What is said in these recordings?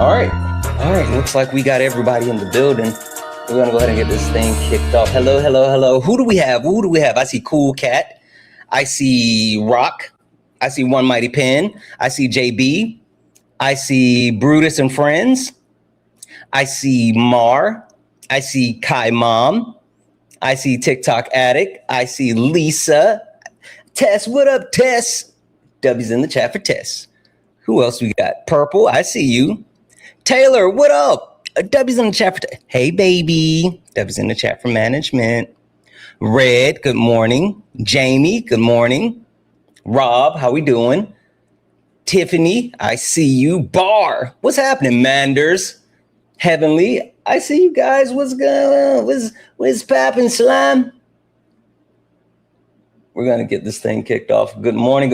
All right. Looks like we got everybody in the building. We're gonna go ahead and get this thing kicked off. Hello. Who do we have? I see Cool Cat. I see Rock. I see One Mighty Pen. I see JB. I see Brutus and Friends. I see Mar. I see Kai Mom. I see TikTok Addict. I see Lisa. Tess, what up, Tess? W's in the chat for Tess. Who else we got? Purple, I see you. Taylor, what up? W's in the chat for Hey, baby. W's in the chat for management. Red, good morning. Jamie, good morning. Rob, how we doing? Tiffany, I see you. Bar, what's happening, Manders? Heavenly, I see you guys. What's going on? What's poppin', slime? We're going to get this thing kicked off. Good morning,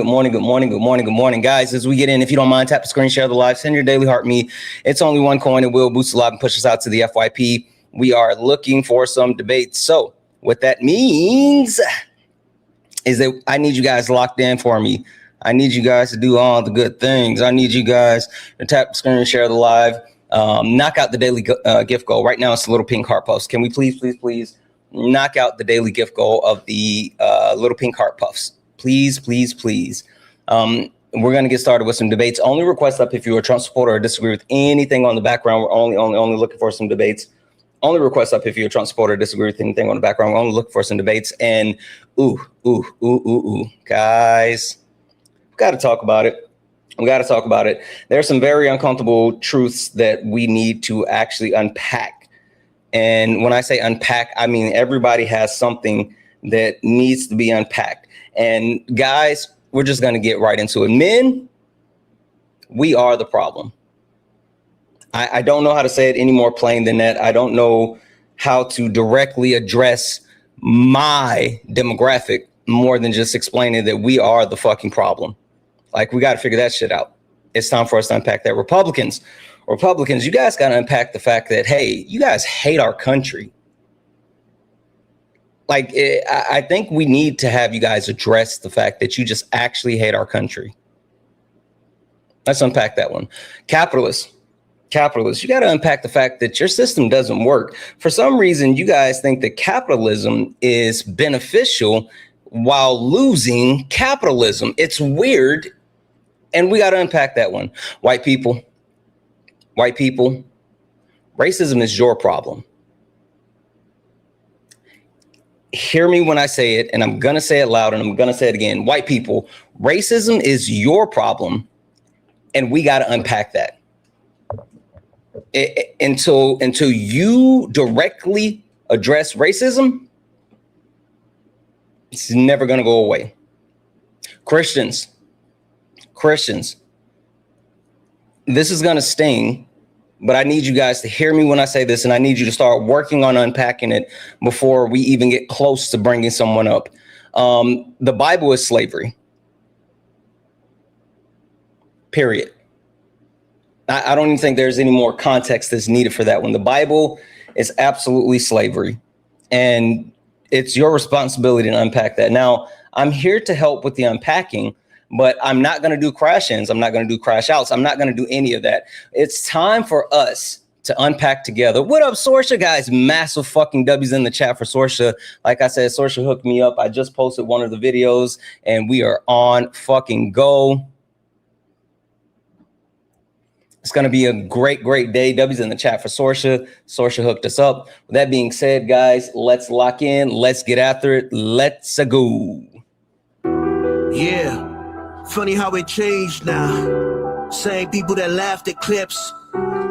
guys. As we get in, if you don't mind, tap the screen, share the live, send your daily heart me. It's only one coin. It will boost the live and push us out to the FYP. We are looking for some debates. So what that means is that I need you guys locked in for me. I need you guys to do all the good things. I need you guys to tap the screen, share the live, knock out the daily gift goal. Right now, it's a little pink heart post. Can we please knock out the daily gift goal of the little pink heart puffs? Please. We're going to get started with some debates. Only request up if you're a Trump supporter or disagree with anything on the background. We're only looking for some debates. Only request up if you're a Trump supporter or disagree with anything on the background. We're only looking for some debates. And guys, we got to talk about it. There are some very uncomfortable truths that we need to actually unpack. And when I say unpack, I mean everybody has something that needs to be unpacked. And guys, we're just going to get right into it. Men, we are the problem. I don't know how to say it any more plain than that. I don't know how to directly address my demographic more than just explaining that we are the fucking problem. Like, we got to figure that shit out. It's time for us to unpack that. Republicans, you guys got to unpack the fact that, hey, you guys hate our country. Like, I think we need to have you guys address the fact that you just actually hate our country. Let's unpack that one. Capitalists, you got to unpack the fact that your system doesn't work. For some reason, you guys think that capitalism is beneficial while losing capitalism. It's weird. And we got to unpack that one. White people, racism is your problem. Hear me when I say it, and I'm going to say it loud, and I'm going to say it again. White people, racism is your problem, and we got to unpack that. Until you directly address racism, it's never going to go away. Christians, this is going to sting, but I need you guys to hear me when I say this, and I need you to start working on unpacking it before we even get close to bringing someone up. The Bible is slavery. Period. I don't even think there's any more context that's needed for that one. The Bible is absolutely slavery, and it's your responsibility to unpack that. Now, I'm here to help with the unpacking, but I'm not going to do crash ins. I'm not going to do crash outs. I'm not going to do any of that. It's time for us to unpack together. What up, Sorsha, guys? Massive fucking W's in the chat for Sorsha. Like I said, Sorsha hooked me up. I just posted one of the videos, and we are on fucking go. It's going to be a great day. W's in the chat for Sorsha. Sorsha hooked us up. With that being said, guys, let's lock in. Let's get after it. Let's go. Yeah. Funny how it changed now. Same people that laughed at clips,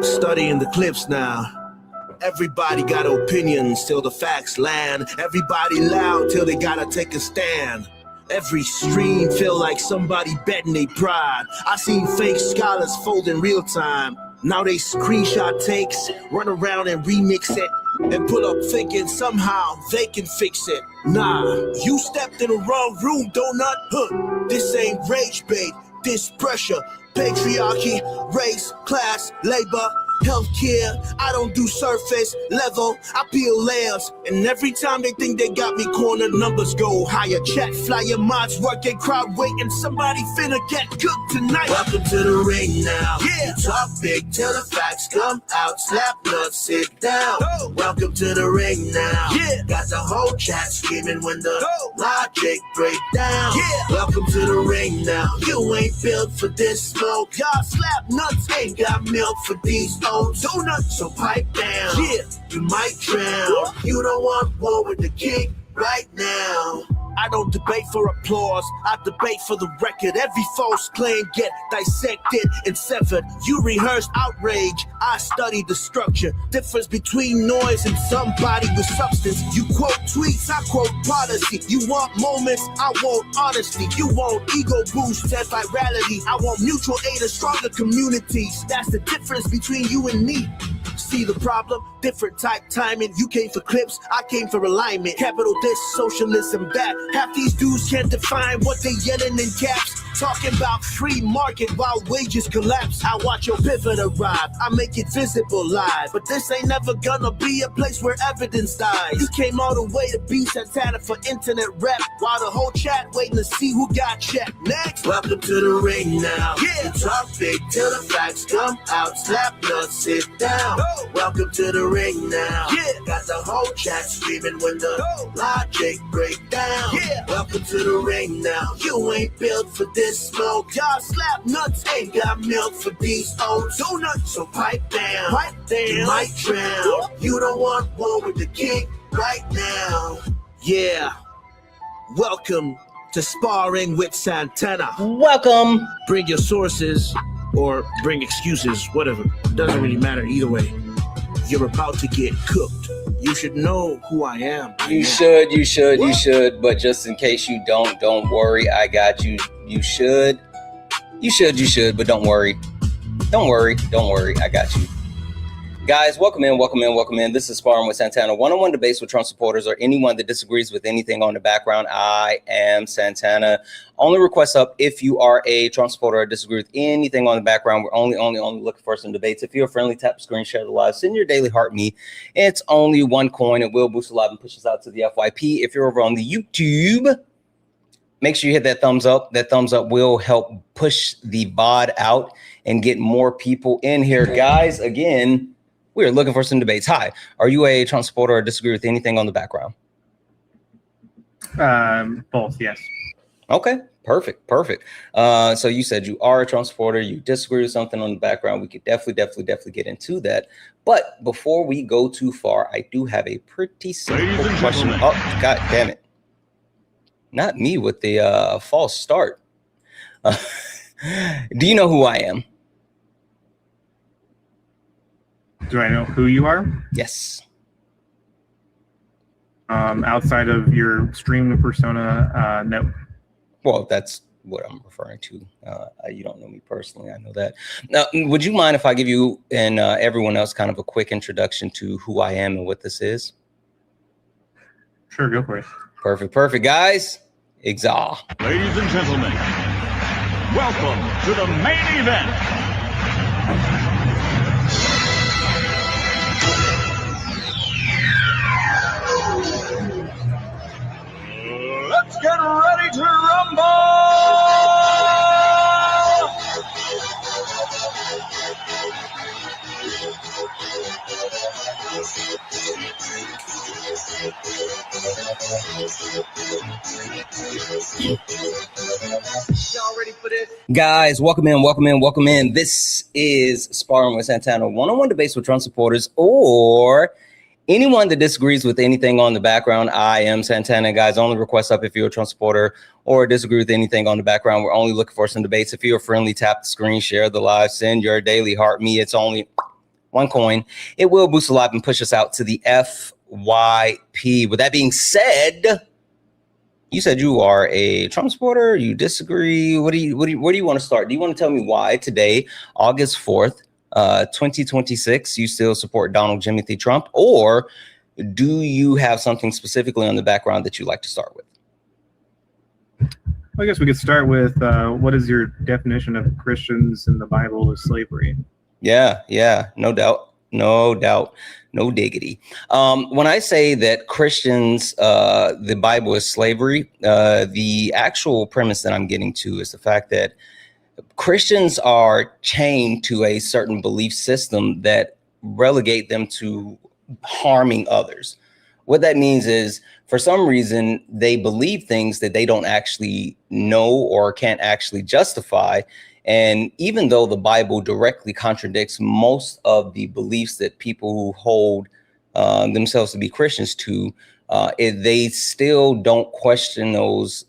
studying the clips now. Everybody got opinions till the facts land. Everybody loud till they gotta take a stand. Every stream feel like somebody betting they pride. I seen fake scholars fold in real time. Now they screenshot takes, run around and remix it, and put up thinking somehow they can fix it. Nah, you stepped in the wrong room, donut. This ain't rage bait, this pressure. Patriarchy, race, class, labor. Healthcare, I don't do surface level, I peel layers. And every time they think they got me cornered, numbers go higher. Chat, flyer, mods, working, crowd waiting. Somebody finna get cooked tonight. Welcome to the ring now. Yeah. You talk big till the facts come out. Slap nuts, sit down. Oh. Welcome to the ring now. Yeah. Got the whole chat screaming when the logic break down. Yeah. Welcome to the ring now. You ain't built for this smoke. Y'all slap nuts ain't got milk for these old donuts. So pipe down. Yeah. You might drown. You don't want war with the king right now. I don't debate for applause, I debate for the record. Every false claim get dissected and severed. You rehearse outrage, I study the structure. Difference between noise and somebody with substance. You quote tweets, I quote policy. You want moments, I want honesty. You want ego boost and virality. I want mutual aid and stronger communities. That's the difference between you and me. See the problem? Different type timing. You came for clips, I came for alignment. Capital this, socialism that. Half these dudes can't define what they yelling in caps. Talking about free market while wages collapse. I watch your pivot arrive, I make it visible live. But this ain't never gonna be a place where evidence dies. You came all the way to be Santana for internet rap, while the whole chat waiting to see who got checked. Next, welcome to the ring now. Yeah. You talk big till the facts come out. Slap nuts, sit down. Oh. Welcome to the ring now. Yeah. Got the whole chat screaming when the logic break down. Yeah. Welcome to the ring now. You ain't built for this smoke. Y'all slap nuts ain't got milk for these old donuts. So pipe down. Pipe down. You might drown. You don't want war with the king right now. Yeah. Welcome to Sparring with Santana. Welcome. Bring your sources or bring excuses, whatever. Doesn't really matter either way. You're about to get cooked. You should know who I am. You should. But just in case you don't worry. I got you. You should, but don't worry. Don't worry. I got you. Guys, welcome in. This is Sparring with Santana. One-on-one debates with Trump supporters or anyone that disagrees with anything on the background. I am Santana. Only request up if you are a Trump supporter or disagree with anything on the background. We're only looking for some debates. If you're friendly, tap the screen, share the live, send your daily heart me. It's only one coin. It will boost the live and push us out to the FYP. If you're over on the YouTube, make sure you hit that thumbs up. That thumbs up will help push the VOD out and get more people in here. Guys, again, we're looking for some debates. Hi, are you a Trump supporter or disagree with anything on the background? Both, yes. Okay, perfect. So you said you are a Trump supporter, you disagree with something on the background. We could definitely get into that. But before we go too far, I do have a pretty simple question. Oh, God damn it. Not me with the false start. Do you know who I am? Do I know who you are? Yes. Outside of your stream persona, no. Well, that's what I'm referring to. You don't know me personally. I know that. Now, would you mind if I give you and everyone else kind of a quick introduction to who I am and what this is? Sure, go for it. Perfect, guys. Exile. Ladies and gentlemen, welcome to the main event. Let's get ready to rumble! Y'all ready for this? Guys, welcome in. This is Sparring with Santana, one-on-one debates with Trump supporters or anyone that disagrees with anything on the background. I am Santana. Guys, only request up if you're a Trump supporter or disagree with anything on the background. We're only looking for some debates. If you're friendly, tap the screen, share the live, send your daily heart me. It's only one coin. It will boost the live and push us out to the FYP. With that being said, you said you are a Trump supporter. You disagree. Where do you want to start? Do you want to tell me why today, August 4th, 2026, you still support Donald Jimothy Trump, or do you have something specifically on the background that you like to start with? I guess we could start with what is your definition of Christians in the Bible as slavery? Yeah, no doubt, no diggity. When I say that Christians, the Bible is slavery, the actual premise that I'm getting to is the fact that Christians are chained to a certain belief system that relegate them to harming others. What that means is, for some reason, they believe things that they don't actually know or can't actually justify. And even though the Bible directly contradicts most of the beliefs that people who hold themselves to be Christians to, they still don't question those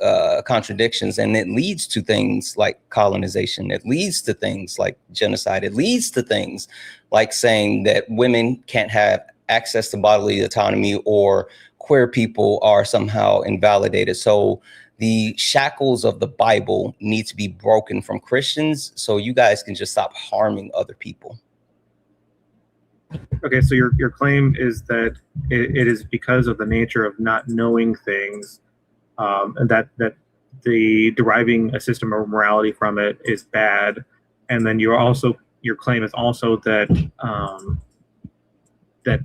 contradictions. And it leads to things like colonization. It leads to things like genocide. It leads to things like saying that women can't have access to bodily autonomy, or queer people are somehow invalidated. So the shackles of the Bible need to be broken from Christians so you guys can just stop harming other people. Okay, so your claim is that it is because of the nature of not knowing things, and that the deriving a system of morality from it is bad, and then your claim is also that that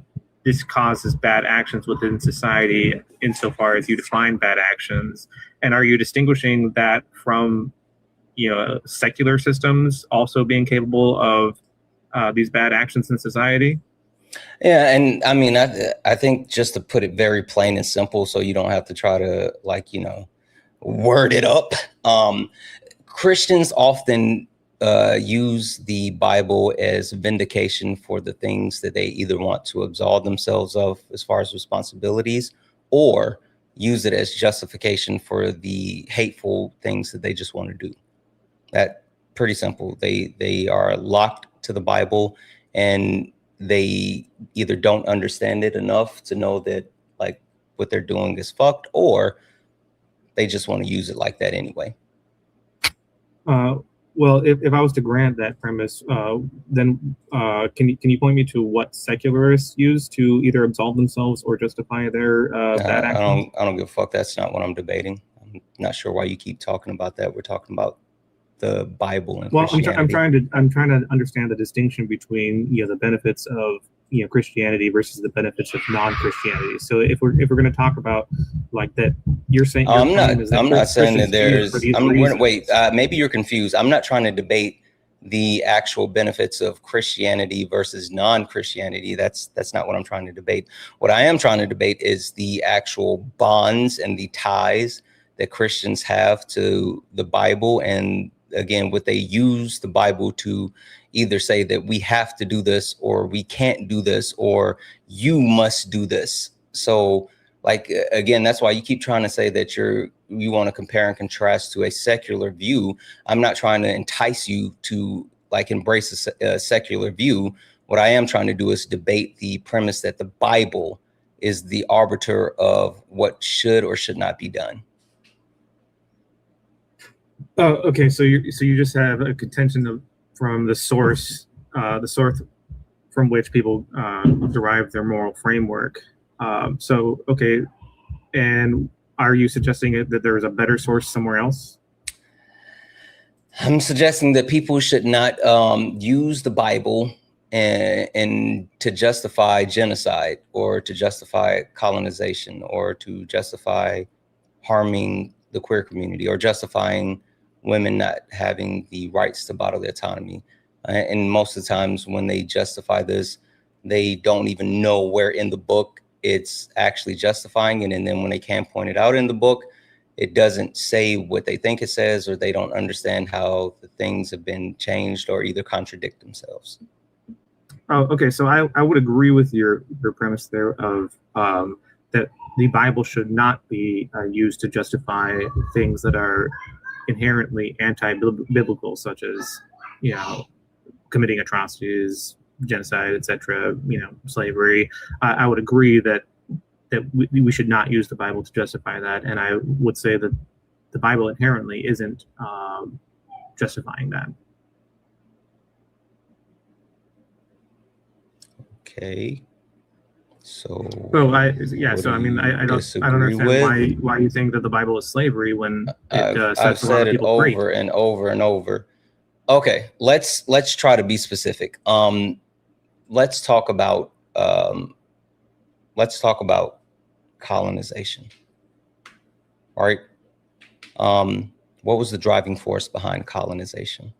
this causes bad actions within society insofar as you define bad actions. And are you distinguishing that from, secular systems also being capable of these bad actions in society? Yeah, and I mean, I think, just to put it very plain and simple, so you don't have to try to word it up. Christians often use the Bible as vindication for the things that they either want to absolve themselves of as far as responsibilities, or use it as justification for the hateful things that they just want to do. That pretty simple. They are locked to the Bible, and they either don't understand it enough to know that what they're doing is fucked, or they just want to use it like that anyway. Well, if I was to grant that premise, then can you point me to what secularists use to either absolve themselves or justify their bad actions? I don't give a fuck. That's not what I'm debating. I'm not sure why you keep talking about that. We're talking about the Bible and Christianity. I'm trying to understand the distinction between the benefits of Christianity versus the benefits of non-Christianity. So if we're going to talk about that, you're saying I'm not saying that there's. Maybe you're confused. I'm not trying to debate the actual benefits of Christianity versus non-Christianity. That's not what I'm trying to debate. What I am trying to debate is the actual bonds and the ties that Christians have to the Bible, and again, what they use the Bible to either say that we have to do this, or we can't do this, or you must do this. So again, that's why you keep trying to say that you want to compare and contrast to a secular view. I'm not trying to entice you to embrace a secular view. What I am trying to do is debate the premise that the Bible is the arbiter of what should or should not be done. Oh, okay. So you just have a contention from the source from which people derive their moral framework. Okay. And are you suggesting that there is a better source somewhere else? I'm suggesting that people should not use the Bible and to justify genocide, or to justify colonization, or to justify harming the queer community, or justifying women not having the rights to bodily autonomy. And most of the times when they justify this, they don't even know where in the book it's actually justifying it. And then when they can point it out in the book, it doesn't say what they think it says, or they don't understand how the things have been changed or either contradict themselves. Oh, okay. So I would agree with your premise there of that the Bible should not be used to justify things that are inherently anti-biblical, such as committing atrocities, genocide, etc., slavery. I would agree that we should not use the Bible to justify that, and I would say that the Bible inherently isn't justifying that. Okay. So I don't understand why you think that the Bible is slavery when it I've said it over free. and over and over. Okay, let's try to be specific. Let's talk about colonization. All right. What was the driving force behind colonization?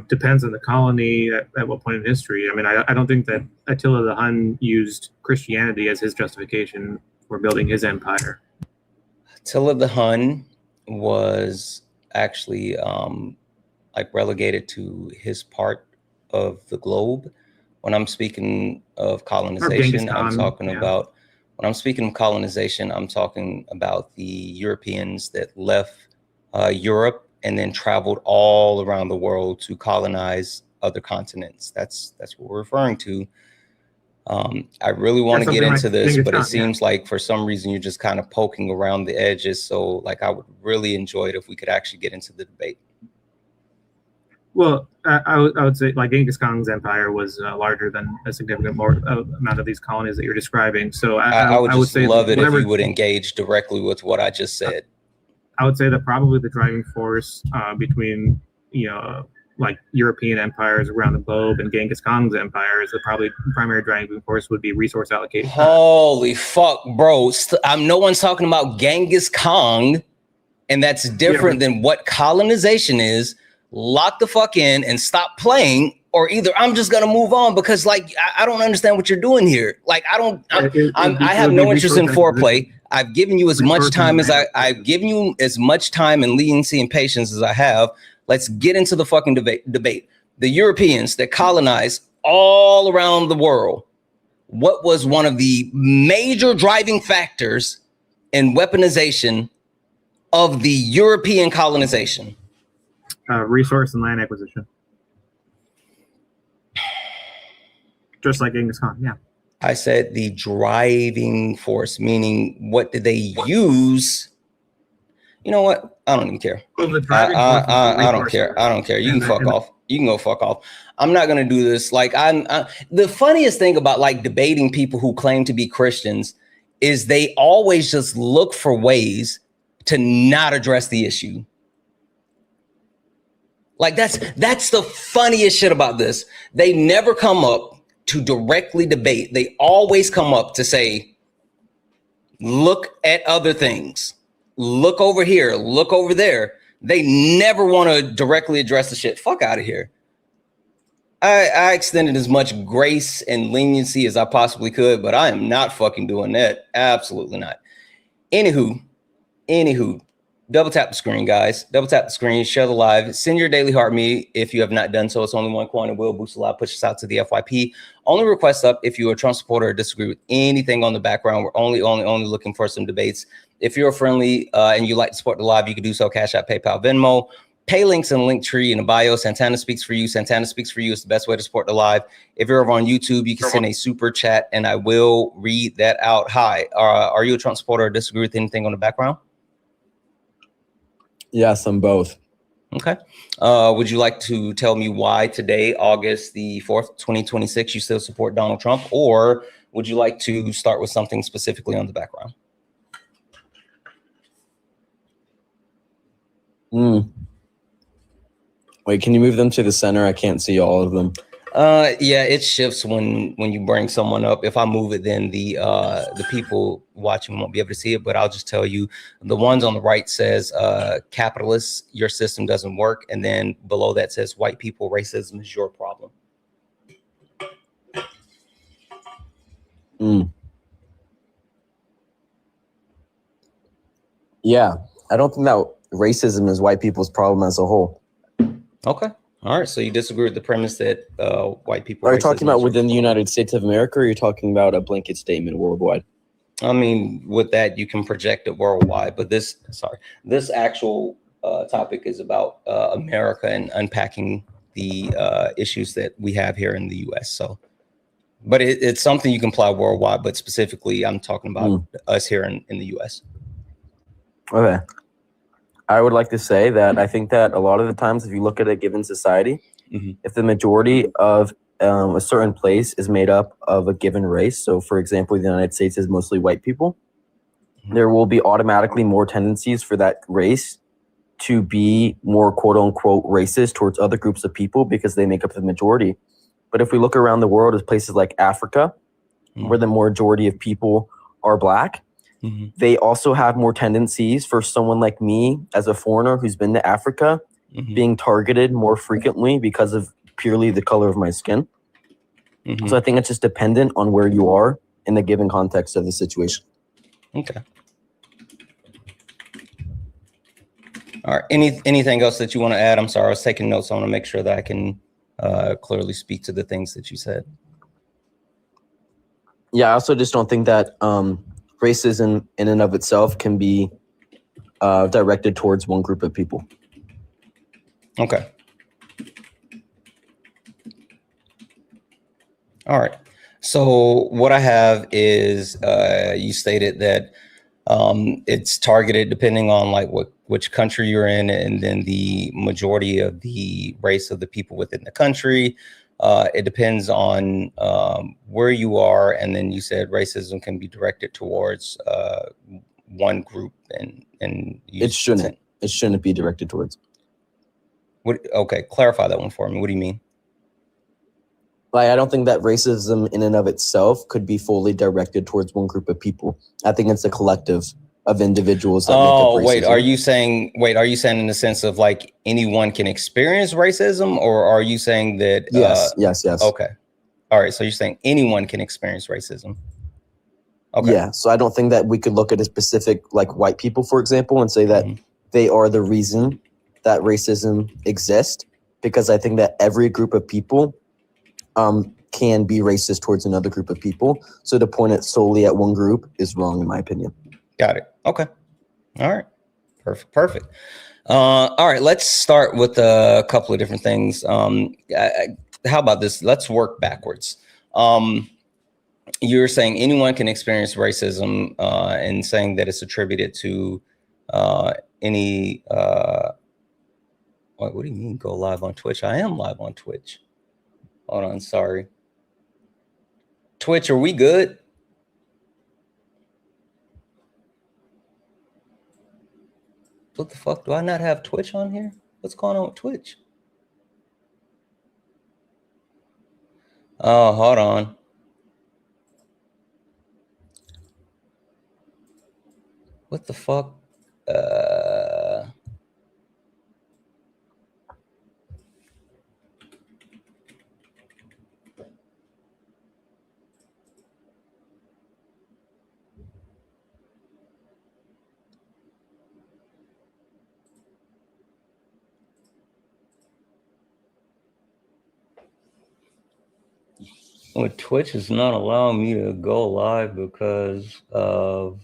Depends on the colony at what point in history. I mean, I don't think that Attila the Hun used Christianity as his justification for building his empire. Attila the Hun was actually like relegated to his part of the globe. When I'm speaking of colonization, I'm talking about, when I'm speaking of colonization, I'm talking about the Europeans that left Europe and then traveled all around the world to colonize other continents. That's what we're referring to. I really want to get into this, but it seems like for some reason you're just kind of poking around the edges. So like, I would really enjoy it if we could actually get into the debate. Well, I would say like Genghis Khan's empire was larger than a significant amount of these colonies that you're describing. So I would say love it if you would engage directly with what I just said. I would say that probably the driving force between, like European empires around the globe and Genghis Khan's empire is the probably primary driving force would be resource allocation. Holy fuck, bro. No one's talking about Genghis Khan, and that's different than what colonization is. Lock the fuck in and stop playing, or either I'm just gonna move on because like I don't understand what you're doing here. Like I have no interest in foreplay. I've given you as much time as I've given you as much time and leniency and patience as I have. Let's get into the fucking debate. The Europeans that colonized all around the world, what was one of the major driving factors in weaponization of the European colonization? Resource and land acquisition. Just like Genghis Khan, yeah. I said the driving force, meaning what did they use? You know what? I don't even care. Well, I don't care. I don't care. You can fuck off. You can go fuck off. I'm not gonna do this. Like the funniest thing about like debating people who claim to be Christians is they always just look for ways to not address the issue. Like that's the funniest shit about this. They never come up to directly debate. They always come up to say, look at other things. Look over here. Look over there. They never want to directly address the shit. Fuck out of here. I extended as much grace and leniency as I possibly could, but I am not fucking doing that. Absolutely not. Anywho, double tap the screen, guys. Double tap the screen, share the live, send your daily heart me if you have not done so. It's only one coin. It will boost the live, push us out to the FYP. Only request up if you're a Trump supporter or disagree with anything on the background. We're only looking for some debates. If you're friendly and you like to support the live, you can do so. Cash App, PayPal, Venmo. Pay links in the link tree in the bio. Santana Speaks for You. Santana Speaks for You is the best way to support the live. If you're over on YouTube, you can send a super chat and I will read that out. Hi, are you a Trump supporter or disagree with anything on the background? Yes, I'm both. Okay. Would you like to tell me why today, August the 4th, 2026, you still support Donald Trump? Or would you like to start with something specifically on the background? Wait, can you move them to the center? I can't see all of them. Yeah, it shifts when you bring someone up. If I move it, then the people watching won't be able to see it. But I'll just tell you, the ones on the right says capitalists, your system doesn't work, and then below that says white people, racism is your problem. Yeah, I don't think that racism is white people's problem as a whole. Okay. All right. So you disagree with the premise that white people... Are you talking about within the United States of America, or are you talking about a blanket statement worldwide? I mean, with that, you can project it worldwide. But this actual topic is about America and unpacking the issues that we have here in the U.S. So, but it's something you can apply worldwide. But specifically, I'm talking about us here in the U.S. Okay. I would like to say that I think that a lot of the times, if you look at a given society, if the majority of a certain place is made up of a given race, so for example, the United States is mostly white people, there will be automatically more tendencies for that race to be more quote unquote racist towards other groups of people because they make up the majority. But if we look around the world at places like Africa, where the majority of people are Black, they also have more tendencies for someone like me as a foreigner who's been to Africa being targeted more frequently because of purely the color of my skin. So I think it's just dependent on where you are in the given context of the situation. Okay. All right. Anything else that you want to add? I'm sorry, I was taking notes. I want to make sure that I can clearly speak to the things that you said. Yeah, I also just don't think that racism in and of itself can be directed towards one group of people. Okay. All right. So what I have is you stated that it's targeted depending on like which country you're in, and then the majority of the race of the people within the country. It depends on where you are, and then you said racism can be directed towards one group, and it shouldn't be directed towards. What? Okay, clarify that one for me. What do you mean? Like, I don't think that racism in and of itself could be fully directed towards one group of people. I think it's a collective of individuals that make up racism. Wait, are you saying in the sense of like anyone can experience racism, or are you saying that yes. Okay. All right, so you're saying anyone can experience racism. Okay. Yeah, so I don't think that we could look at a specific like white people, for example, and say that they are the reason that racism exists, because I think that every group of people can be racist towards another group of people. So to point it solely at one group is wrong, in my opinion. Got it. Okay. All right. Perfect. All right. Let's start with a couple of different things. How about this? Let's work backwards. You're saying anyone can experience racism, and saying that it's attributed to any. What do you mean go live on Twitch? I am live on Twitch. Hold on, sorry. Twitch, are we good? What the fuck? Do I not have Twitch on here? What's going on with Twitch? Oh, hold on. What the fuck? Well, Twitch is not allowing me to go live because of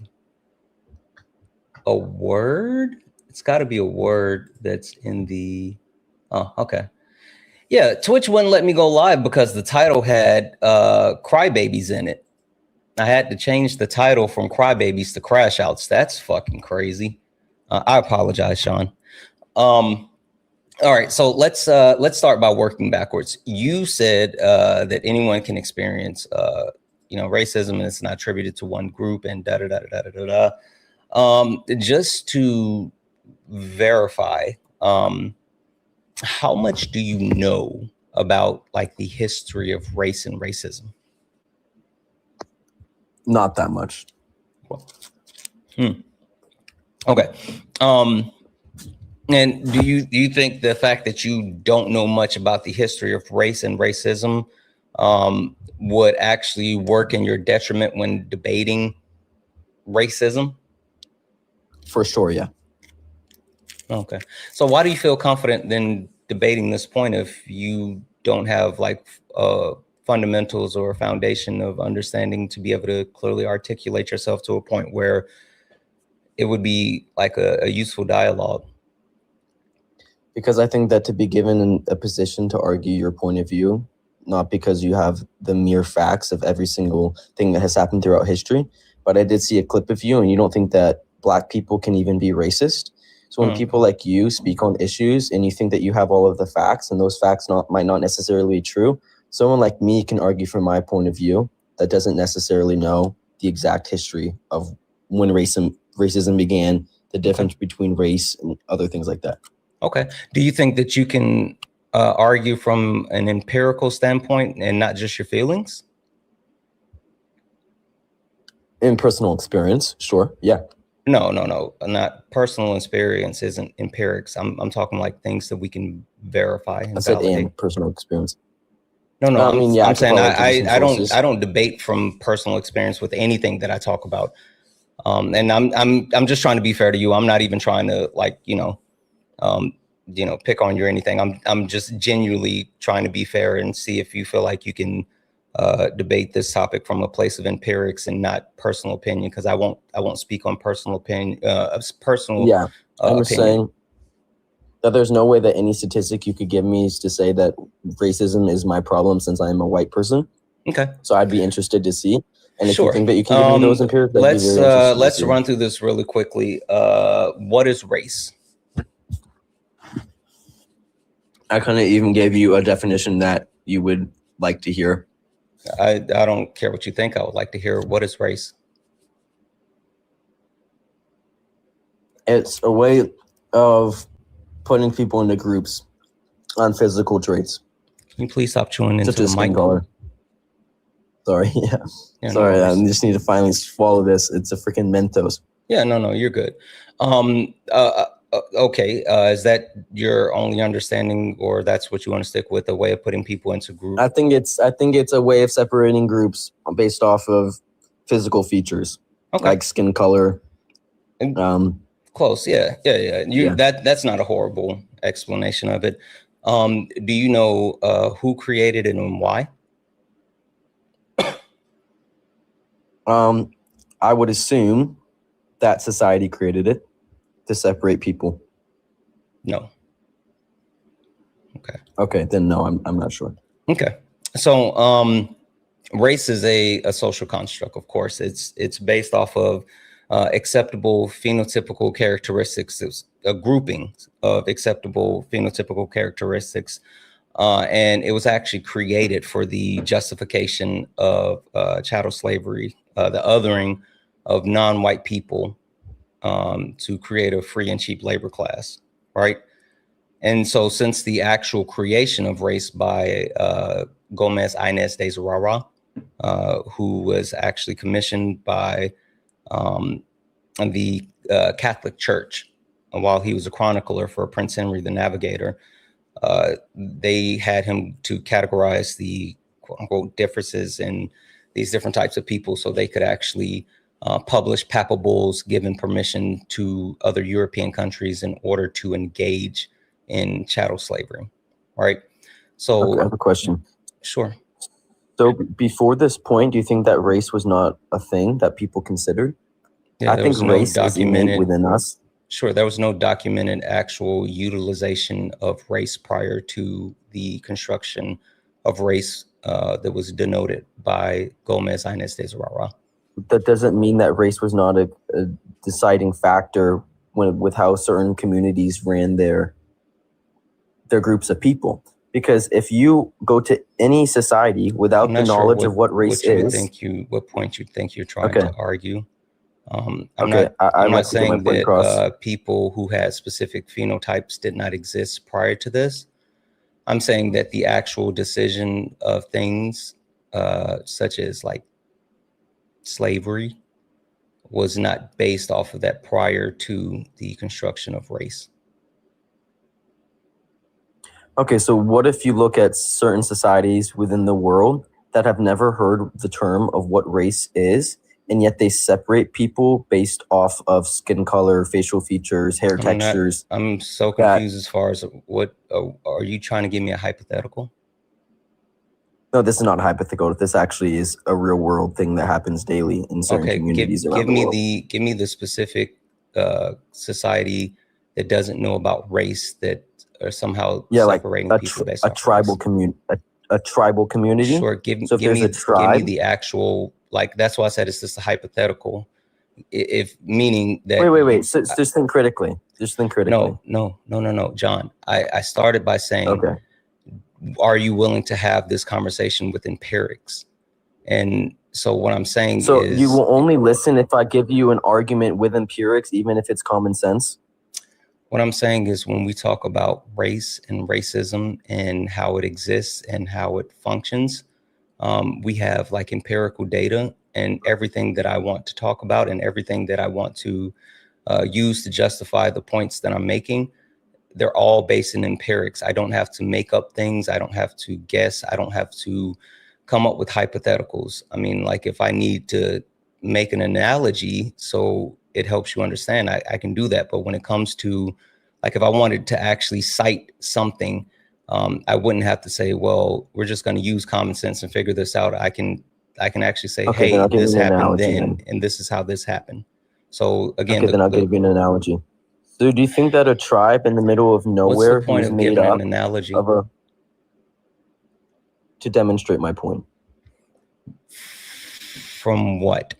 a word. It's got to be a word that's in the. Oh, okay. Yeah, Twitch wouldn't let me go live because the title had crybabies in it. I had to change the title from crybabies to crash outs. That's fucking crazy. I apologize, Sean. All right, so let's start by working backwards. You said that anyone can experience, racism, and it's not attributed to one group, and da da da da da da da. Just to verify, how much do you know about like the history of race and racism? Not that much. Okay. And do you think the fact that you don't know much about the history of race and racism would actually work in your detriment when debating racism? For sure, yeah. Okay. So why do you feel confident then debating this point if you don't have like fundamentals or a foundation of understanding to be able to clearly articulate yourself to a point where it would be like a useful dialogue? Because I think that to be given in a position to argue your point of view, not because you have the mere facts of every single thing that has happened throughout history, but I did see a clip of you and you don't think that Black people can even be racist. So when people like you speak on issues and you think that you have all of the facts and those facts might not necessarily be true, someone like me can argue from my point of view that doesn't necessarily know the exact history of when racism began the difference between race and other things like that. Okay. Do you think that you can argue from an empirical standpoint and not just your feelings? In personal experience, sure, yeah. No, not personal experience isn't empirics. I'm talking like things that we can verify and I said validate. in personal experience. No, I mean, yeah, I'm saying I I don't debate from personal experience with anything that I talk about. And I'm just trying to be fair to you. I'm not even trying to like, pick on you or anything. I'm just genuinely trying to be fair and see if you feel like you can debate this topic from a place of empirics and not personal opinion, because I won't speak on personal opinion. Yeah, I'm just saying that there's no way that any statistic you could give me is to say that racism is my problem since I'm a white person. Okay. So I'd be interested to see. And if Sure. you think that you can give me those empirics, let's run through this really quickly. What is race? I couldn't even give you a definition that you would like to hear. I don't care what you think. I would like to hear, what is race? It's a way of putting people into groups on physical traits. Can you please stop chewing into the mic? Sorry, yeah. Sorry, no, I just need to finally swallow this. It's a freaking Mentos. Yeah, no, you're good. Okay, is that your only understanding, or that's what you want to stick with, a way of putting people into groups? I think it's a way of separating groups based off of physical features, like skin color. Close, yeah. That's not a horrible explanation of it. Do you know who created it and why? I would assume that society created it to separate people. No. Okay, then no, I'm not sure. Okay. So race is a social construct, of course. It's based off of acceptable phenotypical characteristics, a grouping of acceptable phenotypical characteristics. And it was actually created for the justification of chattel slavery, the othering of non-white people, to create a free and cheap labor class, right? And so since the actual creation of race by Gomez Inez de Zurara, who was actually commissioned by the Catholic Church while he was a chronicler for Prince Henry the Navigator, they had him to categorize the quote unquote differences in these different types of people so they could actually publish papal bulls giving permission to other European countries in order to engage in chattel slavery, right? So I have a question. Sure. So before this point, do you think that race was not a thing that people considered? Yeah, I think race is innate within us. Sure, there was no documented actual utilization of race prior to the construction of race that was denoted by Gomez Inez de Zurara. That doesn't mean that race was not a deciding factor with how certain communities ran their groups of people. Because if you go to any society without the knowledge of what race is, what point you think you're trying to argue. I'm I'm not saying that people who had specific phenotypes did not exist prior to this. I'm saying that the actual decision of things such as like slavery was not based off of that prior to the construction of race. Okay, so what if you look at certain societies within the world that have never heard the term of what race is, and yet they separate people based off of skin color, facial features, hair textures? I'm so confused as far as what, are you trying to give me a hypothetical? No, this is not hypothetical. This actually is a real world thing that happens daily in certain communities around the world. Give me the specific society that doesn't know about race that are somehow separating people based off tribal community. A tribal community. Sure. Give me the actual, like, that's why I said it's just a hypothetical. If meaning that. Wait. So just think critically. No, John. I started by saying, are you willing to have this conversation with empirics? And So what I'm saying So is, you will only listen if I give you an argument with empirics, even if it's common sense? what I'm saying is when we talk about race and racism and how it exists and how it functions, we have like empirical data, and everything that I want to talk about and everything that I want to use to justify the points that I'm making, they're all based in empirics. I don't have to make up things. I don't have to guess. I don't have to come up with hypotheticals. I mean, like if I need to make an analogy so it helps you understand, I can do that. But when it comes to, like, if I wanted to actually cite something, I wouldn't have to say, well, we're just going to use common sense and figure this out. I can actually say, Okay, then hey, I'll give this you an happened analogy then, then. and this is how this happened. So again, Okay, then I'll give you an analogy. So do you think that a tribe in the middle of what's nowhere the point who's of made giving up an analogy? of a... To demonstrate my point. From what?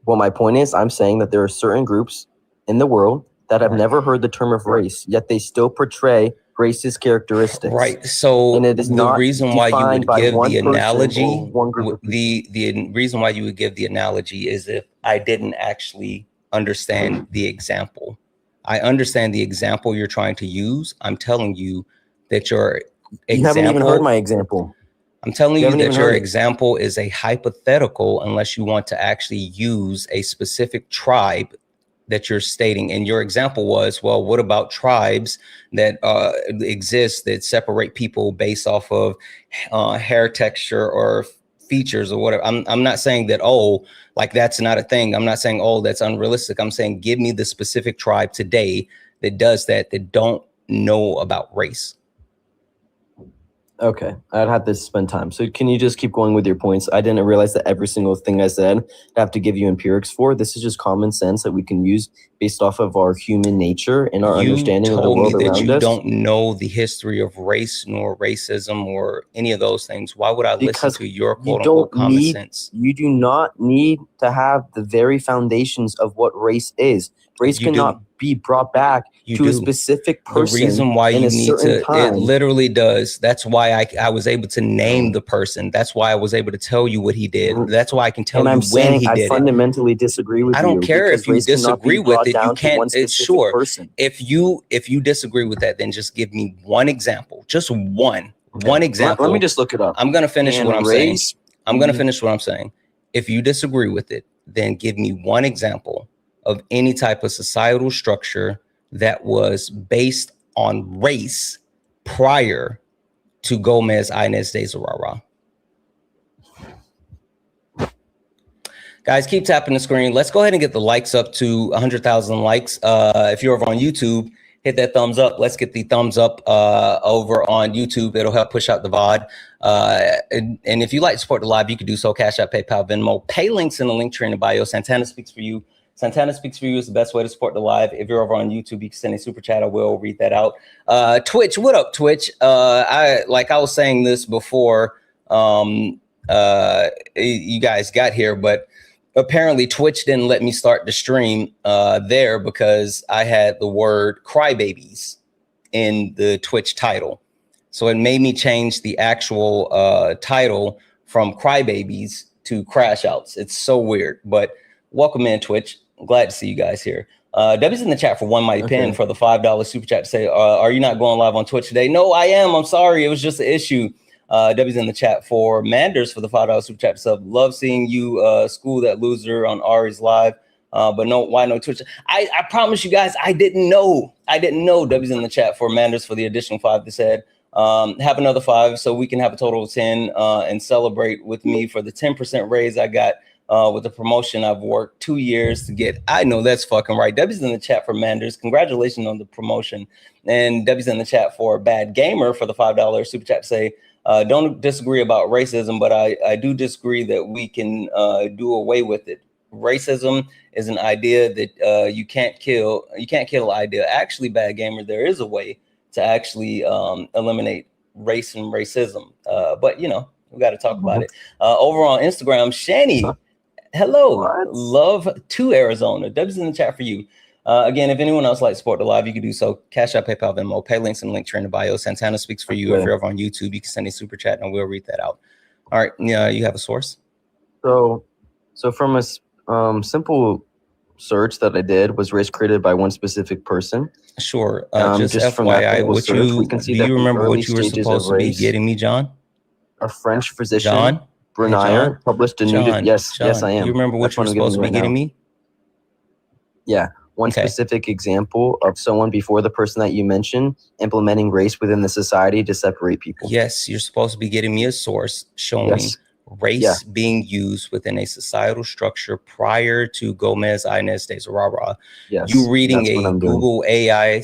Well, my point is, I'm saying that there are certain groups in the world that have never heard the term of race, yet they still portray racist characteristics. Right. So And it is the not reason why you defined would by give one the person or analogy, one group of people. the reason why you would give the analogy is if I didn't actually understand the example. I understand the example you're trying to use. I'm telling you that your example. You haven't even heard my example. I'm telling you that your heard it. example is a hypothetical unless you want to actually use a specific tribe that you're stating. And your example was, well, what about tribes that exist that separate people based off of hair texture or features or whatever? I'm not saying that, oh, like that's not a thing. I'm not saying, oh, that's unrealistic. I'm saying, give me the specific tribe today that does that don't know about race. Okay, I'd have to spend time. So can you just keep going with your points? I didn't realize that every single thing I said I'd have to give you empirics for. This is just common sense that we can use based off of our human nature and our understanding of the world around us. You told me that you don't know the history of race nor racism or any of those things. Why would I listen to your quote-unquote common sense? You do not need to have the very foundations of what race is. Race cannot be brought back to a specific person. The reason why you need to, time. It literally does. That's why I was able to name the person. That's why I was able to tell you what he did. That's why I can tell you when he did it. I fundamentally disagree with you. I don't care if you disagree with it. You can't. It's sure. If you disagree with that, then just give me one example. Just one example. Let me just look it up. I'm gonna finish what I'm saying. I'm gonna finish what I'm saying. If you disagree with it, then give me one example of any type of societal structure that was based on race prior to Gomez Inez de Zerara. Guys, keep tapping the screen. Let's go ahead and get the likes up to 100,000 likes. If you're over on YouTube, hit that thumbs up. Let's get the thumbs up over on YouTube. It'll help push out the VOD. And if you like to support the live, you can do so. Cash App, PayPal, Venmo. Pay links in the link tree in the bio. Santana Speaks For You. Santana Speaks For You is the best way to support the live. If you're over on YouTube, you can send a super chat. I will read that out. Twitch, what up, Twitch? I was saying this before you guys got here, but apparently Twitch didn't let me start the stream there because I had the word crybabies in the Twitch title. So it made me change the actual title from crybabies to crash outs. It's so weird, but welcome in, Twitch. Glad to see you guys here. Debbie's in the chat for one mighty pin for the $5 super chat to say, are you not going live on Twitch today? No, I am. I'm sorry. It was just an issue. Debbie's in the chat for Manders for the $5 super chat sub. Love seeing you school that loser on Ari's live. But no, why no Twitch? I promise you guys, I didn't know. Debbie's in the chat for Manders for the additional 5 that said, have another 5 so we can have a total of 10 and celebrate with me for the 10% raise I got with the promotion I've worked 2 years to get. I know that's fucking right. Debbie's in the chat for Manders. Congratulations on the promotion. And Debbie's in the chat for Bad Gamer for the $5 super chat to say, don't disagree about racism, but I do disagree that we can do away with it. Racism is an idea that you can't kill. You can't kill an idea. Actually, Bad Gamer, there is a way to actually eliminate race and racism. But, you know, we got to talk about it. Over on Instagram, Shani, hello. What? Love to Arizona. Debbie's in the chat for you. Again, if anyone else likes to support the live, you can do so. Cash App, PayPal, Venmo, pay links in the link tree in the bio. Santana Speaks For You. If you're over on YouTube, you can send a super chat and we'll read that out. All right. Yeah, you have a source. So from a simple search that I did, was race created by one specific person? Sure. Just from that FYI, simple what search, we can see that you the remember early what you were stages supposed of to be race, getting me, John? a French physician, John? Hey, Brunier, John? published a new. John? Yes, John, I am. You remember what That's you were I'm supposed to be right getting now. me? Yeah. One Okay. specific example of someone before the person that you mentioned implementing race within the society to separate people. Yes, you're supposed to be getting me a source showing race being used within a societal structure prior to Gomez, Inez, de Zurara. Yes. You reading that's what a I'm doing. Google AI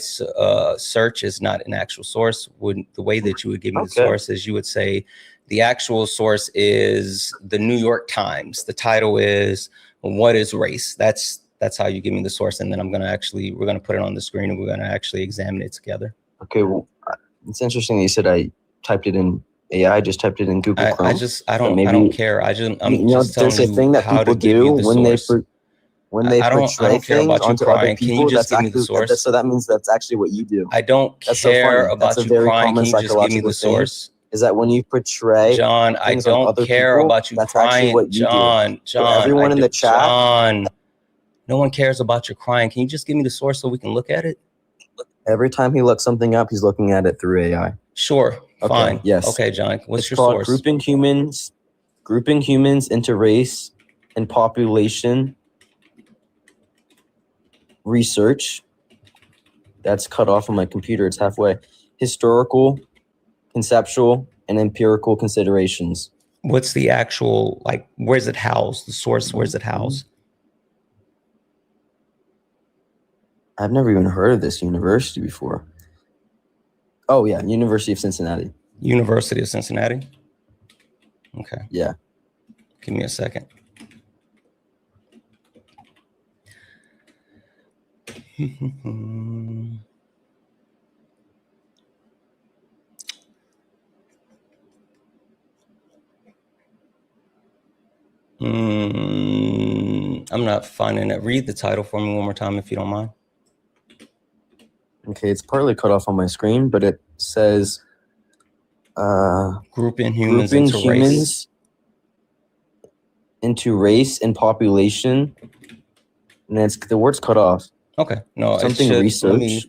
search is not an actual source. The way that you would give me the source is you would say the actual source is the New York Times. The title is "What is Race?" That's how you give me the source, and then we're gonna put it on the screen and we're gonna actually examine it together. Okay, well, it's interesting that you said I typed it in AI. I just typed it in Google Chrome. I don't care. I'm just telling there's a thing that people do when they portray things onto other people. Can you just give me the source? So that means that's actually what you do. I don't care about you crying. Can you just give me the source? Is that when you portray John, I don't care about you crying. John, everyone in the chat. John, no one cares about your crying. Can you just give me the source so we can look at it? Every time he looks something up, he's looking at it through AI. Sure. Okay, fine. Yes. Okay, John. What's your called source? Grouping humans into race and population research. That's cut off on my computer. It's halfway. Historical, conceptual, and empirical considerations. What's the actual, where's it housed? The source, where's it housed? I've never even heard of this university before. Oh, yeah. University of Cincinnati. University of Cincinnati? Okay. Yeah. Give me a second. I'm not finding it. Read the title for me one more time, if you don't mind. Okay, it's partly cut off on my screen, but it says grouping humans into race and population, and the word's cut off. Okay, no, something research.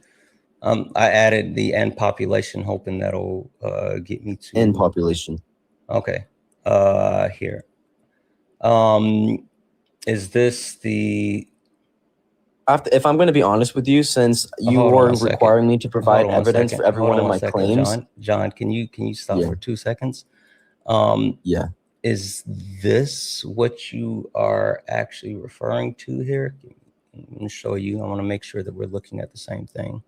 I added the end population, hoping that'll get me to end population. Okay, here. Is this the? If I'm going to be honest with you, since you are requiring me to provide evidence for every one of my claims, John, can you stop for 2 seconds? Yeah. Is this what you are actually referring to here? I'm going to show you. I want to make sure that we're looking at the same thing.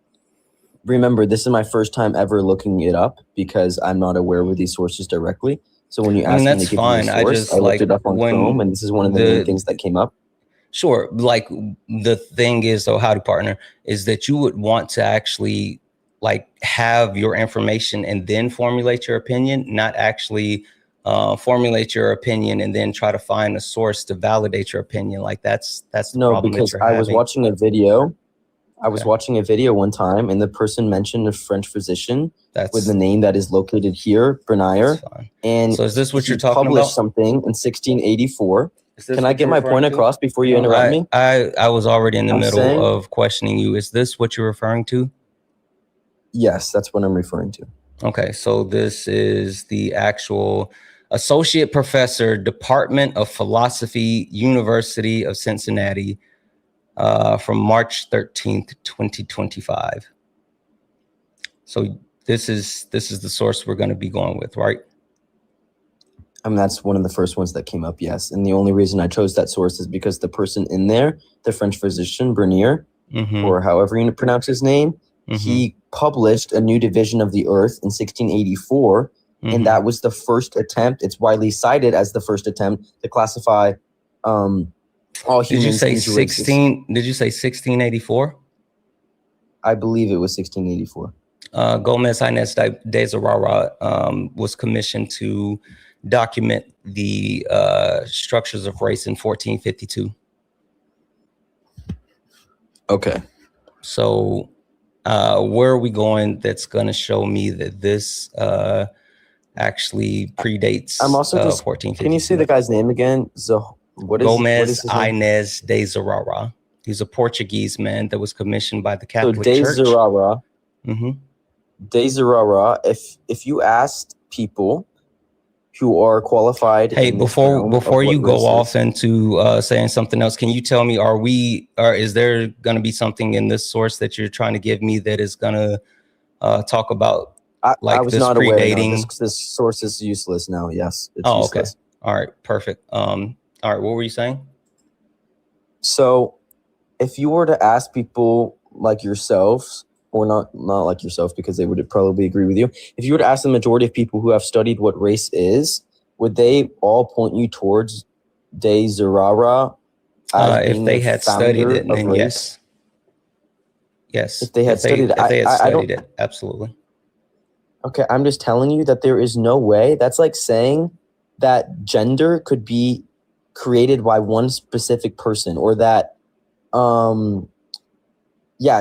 Remember, this is my first time ever looking it up because I'm not aware of these sources directly. So when you asked me to give you the source, I looked it up on Chrome, and this is one of the main things that came up. Sure. Like the thing is, though, howdy partner, is that you would want to actually have your information and then formulate your opinion, not actually formulate your opinion and then try to find a source to validate your opinion. That's the problem. Because I was watching a video. I was watching a video one time, and the person mentioned a French physician with the name that is located here, Brunier. And so is this what you're talking about? Published something in 1684. Can I get my point across before you interrupt me? I was already in the middle of questioning you. Is this what you're referring to? Yes, that's what I'm referring to. Okay, so this is the actual Associate Professor, Department of Philosophy, University of Cincinnati, from March 13th, 2025. So this is the source we're going to be going with, right? That's one of the first ones that came up, yes. And the only reason I chose that source is because the person in there, the French physician, Brunier, or however you pronounce his name, he published a new division of the earth in 1684, and that was the first attempt. It's widely cited as the first attempt to classify all humans. Did you say 1684? I believe it was 1684. Gomez Inez de Zurara was commissioned to document the structures of race in 1452. Okay. So where are we going that's going to show me that this actually predates I'm also just 1452. Can you say the guy's name again? So what is Gomez his name? Inez de Zurara. He's a Portuguese man that was commissioned by the Catholic So de Church. Zurara. Mm-hmm. De Zurara. If you asked people who are qualified, Hey, in this before realm of you what go race off is, into saying something else, can you tell me, is there going to be something in this source that you're trying to give me that is going to talk about I was this not aware. No, predating? this source is useless now. Yes, it's Oh, useless. okay. All right, perfect. All right, what were you saying? So, if you were to ask people like yourselves, or not like yourself, because they would probably agree with you. If you were to ask the majority of people who have studied what race is, would they all point you towards De Zurara as being If they the had studied founder it, of then race? yes. Yes. If they had studied it, if they had I studied don't. it, absolutely. Okay, I'm just telling you that there is no way. That's like saying that gender could be created by one specific person, or that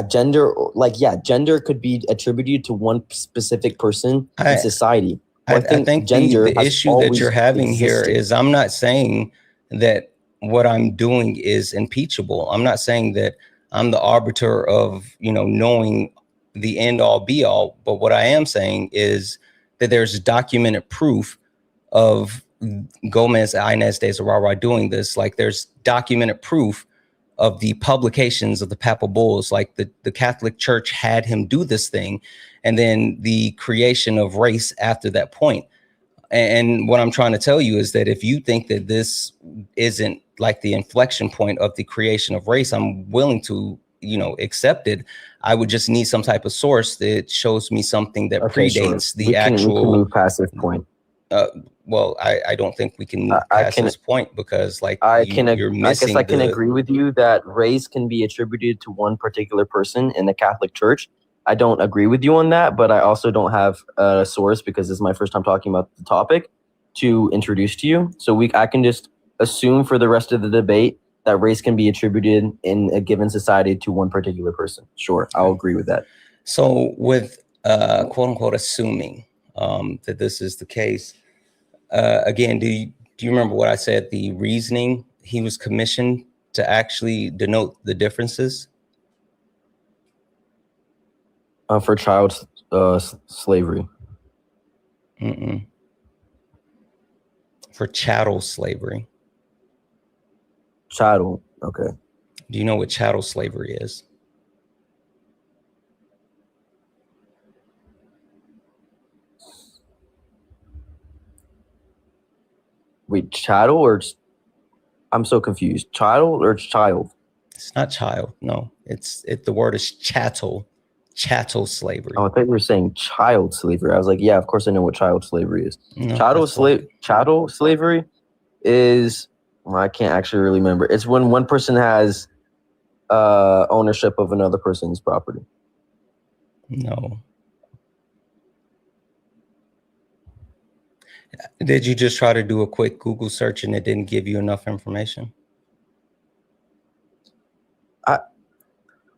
gender could be attributed to one specific person in society. I think gender the has issue that you're always having here existed. is I'm not saying that what I'm doing is impeachable. I'm not saying that I'm the arbiter of, knowing the end all be all. But what I am saying is that there's documented proof of Gomez Inez de Zurara doing this. Like, there's documented proof of the publications of the papal bulls. Like, the Catholic Church had him do this thing, and then the creation of race after that point. And what I'm trying to tell you is that if you think that this isn't like the inflection point of the creation of race, I'm willing to, accept it. I would just need some type of source that shows me something that predates the actual. We can move past this point. Well, I don't think we can move past this point, because you're missing. I can agree with you that race can be attributed to one particular person in the Catholic Church. I don't agree with you on that, but I also don't have a source, because this is my first time talking about the topic, to introduce to you. So I can just assume for the rest of the debate that race can be attributed in a given society to one particular person. Sure, I'll agree with that. So with quote unquote assuming that this is the case, again, do you remember what I said? The reasoning he was commissioned to actually denote the differences? For child slavery. For chattel slavery. Chattel, okay. Do you know what chattel slavery is? Wait, chattel or... I'm so confused. Chattel or child? It's not child. No, the word is chattel. Chattel slavery. Oh, I thought you were saying child slavery. I was like, yeah, of course I know what child slavery is. No, chattel slavery is... Well, I can't actually really remember. It's when one person has ownership of another person's property. No. Did you just try to do a quick Google search and it didn't give you enough information?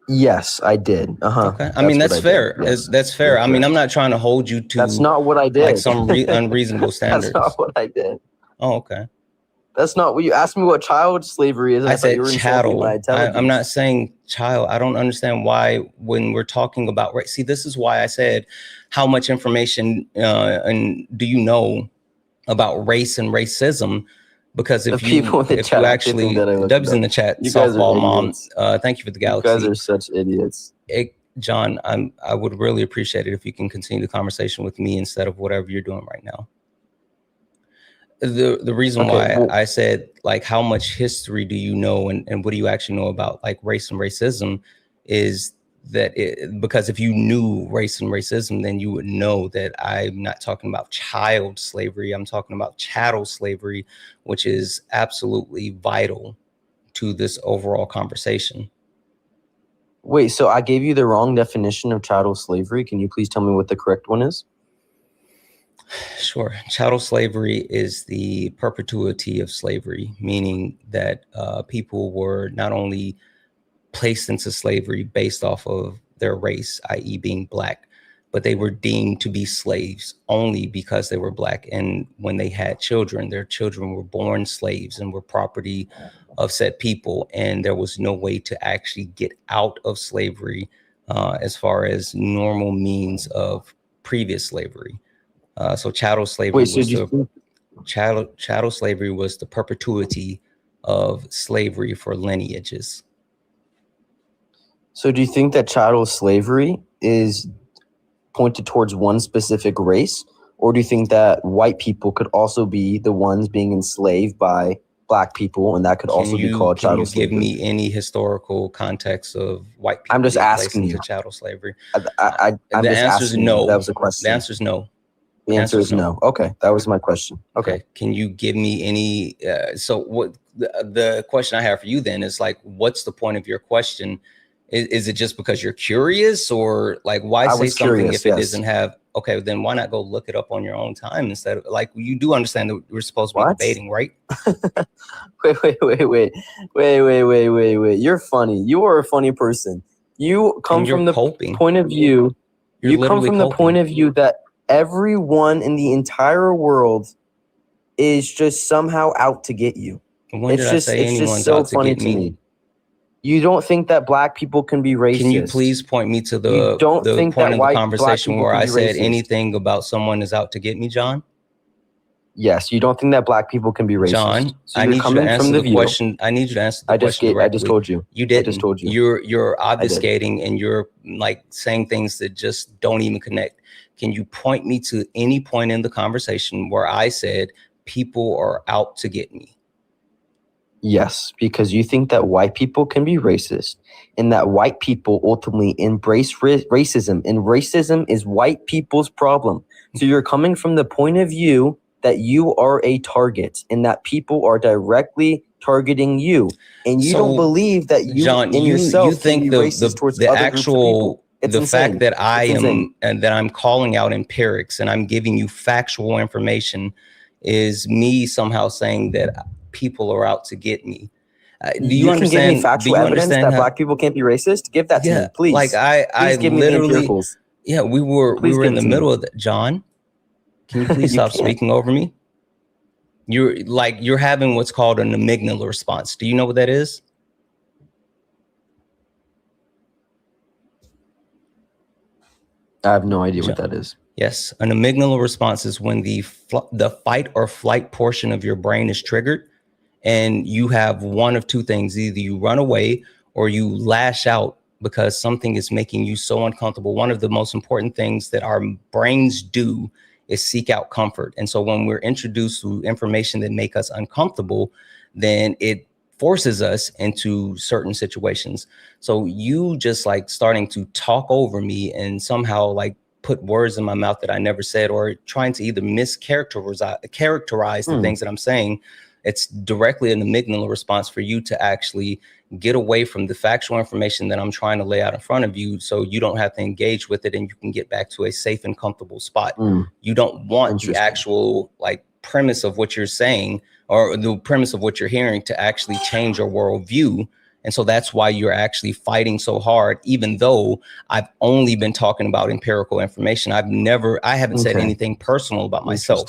Yes, I did. Okay. I mean, that's fair. Yes. That's fair. I mean, I'm not trying to hold you to... That's not what I did. Like some unreasonable standards. That's not what I did. Oh, okay. That's not what you asked me what child slavery is. I said chattel. I'm not saying child. I don't understand why when we're talking about race. See, this is why I said how much information and do you know about race and racism? Because if you actually Dubs in the chat, softball mom, thank you for the galaxy. You guys are such idiots. John, I would really appreciate it if you can continue the conversation with me instead of whatever you're doing right now. The reason why I said, like, how much history do you know and what do you actually know about like race and racism is that because if you knew race and racism, then you would know that I'm not talking about child slavery. I'm talking about chattel slavery, which is absolutely vital to this overall conversation. Wait, so I gave you the wrong definition of chattel slavery. Can you please tell me what the correct one is? Sure. Chattel slavery is the perpetuity of slavery, meaning that people were not only placed into slavery based off of their race, i.e. being black, but they were deemed to be slaves only because they were Black. And when they had children, their children were born slaves and were property of said people. And there was no way to actually get out of slavery as far as normal means of previous slavery. So chattel slavery chattel slavery was the perpetuity of slavery for lineages. So do you think that chattel slavery is pointed towards one specific race, or do you think that white people could also be the ones being enslaved by Black people, and that could also be called chattel slavery? Can you give me any historical context of white people? I'm just asking you. Chattel slavery. I'm the just answer is asking no. You. That was a question. The answer is no. The answer is no. Okay, that was my question. Okay. Can you give me any? So what the question I have for you then is like, what's the point of your question? Is it just because you're curious, or like why say something curious, if it doesn't have? Okay, then why not go look it up on your own time instead of like you do understand that we're supposed to be debating, right? Wait. You're funny. You are a funny person. You come from the point of view. You come from the point of view that everyone in the entire world is just somehow out to get you. When did I say anyone's out to get me? You don't think that Black people can be racist? Can you please point me to the point of the conversation where I said anything about someone is out to get me, John? Yes, you don't think that Black people can be racist. John, so I need you to answer the question. I need you to answer the question directly. I just told you. You didn't. I just told you. You're obfuscating and you're like saying things that just don't even connect. Can you point me to any point in the conversation where I said people are out to get me? Yes, because you think that white people can be racist and that white people ultimately embrace racism, and racism is white people's problem. So you're coming from the point of view that you are a target and that people are directly targeting you, and you don't believe that you, John, yourself, you think the actual the fact that I am and that I'm calling out empirics and I'm giving you factual information is me somehow saying that people are out to get me. Do you understand? Give me factual evidence that Black people can't be racist? Give that to me, please. Like I give literally, me the yeah, we were in the middle of that. John, can you please stop speaking over me? You're having what's called an amygdala response. Do you know what that is? I have no idea what that is. Yes, an amygdala response is when the fight or flight portion of your brain is triggered, and you have one of two things: either you run away or you lash out because something is making you so uncomfortable. One of the most important things that our brains do is seek out comfort. And so when we're introduced to information that make us uncomfortable, then it forces us into certain situations. So you just like starting to talk over me and somehow like put words in my mouth that I never said, or trying to either characterize the things that I'm saying. It's directly an amygdala response for you to actually get away from the factual information that I'm trying to lay out in front of you, so you don't have to engage with it and you can get back to a safe and comfortable spot. You don't want the actual like premise of what you're saying or the premise of what you're hearing to actually change your worldview. And so that's why you're actually fighting so hard, even though I've only been talking about empirical information. I haven't said anything personal about myself.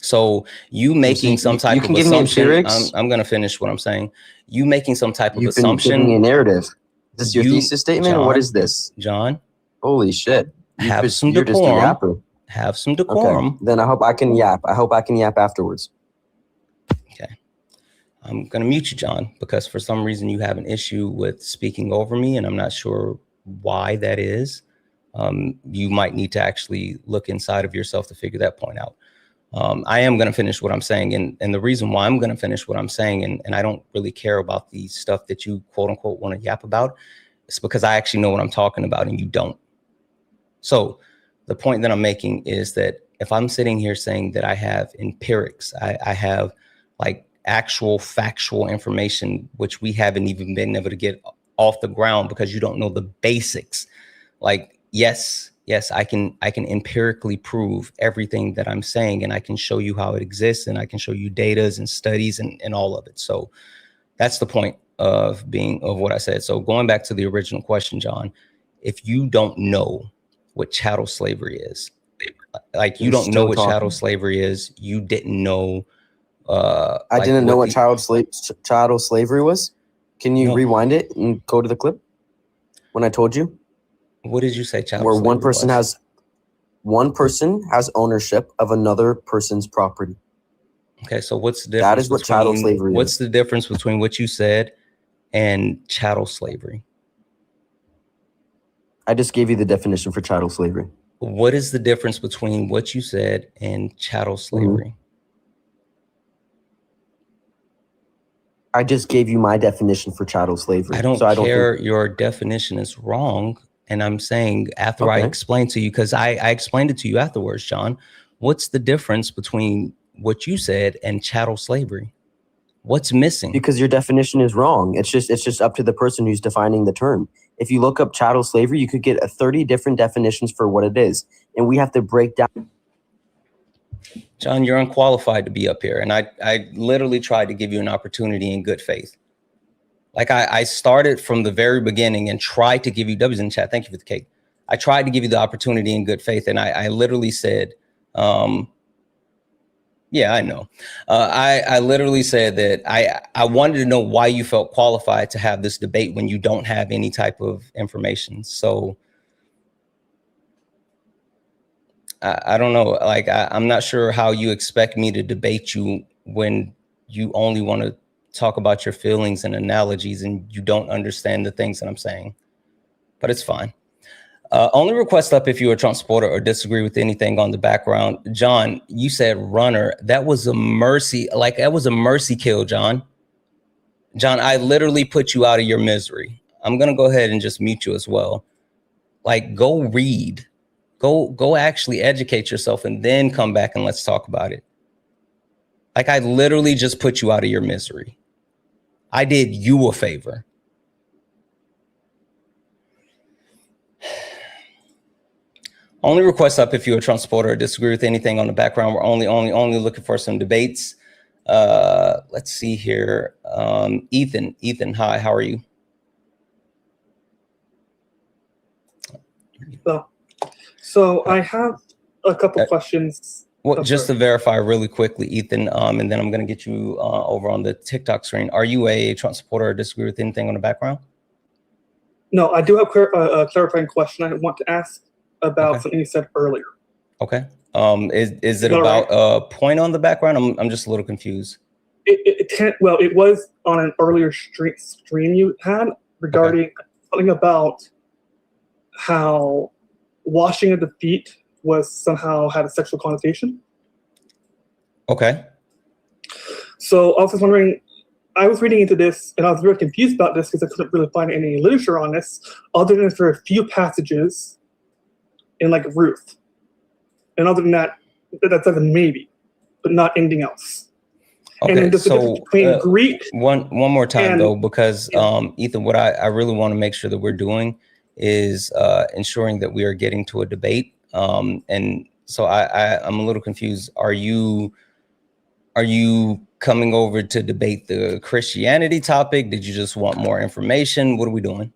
So you making some type of assumption. I'm going to finish what I'm saying. You making some type of assumption. Giving me a narrative. Is this your thesis statement, or what is this? John, holy shit. Have some decorum. Have some decorum. Okay. Then I hope I can yap. I hope I can yap afterwards. Okay. I'm going to mute you, John, because for some reason you have an issue with speaking over me, and I'm not sure why that is. You might need to actually look inside of yourself to figure that point out. I am going to finish what I'm saying. And the reason why I'm going to finish what I'm saying, and I don't really care about the stuff that you quote unquote want to yap about, it's because I actually know what I'm talking about and you don't. So the point that I'm making is that if I'm sitting here saying that I have empirics, I have like actual factual information, which we haven't even been able to get off the ground because you don't know the basics. Like, yes, I can empirically prove everything that I'm saying, and I can show you how it exists, and I can show you datas and studies and all of it. So that's the point of what I said. So going back to the original question, John, if you don't know what chattel slavery is. Like, you You're don't know still what talking. chattel slavery is. You didn't know. I didn't know what chattel slavery was. Can you rewind it and go to the clip when I told you? What did you say? Chattel Where slavery one person has ownership of another person's property. Okay, so what's the difference? That is what chattel slavery is. What's the difference between what you said and chattel slavery? I just gave you the definition for chattel slavery. What is the difference between what you said and chattel slavery? I just gave you my definition for chattel slavery. I don't care. Your definition is wrong. And I'm saying after I explained to you, because I explained it to you afterwards, John, what's the difference between what you said and chattel slavery? What's missing? Because your definition is wrong. It's just up to the person who's defining the term. If you look up chattel slavery, you could get 30 different definitions for what it is. And we have to break down. John, you're unqualified to be up here. And I literally tried to give you an opportunity in good faith. Like, I started from the very beginning and tried to give you W's in the chat. Thank you for the cake. I tried to give you the opportunity in good faith. And I literally said, yeah, I know. I literally said that I wanted to know why you felt qualified to have this debate when you don't have any type of information. So I don't know. Like, I'm not sure how you expect me to debate you when you only want to talk about your feelings and analogies and you don't understand the things that I'm saying, but it's fine. Only request up if you're a Trump supporter or disagree with anything on the background. John, you said runner. That was a mercy. Like, that was a mercy kill, John. John, I literally put you out of your misery. I'm going to go ahead and just mute you as well. Like, go read, go actually educate yourself and then come back and let's talk about it. Like, I literally just put you out of your misery. I did you a favor. Only request up if you're a Trump supporter or disagree with anything on the background. We're only looking for some debates. Let's see here. Ethan, hi, how are you? So I have a couple questions. Well, just to verify really quickly, Ethan, and then I'm going to get you over on the TikTok screen. Are you a Trump supporter or disagree with anything on the background? No, I do have a clarifying question I want to ask about something you said earlier. Okay. Is it about a point on the background? I'm just a little confused. It was on an earlier stream you had regarding something about how washing of the feet was somehow had a sexual connotation. Okay. So I was just wondering, I was reading into this and I was very confused about this because I couldn't really find any literature on this other than for a few passages in like Ruth. And other than that, that's like a maybe, but not anything else. Okay, and then there's a difference between Greek. One more time though, because Ethan, what I really want to make sure that we're doing is ensuring that we are getting to a debate. And so I'm a little confused. Are you coming over to debate the Christianity topic? Did you just want more information? What are we doing?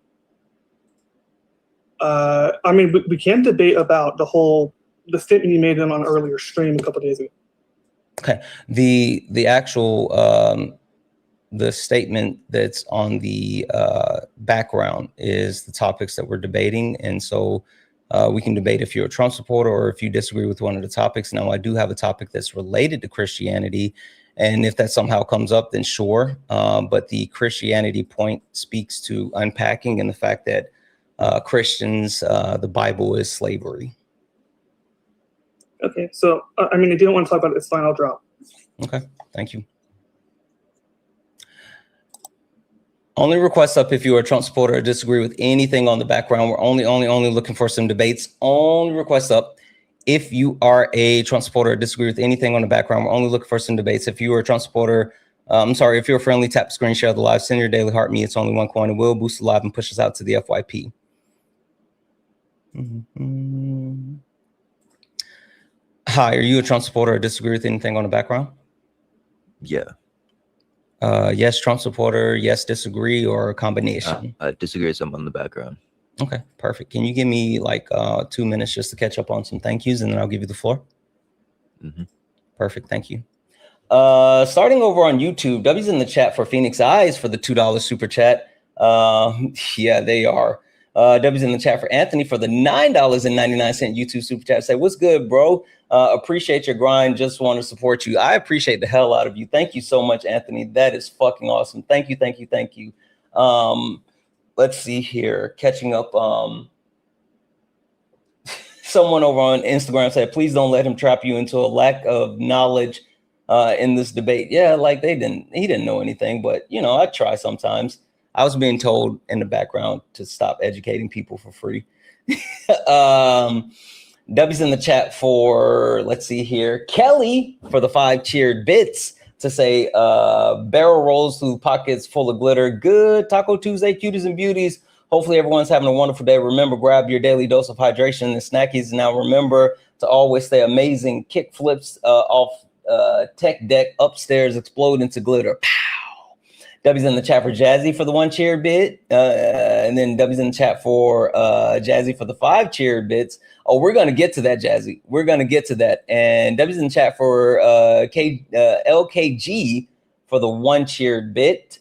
I mean, we can debate about the statement you made on an earlier stream a couple of days ago. Okay, the actual the statement that's on the background is the topics that we're debating, and so we can debate if you're a Trump supporter or if you disagree with one of the topics. Now, I do have a topic that's related to Christianity, and if that somehow comes up, then sure. But the Christianity point speaks to unpacking and the fact that Christians, the Bible is slavery. Okay, so I mean, if you don't want to talk about it, it's fine. I'll drop. Okay, thank you. Only request up if you are a Trump supporter or disagree with anything on the background. We're only looking for some debates. Only request up if you are a Trump supporter or disagree with anything on the background. We're only looking for some debates. If you are a Trump supporter, if you're a friendly, tap the screen, share the live, send your daily heart me. It's only one coin. It will boost the live and push us out to the FYP. Hi, are you a Trump supporter or disagree with anything on the background? Yeah. Yes, Trump supporter, yes, disagree, or a combination? I disagree with some on the background. Okay, perfect. Can you give me like 2 minutes just to catch up on some thank yous, and then I'll give you the floor? Perfect, thank you. Starting over on YouTube, W's in the chat for Phoenix Eyes for the $2 super chat. Yeah, they are. W's in the chat for Anthony for the $9.99 YouTube super chat. Say, what's good, bro? Appreciate your grind. Just want to support you. I appreciate the hell out of you. Thank you so much, Anthony. That is fucking awesome. Thank you, thank you, thank you. Let's see here. Catching up. Someone over on Instagram said, please don't let him trap you into a lack of knowledge in this debate. Yeah, like he didn't know anything, but you know, I try sometimes. I was being told in the background to stop educating people for free. W's in the chat for, let's see here, Kelly for the 5 cheered bits to say barrel rolls through pockets full of glitter. Good Taco Tuesday, cuties and beauties. Hopefully everyone's having a wonderful day. Remember, grab your daily dose of hydration and snackies. Now remember to always stay amazing. Kick flips off tech deck upstairs, explode into glitter. Pow. W's in the chat for Jazzy for the 1 cheered bit. And then W's in the chat for Jazzy for the 5 cheered bits. Oh, we're going to get to that, Jazzy. We're going to get to that. And W's in the chat for LKG for the 1 cheered bit.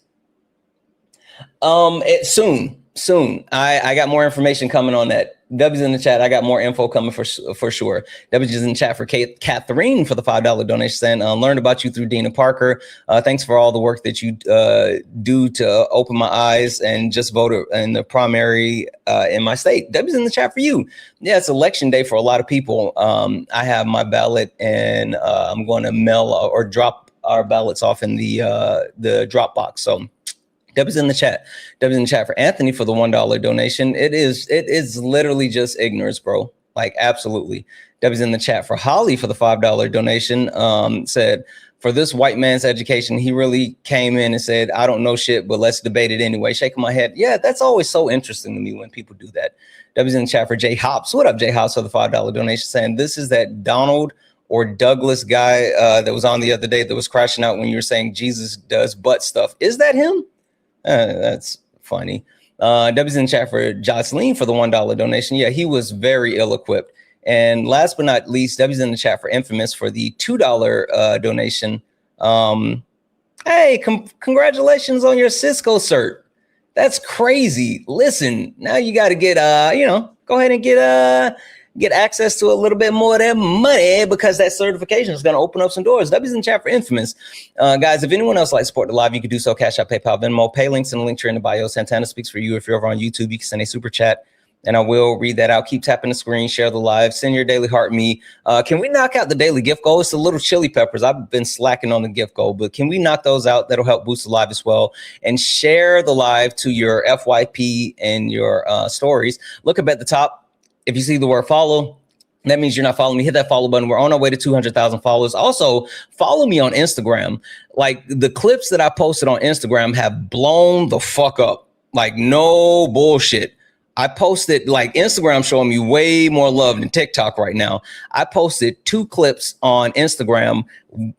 Soon. I got more information coming on that. W's in the chat. I got more info coming for sure. W's in the chat for Catherine for the $5 donation. Saying, learned about you through Dina Parker. Thanks for all the work that you do to open my eyes and just voted in the primary in my state. W's in the chat for you. Yeah, it's election day for a lot of people. I have my ballot, and I'm going to mail or drop our ballots off in the drop box. So. W's in the chat. W's in the chat for Anthony for the $1 donation. It is literally just ignorance, bro. Like, absolutely. W's in the chat for Holly for the $5 donation. Said, for this white man's education, he really came in and said, I don't know shit, but let's debate it anyway. Shaking my head. Yeah, that's always so interesting to me when people do that. W's in the chat for Jay Hops. What up, Jay Hops, for the $5 donation? Saying, this is that Donald or Douglas guy that was on the other day that was crashing out when you were saying Jesus does butt stuff. Is that him? That's funny. W's in chat for Jocelyn for the $1 donation. Yeah, he was very ill-equipped. And last but not least, W's in the chat for Infamous for the $2 donation. Hey, congratulations on your Cisco cert. That's crazy. Listen, now you got to get, go ahead and get access to a little bit more of that money, because that certification is going to open up some doors. W's in chat for Infamous. Guys, if anyone else likes to support the live, you can do so. Cash App, PayPal, Venmo, pay links in the link tree in the bio. Santana speaks for you. If you're over on YouTube, you can send a super chat and I will read that out. Keep tapping the screen, share the live, send your daily heart me. Can we knock out the daily gift goal? It's the little chili peppers. I've been slacking on the gift goal, but can we knock those out? That'll help boost the live as well. And share the live to your FYP and your stories. Look up at the top. If you see the word follow, that means you're not following me. Hit that follow button. We're on our way to 200,000 followers. Also, follow me on Instagram. Like, the clips that I posted on Instagram have blown the fuck up. Like, no bullshit. I posted, like, Instagram showing me way more love than TikTok right now. I posted 2 clips on Instagram,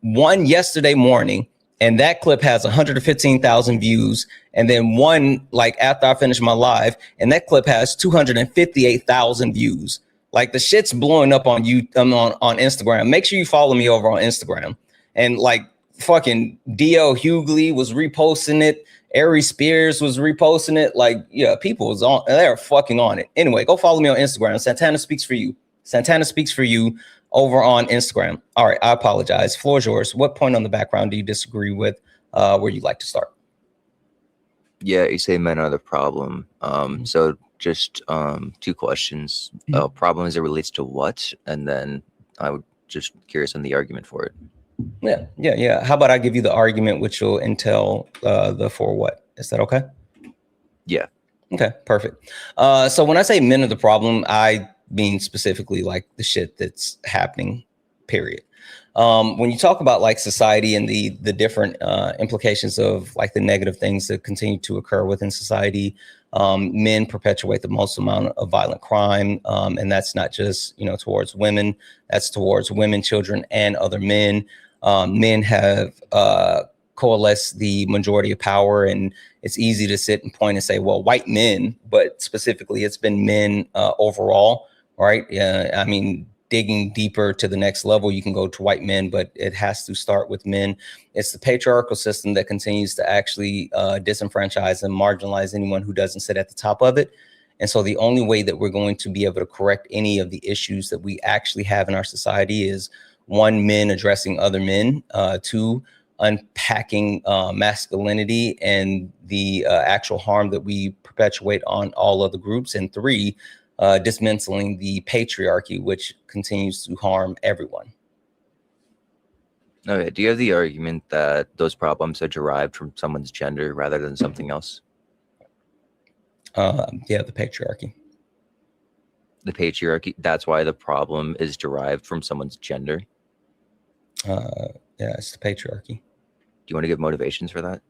one yesterday morning, and that clip has 115,000 views. And then one, like, after I finished my live, and that clip has 258,000 views. Like, the shit's blowing up on on Instagram. Make sure you follow me over on Instagram. And like, fucking DL Hughley was reposting it. Ari Spears was reposting it. Like, yeah, people was on, they're fucking on it. Anyway, go follow me on Instagram. Santana speaks for you. Santana speaks for you over on Instagram. All right, I apologize. Floor is yours. What point on the background do you disagree with where you'd like to start? Yeah, you say men are the problem. So just 2 questions. Problem as it relates to what? And then I would just curious on the argument for it. Yeah. How about I give you the argument, which will entail the for what? Is that okay? Yeah. Okay, perfect. So when I say men are the problem, I mean specifically like the shit that's happening, period. When you talk about like society and the different implications of like the negative things that continue to occur within society, men perpetuate the most amount of violent crime. And that's not just, towards women, that's towards women, children, and other men. Men have coalesce the majority of power, and it's easy to sit and point and say, well, white men, but specifically it's been men overall, right? I mean, digging deeper to the next level, you can go to white men, but it has to start with men. It's the patriarchal system that continues to actually disenfranchise and marginalize anyone who doesn't sit at the top of it. And so the only way that we're going to be able to correct any of the issues that we actually have in our society is, one, men addressing other men, two, unpacking masculinity and the actual harm that we perpetuate on all other groups, and three, dismantling the patriarchy, which continues to harm everyone. Okay, do you have the argument that those problems are derived from someone's gender rather than something else? Yeah, the patriarchy. The patriarchy, that's why the problem is derived from someone's gender? Yeah, it's the patriarchy. Do you want to give motivations for that?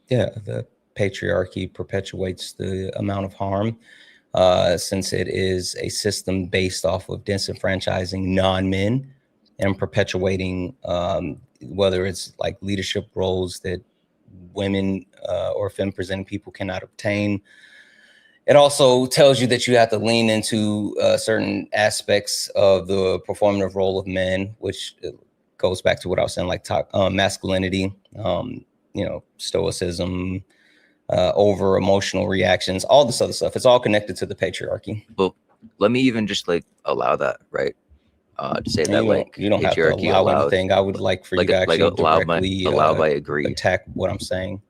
Yeah, the patriarchy perpetuates the amount of harm, since it is a system based off of disenfranchising non-men and perpetuating whether it's like leadership roles that women or femme-presenting people cannot obtain. It also tells you that you have to lean into certain aspects of the performative role of men, which goes back to what I was saying, like masculinity, stoicism, over emotional reactions, all this other stuff. It's all connected to the patriarchy. Well, let me even just like allow that, right? To say that you don't have to allow anything. I would like for you to actually attack what I'm saying.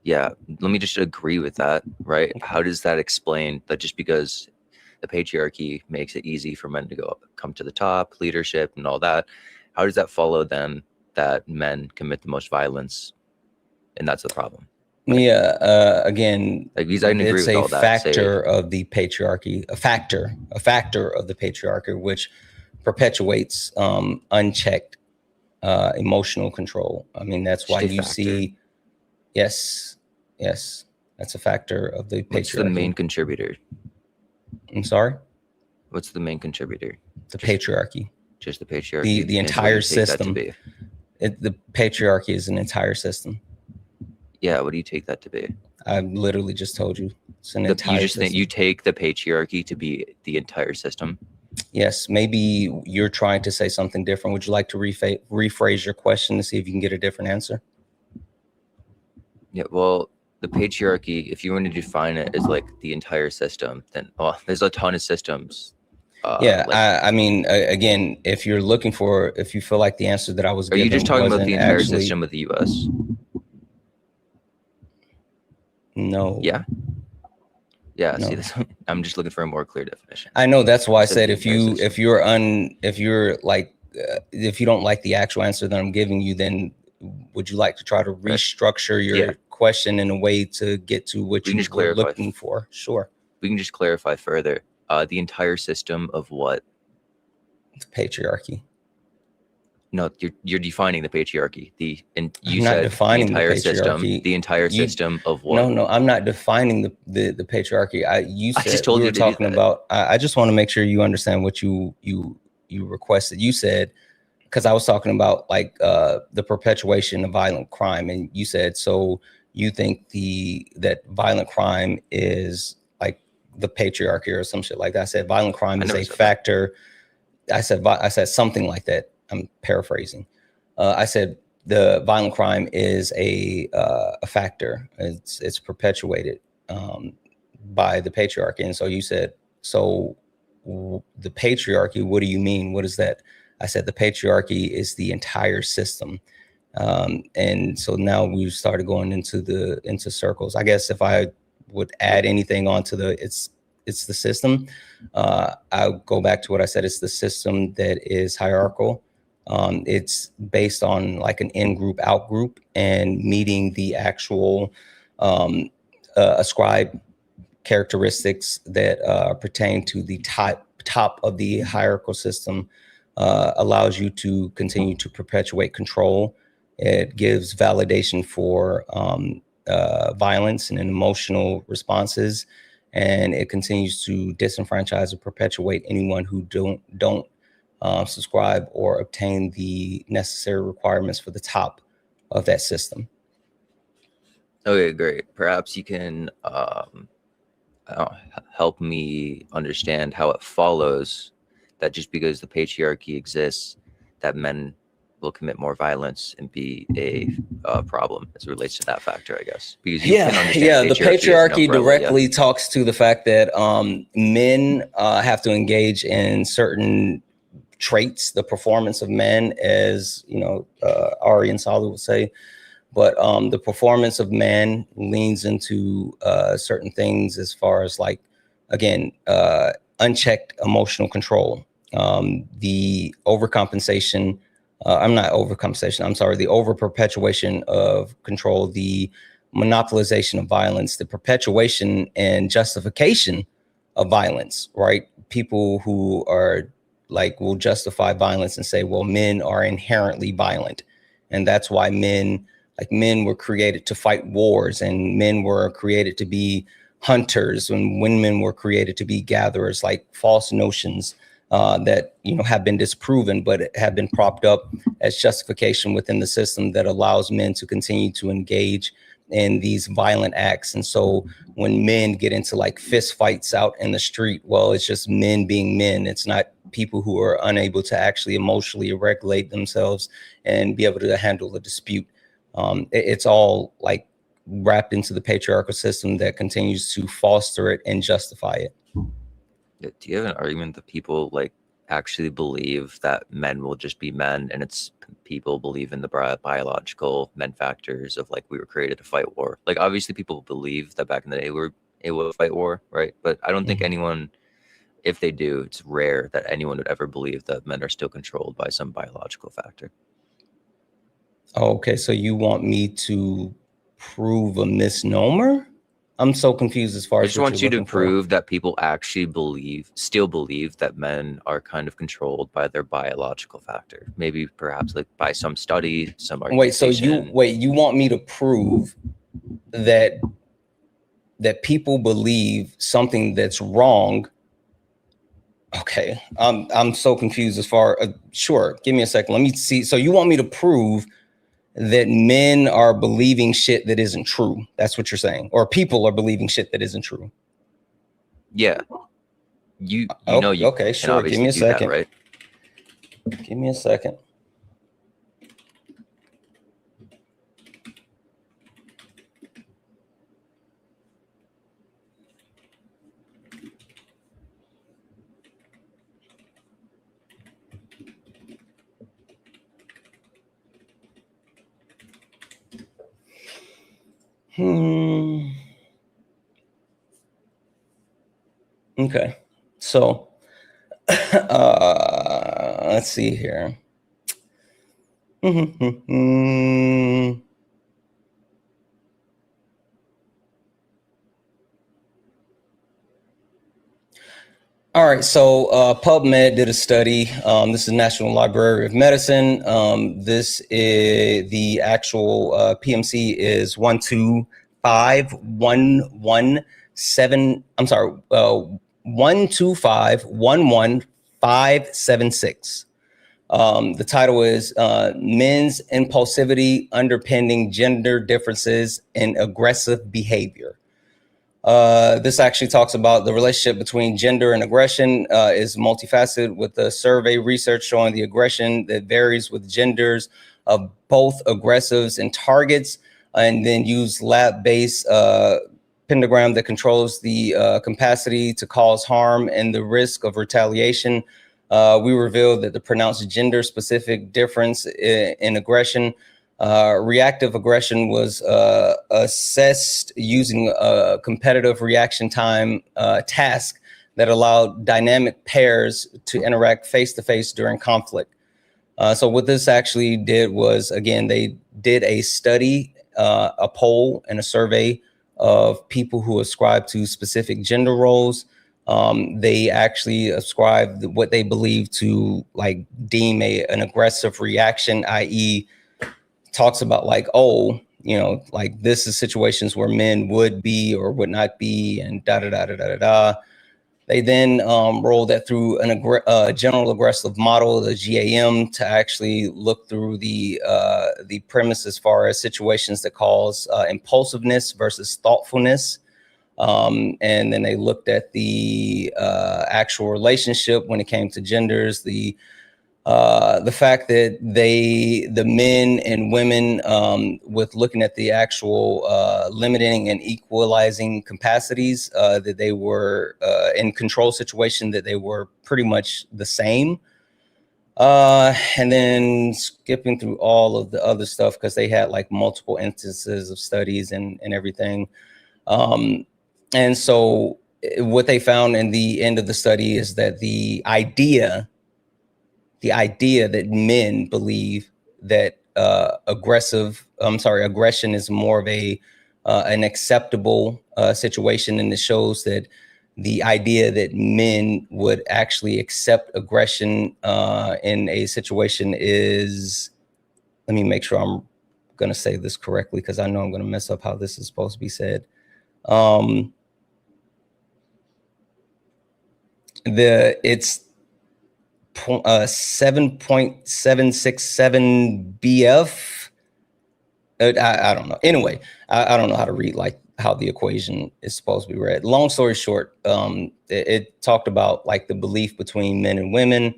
Yeah, let me just agree with that, right? How does that explain that just because the patriarchy makes it easy for men to come to the top, leadership and all that, how does that follow then that men commit the most violence? And that's the problem. Yeah, again, like, because I didn't agree with all that. Factor of the patriarchy, a factor of the patriarchy, which perpetuates unchecked emotional control. I mean, that's why you see. Yes, that's a factor of the patriarchy. What's the main contributor? I'm sorry? What's the main contributor? The patriarchy. Just the patriarchy? The entire system. The patriarchy is an entire system. Yeah, what do you take that to be? I literally just told you. It's an entire system. Think you take the patriarchy to be the entire system? Yes, maybe you're trying to say something different. Would you like to rephrase your question to see if you can get a different answer? Yeah, well, the patriarchy, if you want to define it as like the entire system, then there's a ton of systems. I mean, again, if you're looking for, if you feel like the answer that I was giving, are you just talking about the entire system of the U.S.? No. Yeah. No. See, I'm just looking for a more clear definition. I know, that's why I said if you don't like the actual answer that I'm giving you, then would you like to try to restructure your question in a way to get to what you were looking for? Sure. We can just clarify further. The entire system of what? The patriarchy. No, you're defining the patriarchy. You said defining the entire system. The entire system of what? No, I'm not defining the patriarchy. You said, I just told you were talking about. I just want to make sure you understand what you requested. You said, because I was talking about like the perpetuation of violent crime, and you said, so you think that violent crime is like the patriarchy or some shit like that. I said violent crime is a factor. I said something like that. I'm paraphrasing. I said the violent crime is a factor. It's perpetuated by the patriarchy, and so you said, so the patriarchy. What do you mean? What is that? I said the patriarchy is the entire system, and so now we've started going into circles. I guess if I would add anything onto it's the system. I'll go back to what I said. It's the system that is hierarchical. It's based on like an in-group, out-group, and meeting the actual ascribed characteristics that pertain to the top of the hierarchical system. Allows you to continue to perpetuate control. It gives validation for violence and emotional responses, and it continues to disenfranchise or perpetuate anyone who don't subscribe or obtain the necessary requirements for the top of that system. Okay, great. Perhaps you can help me understand how it follows that just because the patriarchy exists, that men will commit more violence and be a problem as it relates to that factor, I guess. Because you can understand the patriarchy umbrella, directly talks to the fact that men have to engage in certain traits, the performance of men, as Ari and Sali would say. But the performance of man leans into certain things as far as, like, again, unchecked emotional control, the overcompensation. The over-perpetuation of control, the monopolization of violence, the perpetuation and justification of violence, right? People who are will justify violence and say, well, men are inherently violent. And that's why men were created to fight wars, and men were created to be hunters, and women were created to be gatherers, like false notions that have been disproven, but have been propped up as justification within the system that allows men to continue to engage in these violent acts. And so when men get into fist fights out in the street, well, it's just men being men. It's not people who are unable to actually emotionally regulate themselves and be able to handle the dispute. It's all wrapped into the patriarchal system that continues to foster it and justify it. Do you have an argument that people actually believe that men will just be men, and it's people believe in the biological men factors of we were created to fight war? Obviously people believe that back in the day we were able to fight war, right? But I don't think anyone, if they do, it's rare that anyone would ever believe that men are still controlled by some biological factor. Okay, so you want me to prove a misnomer? I'm so confused as far as I just want you to prove that people actually still believe that men are kind of controlled by their biological factor. Maybe perhaps by some study, some argumentation. You want me to prove that people believe something that's wrong? Okay, I'm so confused as far. Sure, give me a second. Let me see. So you want me to prove that men are believing shit that isn't true? That's what you're saying, or people are believing shit that isn't true? Yeah, you okay, sure. Give me a second. That, right? Give me a second. Okay, so let's see here. All right, so PubMed did a study. This is National Library of Medicine. This is the actual PMC is 1251176. The title is Men's Impulsivity Underpinning Gender Differences in Aggressive Behavior. This actually talks about the relationship between gender and aggression is multifaceted, with the survey research showing the aggression that varies with genders of both aggressives and targets, and then use lab-based pentagram that controls the capacity to cause harm and the risk of retaliation. We revealed that the pronounced gender-specific difference in aggression, reactive aggression, was assessed using a competitive reaction time task that allowed dynamic pairs to interact face-to-face during conflict. So what this actually did was, again, they did a study, a poll and a survey of people who ascribe to specific gender roles. They actually ascribed what they believe to deem an aggressive reaction, i.e. talks about this is situations where men would be or would not be, and da da da da da da da. They then rolled that through a general aggressive model, the GAM, to actually look through the premise as far as situations that cause impulsiveness versus thoughtfulness. And then they looked at the actual relationship when it came to genders, the fact that the men and women, with looking at the actual limiting and equalizing capacities, that they were in control situation, that they were pretty much the same. And then skipping through all of the other stuff, because they had like multiple instances of studies and everything. And so what they found in the end of the study is that the idea that men believe that aggression is more of an acceptable situation, and it shows that the idea that men would actually accept aggression in a situation is, let me make sure I'm going to say this correctly, because I know I'm going to mess up how this is supposed to be said. It's 7.767 BF. I don't know. Anyway, I don't know how to read like how the equation is supposed to be read. Long story short, it talked about like the belief between men and women,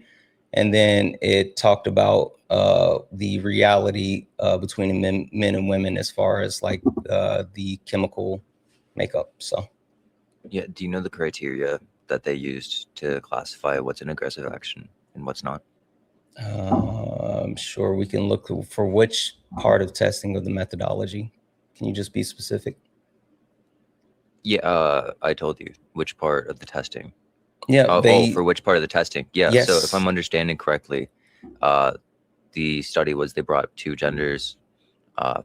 and then it talked about the reality between men and women as far as like the chemical makeup. So, yeah. Do you know the criteria that they used to classify what's an aggressive action and what's not? I'm sure we can look for which part of testing of the methodology. Can you just be specific? Yeah, I told you which part of the testing. Yeah. For which part of the testing? Yeah. Yes. So if I'm understanding correctly, the study was they brought two genders,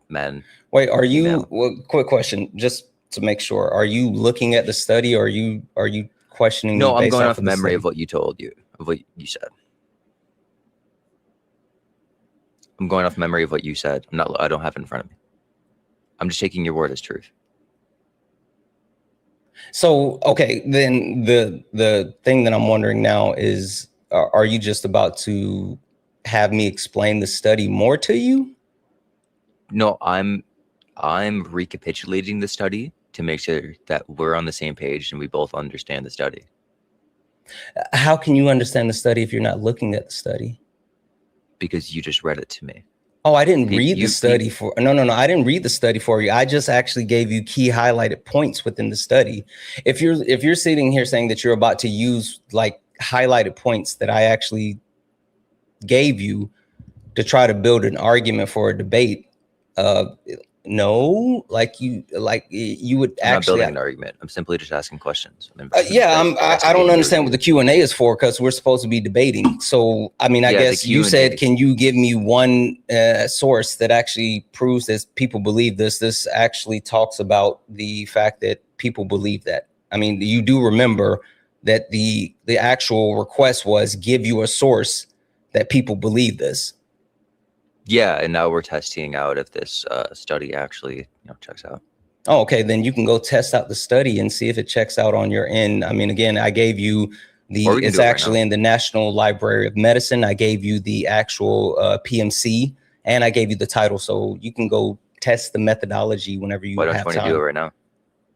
men. Wait, are you? Well, quick question, just to make sure. Are you looking at the study, or are you questioning? No, me I'm based going off off memory the of what you told you, of what you said. I'm going off memory of what you said. I don't have it in front of me. I'm just taking your word as truth. So, okay, then the thing that I'm wondering now is, are you just about to have me explain the study more to you? No, I'm recapitulating the study to make sure that we're on the same page and we both understand the study. How can you understand the study if you're not looking at the study? Because you just read it to me. Oh, I didn't read the study for, no, I didn't read the study for you. I just actually gave you key highlighted points within the study. If you're sitting here saying that you're about to use like highlighted points that I actually gave you to try to build an argument for a debate, no, you would I'm actually not building an argument. I'm simply just asking questions. I don't understand what the Q&A is for, because we're supposed to be debating. So, I mean, I guess you said, can you give me one source that actually proves that people believe this? This actually talks about the fact that people believe that. I mean, you do remember that the actual request was give you a source that people believe this. Yeah, and now we're testing out if this study actually checks out. Oh, okay, then you can go test out the study and see if it checks out on your end. I mean, again, I gave you it's actually in the National Library of Medicine. I gave you the actual PMC, and I gave you the title, so you can go test the methodology whenever you have time. Why don't you want to do it right now?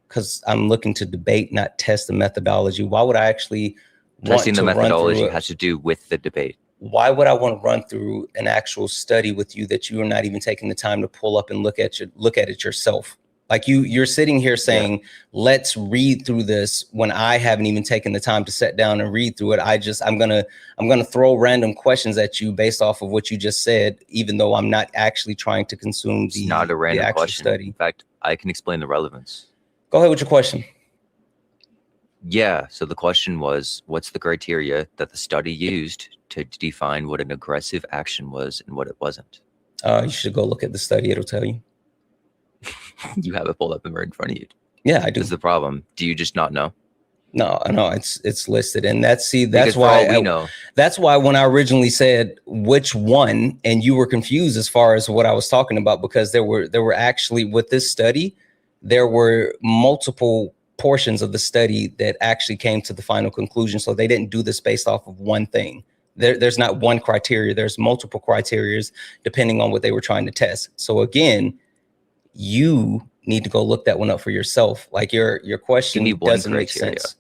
Because I'm looking to debate, not test the methodology. Why would I actually testing the methodology has to do with the debate? Why would I want to run through an actual study with you that you are not even taking the time to pull up and look at it yourself? Like you're sitting here saying, let's read through this, when I haven't even taken the time to sit down and read through it. I'm gonna throw random questions at you based off of what you just said, even though I'm not actually trying to consume it's not a random question. Study. In fact, I can explain the relevance. Go ahead with your question. Yeah, so the question was, what's the criteria that the study used to define what an aggressive action was and what it wasn't? You should go look at the study. It'll tell you. You have it pulled up in front of you. Yeah, I do. That's the problem. Do you just not know? No, it's listed. And that's why we know. That's why when I originally said which one, and you were confused as far as what I was talking about, because there were actually, with this study, there were multiple portions of the study that actually came to the final conclusion. So they didn't do this based off of one thing. There's not one criteria. There's multiple criterias depending on what they were trying to test. So again, you need to go look that one up for yourself. Like your question doesn't make sense.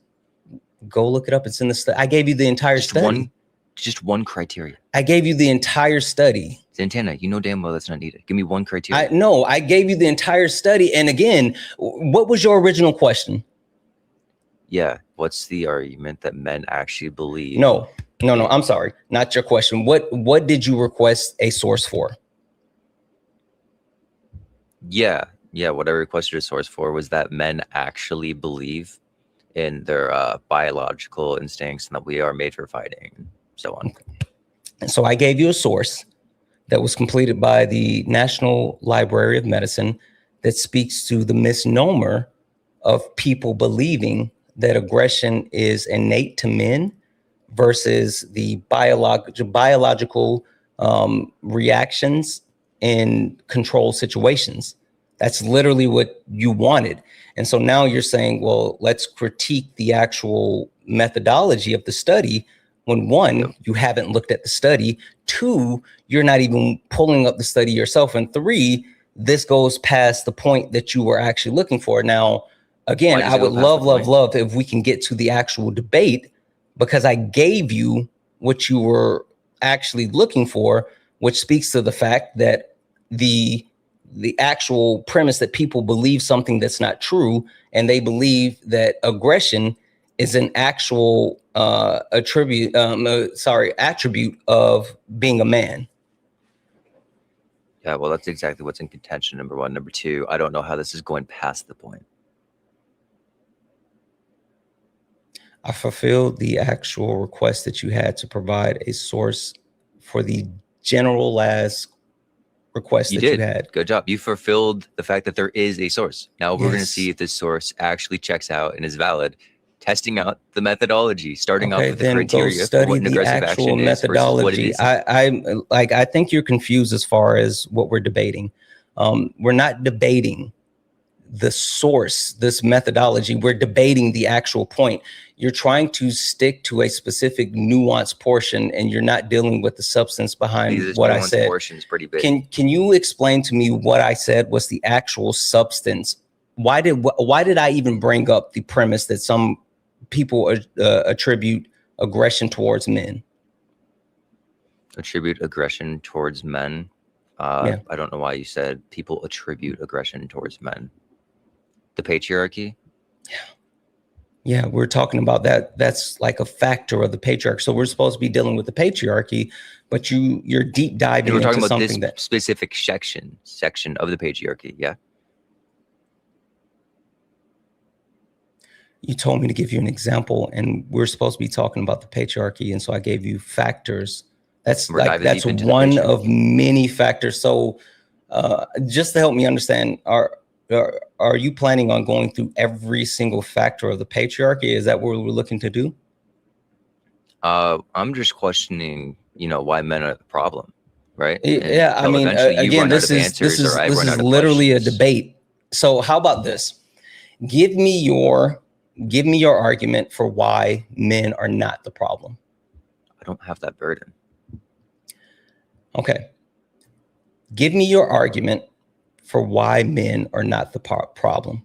Go look it up. It's in the study. I gave you the entire study. Just one criteria. I gave you the entire study. Santana, you know damn well that's not needed. Give me one criteria. No, I gave you the entire study. And again, what was your original question? Yeah. What's the argument that men actually believe? No, I'm sorry. Not your question. What did you request a source for? Yeah. What I requested a source for was that men actually believe in their biological instincts and that we are made for fighting and so on. Okay. And so I gave you a source that was completed by the National Library of Medicine that speaks to the misnomer of people believing that aggression is innate to men versus the biological reactions in control situations. That's literally what you wanted. And so now you're saying, well, let's critique the actual methodology of the study when one, you haven't looked at the study, two, you're not even pulling up the study yourself, and three, this goes past the point that you were actually looking for. Now, again, I would love if we can get to the actual debate, because I gave you what you were actually looking for, which speaks to the fact that the actual premise that people believe something that's not true, and they believe that aggression is an actual attribute of being a man. Yeah, well, that's exactly what's in contention, number one. Number two, I don't know how this is going past the point. I fulfilled the actual request that you had to provide a source for the general last request you had. Good job. You fulfilled the fact that there is a source. Now we're going to see if this source actually checks out and is valid. Testing out the methodology, starting off with the criteria for what an aggressive action is versus what it is. I think you're confused as far as what we're debating. We're not debating the source, this methodology. We're debating the actual point. You're trying to stick to a specific nuanced portion, and you're not dealing with the substance behind what I said. Portion's pretty big. Can you explain to me what I said was the actual substance? Why did I even bring up the premise that some people attribute aggression towards men? Attribute aggression towards men? I don't know why you said people attribute aggression towards men. The patriarchy? Yeah, we're talking about that. That's like a factor of the patriarchy. So we're supposed to be dealing with the patriarchy, but you're deep diving into something about this specific section of the patriarchy. Yeah. You told me to give you an example, and we're supposed to be talking about the patriarchy, and so I gave you factors. That's one of many factors. So just to help me understand, are you planning on going through every single factor of the patriarchy? Is that what we're looking to do? I'm just questioning, why men are the problem, right? Yeah, I mean, again, this is literally a debate. So how about this? Give me your argument for why men are not the problem. I don't have that burden. Okay. Give me your argument for why men are not the problem.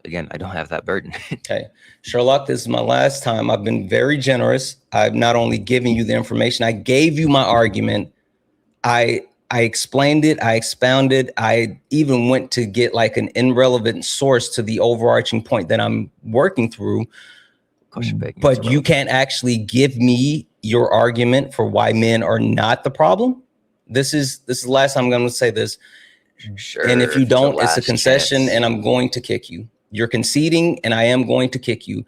Again, I don't have that burden. Okay. Sherlock, this is my last time. I've been very generous. I've not only given you the information, I gave you my argument. I explained it. I expounded. I even went to get like an irrelevant source to the overarching point that I'm working through. But you can't actually give me your argument for why men are not the problem. This is the last time I'm going to say this. Sure. And if you don't, it's a concession, and I'm going to kick you. You're conceding, and I am going to kick you.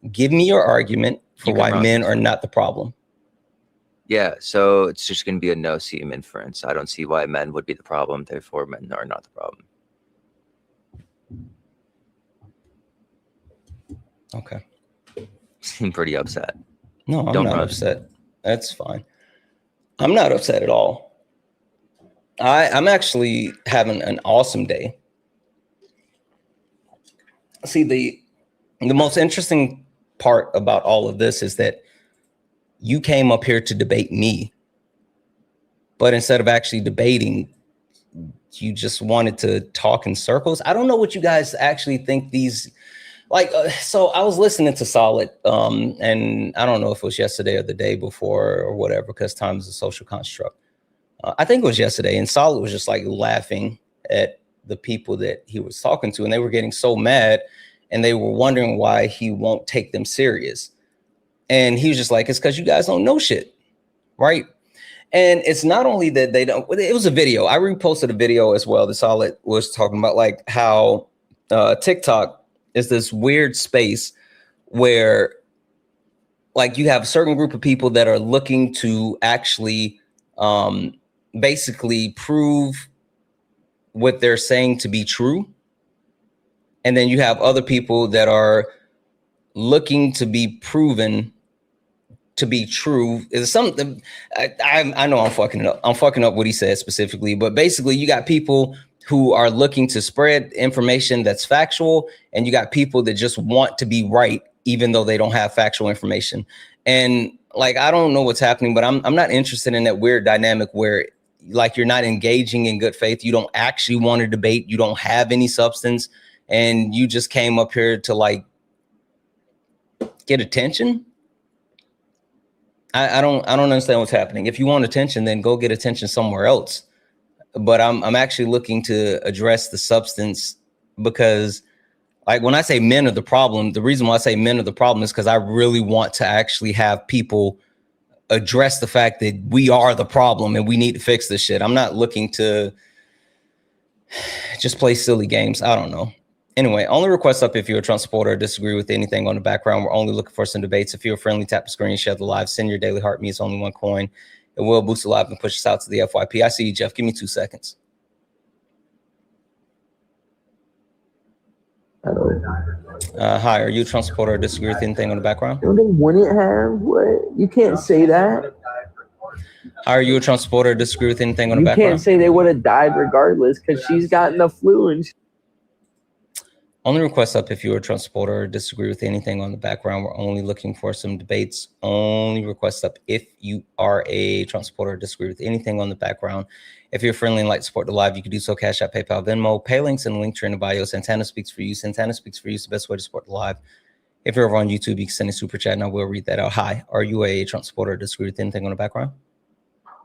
Give me your argument for why men are not the problem. Yeah, so it's just going to be a no-seem inference. I don't see why men would be the problem, therefore men are not the problem. Okay. Seem pretty upset. No, I'm not upset. That's fine. I'm not upset at all. I'm actually having an awesome day. See, the most interesting part about all of this is that you came up here to debate me, but instead of actually debating, you just wanted to talk in circles. I don't know what you guys actually think these, like, so I was listening to Solid, and I don't know if it was yesterday or the day before or whatever, because time is a social construct. I think it was yesterday, and Solid was just like laughing at the people that he was talking to, and they were getting so mad, and they were wondering why he won't take them serious. And he was just like, it's because you guys don't know shit, right? And it's not only that they don't, it was a video. I reposted a video as well that Solid was talking about, like how TikTok is this weird space where like you have a certain group of people that are looking to actually basically prove what they're saying to be true. And then you have other people that are looking to be proven to be true. Is something I know I'm fucking it up. I'm fucking up what he said specifically, but basically you got people who are looking to spread information that's factual, and you got people that just want to be right even though they don't have factual information. And like, I don't know what's happening, but I'm not interested in that weird dynamic where like you're not engaging in good faith. You don't actually want to debate. You don't have any substance, and you just came up here to like get attention. I don't understand what's happening. If you want attention, then go get attention somewhere else. But I'm actually looking to address the substance, because like when I say men are the problem, the reason why I say men are the problem is because I really want to actually have people address the fact that we are the problem and we need to fix this shit. I'm not looking to just play silly games. I don't know. Anyway, only request up if you're a Trump supporter or disagree with anything on the background. We're only looking for some debates. If you're friendly, tap the screen, share the live, send your daily heart. Me, it's only one coin. It will boost the live and push us out to the FYP. I see you, Jeff. Give me 2 seconds. Hi, are you a Trump supporter or disagree with anything on the background? No, they wouldn't have. What? You can't say that. How are you a Trump supporter or disagree with anything on the background? You can't say they would have died regardless because she's gotten the flu and Only request up if you're a Trump supporter or disagree with anything on the background. We're only looking for some debates. Only request up if you are a Trump supporter or disagree with anything on the background. If you're friendly and like to support the live, you can do so. Cash App, PayPal, Venmo, pay links in the link tree in the bio. Santana speaks for you. Santana speaks for you is the best way to support the live. If you're over on YouTube, you can send a super chat and I will read that out. Hi, are you a Trump supporter or disagree with anything on the background?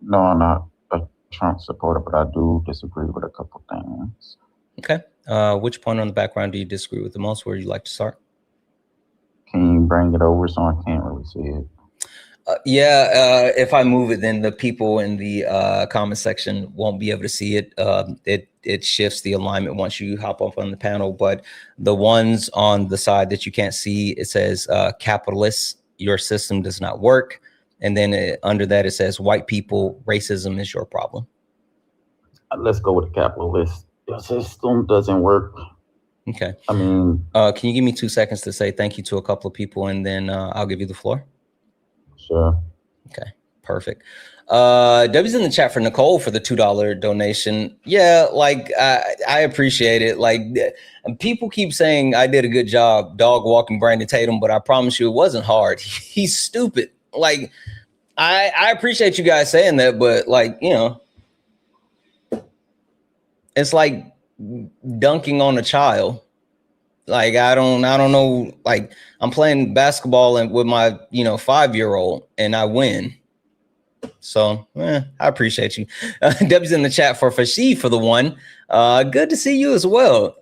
No, I'm not a Trump supporter, but I do disagree with a couple things. Okay. Which point on the background do you disagree with the most? Where you like to start? Can you bring it over so I can't really see it? If I move it, then the people in the comment section won't be able to see it. It shifts the alignment once you hop up on the panel. But the ones on the side that you can't see, it says capitalists, your system does not work. And then under that, it says white people, racism is your problem. Let's go with the capitalist. The system doesn't work. Okay. I mean, can you give me 2 seconds to say thank you to a couple of people, and then I'll give you the floor? Sure. Okay, perfect. W's in the chat for Nicole for the $2 donation. Yeah, like I appreciate it. Like people keep saying I did a good job dog walking Brandon Tatum, but I promise you it wasn't hard. He's stupid. Like I appreciate you guys saying that, but like, you know, it's like dunking on a child. Like, I don't know. Like, I'm playing basketball and with my, 5-year-old and I win. So I appreciate you. Debbie's in the chat for Fashi for the one. Good to see you as well.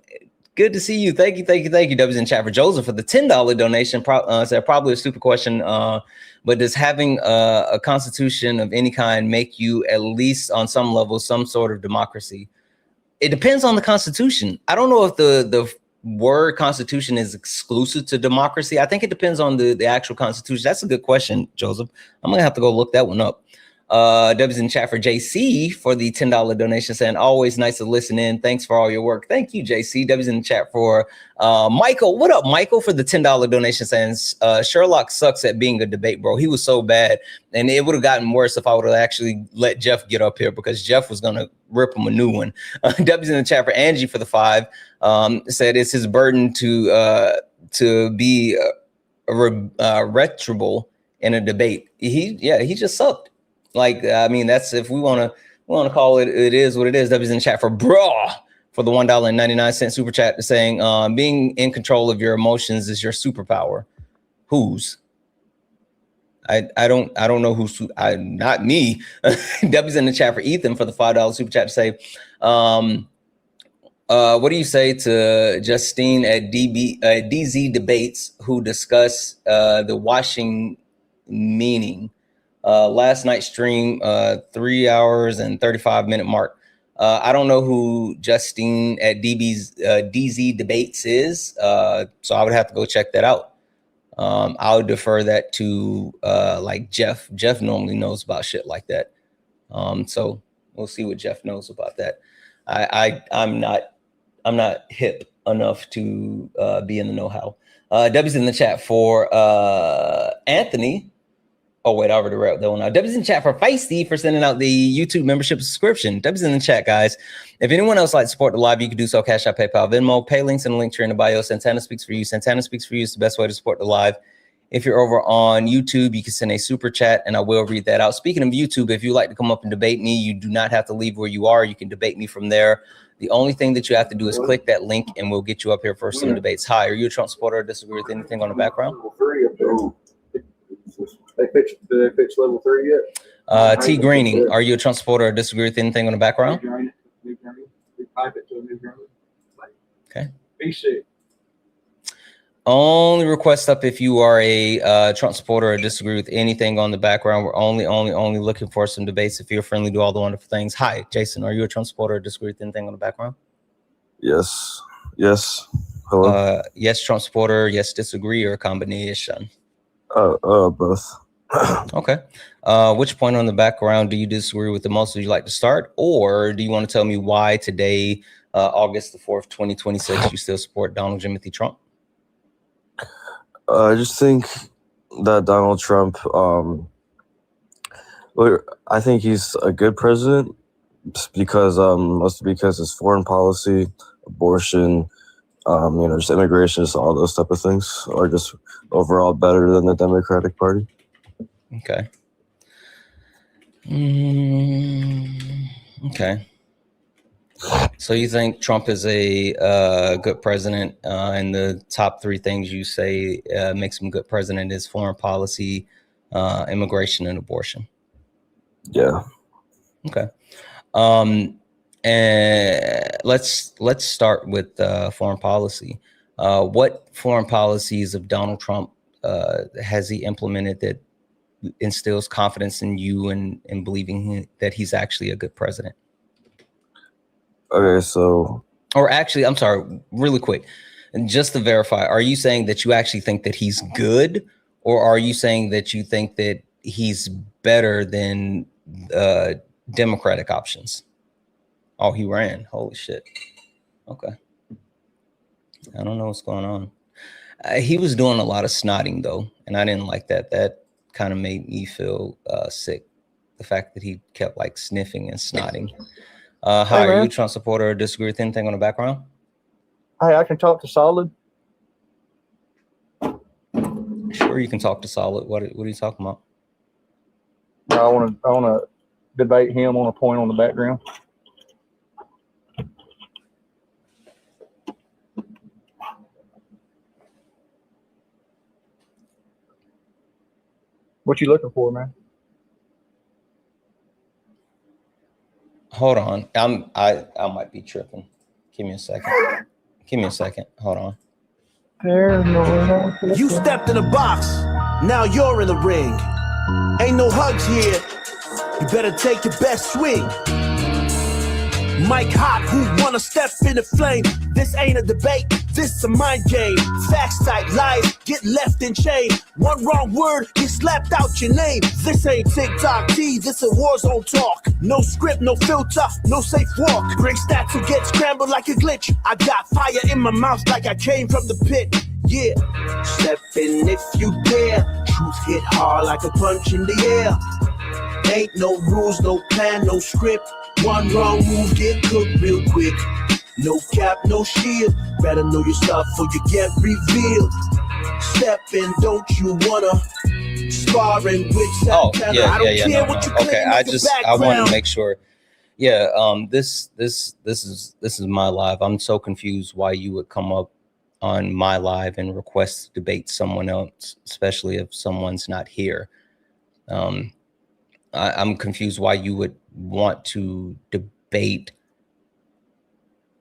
Good to see you. Thank you. Debbie's in chat for Joseph for the $10 donation. Said probably a stupid question. But does having a constitution of any kind make you, at least on some level, some sort of democracy? It depends on the Constitution. I don't know if the word Constitution is exclusive to democracy. I think it depends on the actual Constitution. That's a good question, Joseph. I'm gonna have to go look that one up. Debbie's in chat for JC for the $10 donation, saying always nice to listen in. Thanks for all your work. Thank you, JC. Debbie's in the chat for Michael. What up, Michael, for the $10 donation, saying Sherlock sucks at being a debate, bro. He was so bad, and it would have gotten worse if I would have actually let Jeff get up here, because Jeff was gonna rip him a new one. Debbie's in the chat for Angie for the $5. Said it's his burden to to be retribable in a debate. He just sucked. Like, I mean, that's, if we want to call it, it is what it is. W's in the chat for bra for the $1.99 super chat saying, being in control of your emotions is your superpower. Whose? I don't know who's, not me. W's in the chat for Ethan for the $5 super chat to say, what do you say to Justine at DZ debates who discuss the washing meaning? Last night's stream, 3 hours and 35-minute mark. I don't know who Justine at DZ debates is, so I would have to go check that out. I'll defer that to like Jeff. Jeff normally knows about shit like that. So we'll see what Jeff knows about that. I'm not hip enough to be in the know-how. W's in the chat for Anthony. Oh wait, I already read that one out. W's in the chat for Feisty for sending out the YouTube membership subscription. W's in the chat, guys. If anyone else likes to support the live, you can do so. Cash App, PayPal, Venmo, pay links in the link tree in the bio. Santana speaks for you. Santana speaks for you is the best way to support the live. If you're over on YouTube, you can send a super chat and I will read that out. Speaking of YouTube, if you'd like to come up and debate me, you do not have to leave where you are. You can debate me from there. The only thing that you have to do is click that link and we'll get you up here for some debates. Hi, are you a Trump supporter or disagree with anything on the background? They fixed level 3 yet? T Greening, are you a Trump supporter or disagree with anything on the background? Pipe it to a new drain. Okay. BC. Only request up if you are a Trump supporter or disagree with anything on the background. We're only looking for some debates. If you're friendly, do all the wonderful things. Hi, Jason, are you a Trump supporter or disagree with anything on the background? Yes. Hello. Yes, Trump supporter. Yes, disagree, or a combination. Both. Okay. Which point on the background do you disagree with the most? Would you like to start, or do you want to tell me why today, August the 4th, 2026, you still support Donald Timothy Trump? I just think that Donald Trump, I think he's a good president because mostly because his foreign policy, abortion, just immigration, just all those type of things are just overall better than the Democratic Party. Okay. Okay. So you think Trump is a good president, and the top three things you say makes him a good president is foreign policy, immigration, and abortion. Yeah. Okay. And let's start with foreign policy. What foreign policies of Donald Trump has he implemented that instills confidence in you and believing that he's actually a good president? Okay, so... Or actually, I'm sorry, really quick. And just to verify, are you saying that you actually think that he's good? Or are you saying that you think that he's better than Democratic options? Oh, he ran. Holy shit. Okay. I don't know what's going on. He was doing a lot of snotting, though, and I didn't like that. That kind of made me feel sick. The fact that he kept like sniffing and snotting. Hi, are you a Trump supporter or disagree with anything on the background? Hey, I can talk to Solid. Sure, you can talk to Solid. What are you talking about? I want to debate him on a point on the background. What you looking for, man? Hold on. I might be tripping. Give me a second. Hold on. You stepped in the box. Now you're in the ring. Ain't no hugs here. You better take your best swing. Mike Hot, who wanna step in the flame? This ain't a debate, this a mind game. Facts type lies, get left in chain. One wrong word, get slapped out your name. This ain't TikTok T, this a war zone talk. No script, no filter, no safe walk. Bring stats to get scrambled like a glitch. I got fire in my mouth like I came from the pit. Yeah, step in if you dare. Truth hit hard like a punch in the air. Ain't no rules, no plan, no script. One wrong move, get cooked real quick. No cap, no shield. Better know your stuff before you get revealed. Step in, don't you wanna? Sparring with Santana. I don't care what you claim. Okay, I wanted to make sure. Yeah, this is my live. I'm so confused why you would come up on my live and request to debate someone else, especially if someone's not here. I'm confused why you would want to debate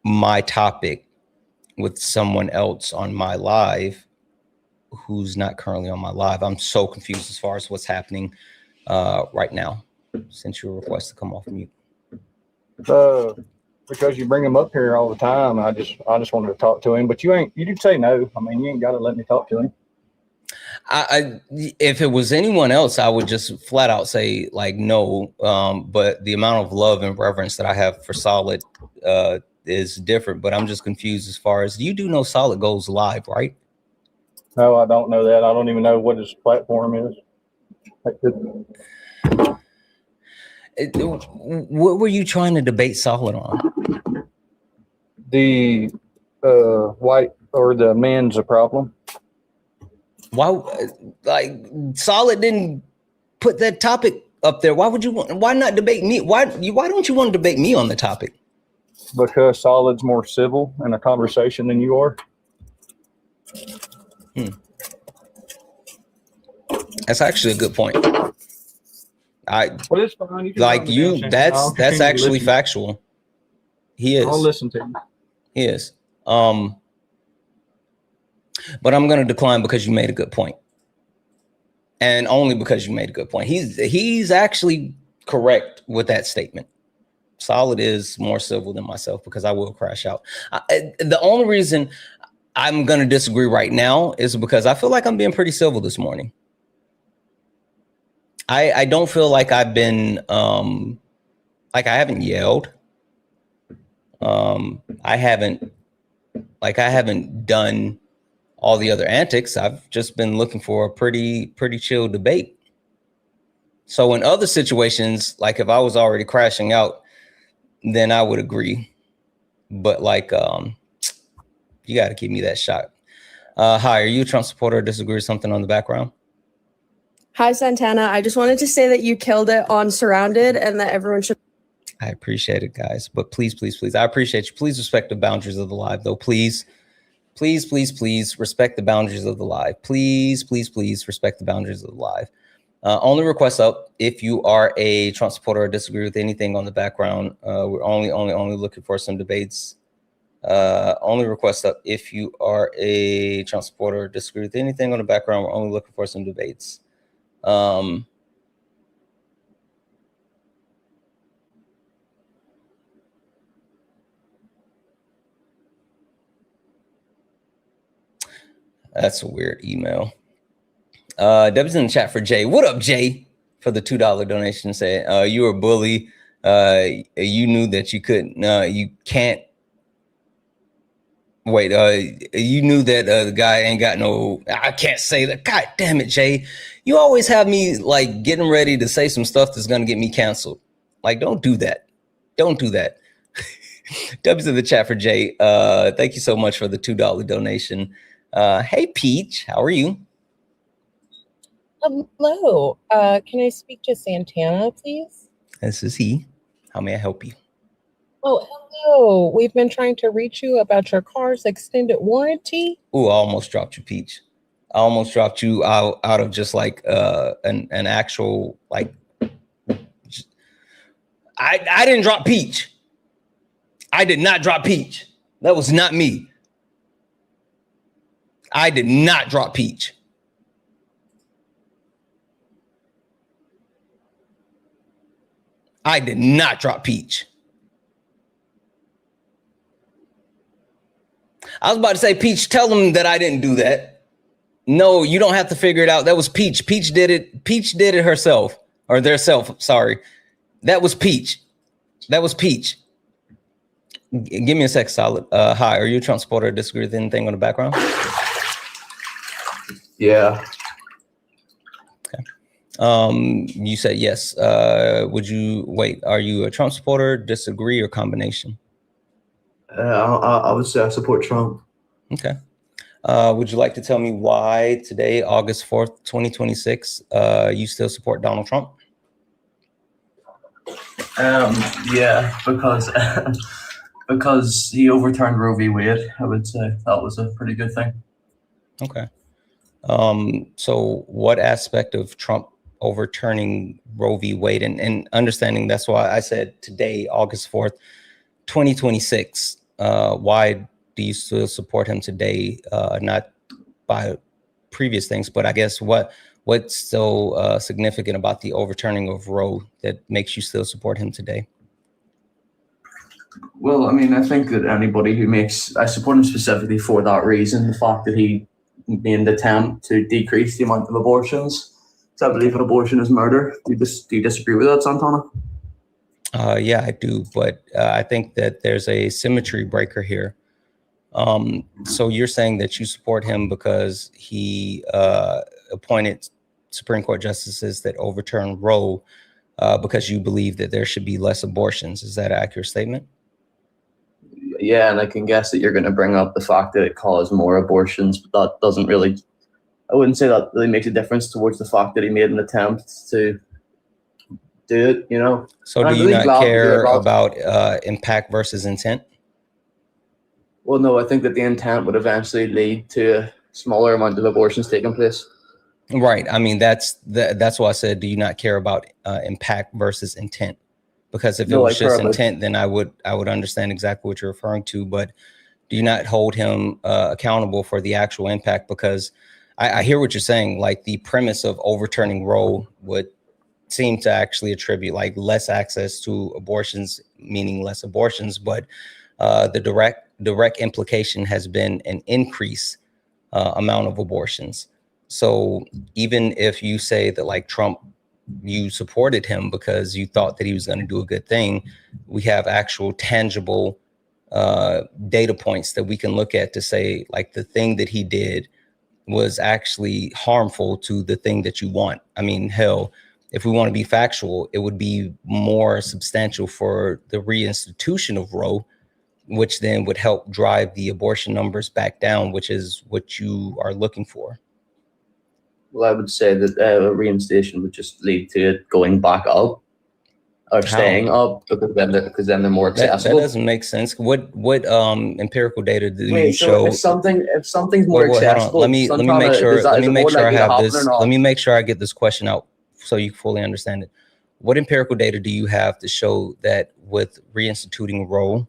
my topic with someone else on my live who's not currently on my live. I'm so confused as far as what's happening right now since your request to come off mute. Because you bring him up here all the time, I just wanted to talk to him, but you did say no. I mean, you ain't got to let me talk to him. If it was anyone else, I would just flat out say like no. But the amount of love and reverence that I have for Solid is different. But I'm just confused as far as, you do know Solid goes live, right? No, I don't know that. I don't even know what his platform is. What were you trying to debate Solid on? The white or the men's a problem. Why, like, Solid didn't put that topic up there. Why not debate me? Why don't you want to debate me on the topic? Because Solid's more civil in a conversation than you are. That's actually a good point. Well, it's fine. Like you, that's actually factual. He is. I'll listen to you. He is. But I'm going to decline because you made a good point. And only because you made a good point. He's actually correct with that statement. Solid is more civil than myself because I will crash out. The only reason I'm going to disagree right now is because I feel like I'm being pretty civil this morning. I don't feel like I've been, like I haven't yelled. I haven't done all the other antics. I've just been looking for a pretty chill debate. So in other situations, like if I was already crashing out, then I would agree. But like, you got to give me that shot. Hi, are you a Trump supporter or disagree with something on the background? Hi, Santana. I just wanted to say that you killed it on Surrounded and that everyone should. I appreciate it, guys. But please, please, please, I appreciate you. Please respect the boundaries of the live, though. Please, please, please, please respect the boundaries of the live. Please, please, please respect the boundaries of the live. Only request up if you are a Trump supporter or disagree with anything on the background. We're only looking for some debates. Only request up if you are a Trump supporter or disagree with anything on the background. We're only looking for some debates. That's a weird email. Deb's in the chat for Jay. What up, Jay? For the $2 donation, say you were a bully. You knew that you couldn't. You can't. Wait. You knew that the guy ain't got no. I can't say that. God damn it, Jay. You always have me like getting ready to say some stuff that's gonna get me canceled. Like, don't do that. Don't do that. Deb's in the chat for Jay. Thank you so much for the $2 donation. Hey, Peach, how are you? Hello. Can I speak to Santana, please? This is he. How may I help you? Oh, hello. We've been trying to reach you about your car's extended warranty. Ooh, I almost dropped you, Peach. I almost dropped you out of just like an actual like. I didn't drop Peach. I did not drop Peach. That was not me. I did not drop Peach. I did not drop Peach. I was about to say, Peach, tell them that I didn't do that. No, you don't have to figure it out. That was Peach. Peach did it. Peach did it herself, or theirself. Sorry. That was Peach. That was Peach. Give me a sec, Solid. Hi, are you a Trump supporter or disagree with anything on the background? Yeah. Okay. You said yes. Would you wait? Are you a Trump supporter, disagree, or combination? I would say I support Trump. Okay. Would you like to tell me why today, August 4th, 2026, you still support Donald Trump? Yeah, because because he overturned Roe v. Wade. I would say that was a pretty good thing. Okay. So what aspect of Trump overturning Roe v. Wade and understanding that's why I said today, August 4th, 2026, why do you still support him today? Not by previous things, but I guess what's so significant about the overturning of Roe that makes you still support him today? Well, I mean, I think that anybody who I support him specifically for that reason, the fact that he made an attempt to decrease the amount of abortions. So I believe an abortion is murder. Do you disagree with that, Santana? Yeah, I do, but I think that there's a symmetry breaker here. So you're saying that you support him because he appointed Supreme Court justices that overturned Roe because you believe that there should be less abortions. Is that an accurate statement? Yeah, and I can guess that you're going to bring up the fact that it caused more abortions, but that doesn't really, I wouldn't say that really makes a difference towards the fact that he made an attempt to do it, you know? So do you not care about impact versus intent? Well, no, I think that the intent would eventually lead to a smaller amount of abortions taking place. Right. I mean, that's why I said, do you not care about impact versus intent? Because if it was just intent, then I would understand exactly what you're referring to. But do you not hold him accountable for the actual impact? Because I hear what you're saying. Like the premise of overturning Roe would seem to actually attribute like less access to abortions, meaning less abortions. But the direct implication has been an increase amount of abortions. So even if you say that like Trump, you supported him because you thought that he was going to do a good thing, we have actual tangible data points that we can look at to say like the thing that he did was actually harmful to the thing that you want. I mean, hell, if we want to be factual, it would be more substantial for the reinstitution of Roe, which then would help drive the abortion numbers back down, which is what you are looking for. Well, I would say that reinstatement would just lead to it going back up or staying up because then they're more accessible. That doesn't make sense. What empirical data do you show? If something's more accessible, let me make sure. Let me make sure I have this. Let me make sure I get this question out so you fully understand it. What empirical data do you have to show that with reinstituting Roe,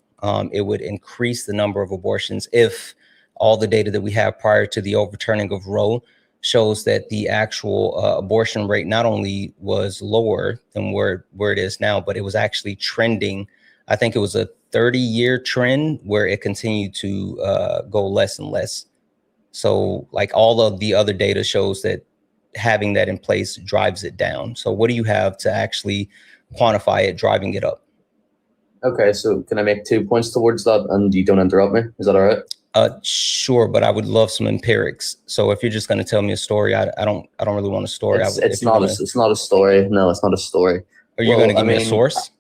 it would increase the number of abortions if all the data that we have prior to the overturning of Roe shows that the actual abortion rate not only was lower than where it is now, but it was actually trending. I think it was a 30-year trend where it continued to go less and less. So like all of the other data shows that having that in place drives it down. So what do you have to actually quantify it driving it up? Okay, so can I make 2 points towards that and you don't interrupt me? Is that all right? Sure, but I would love some empirics. So if you're just going to tell me a story, I don't really want a story. It's not a story. No, it's not a story. Are you going to give me a source?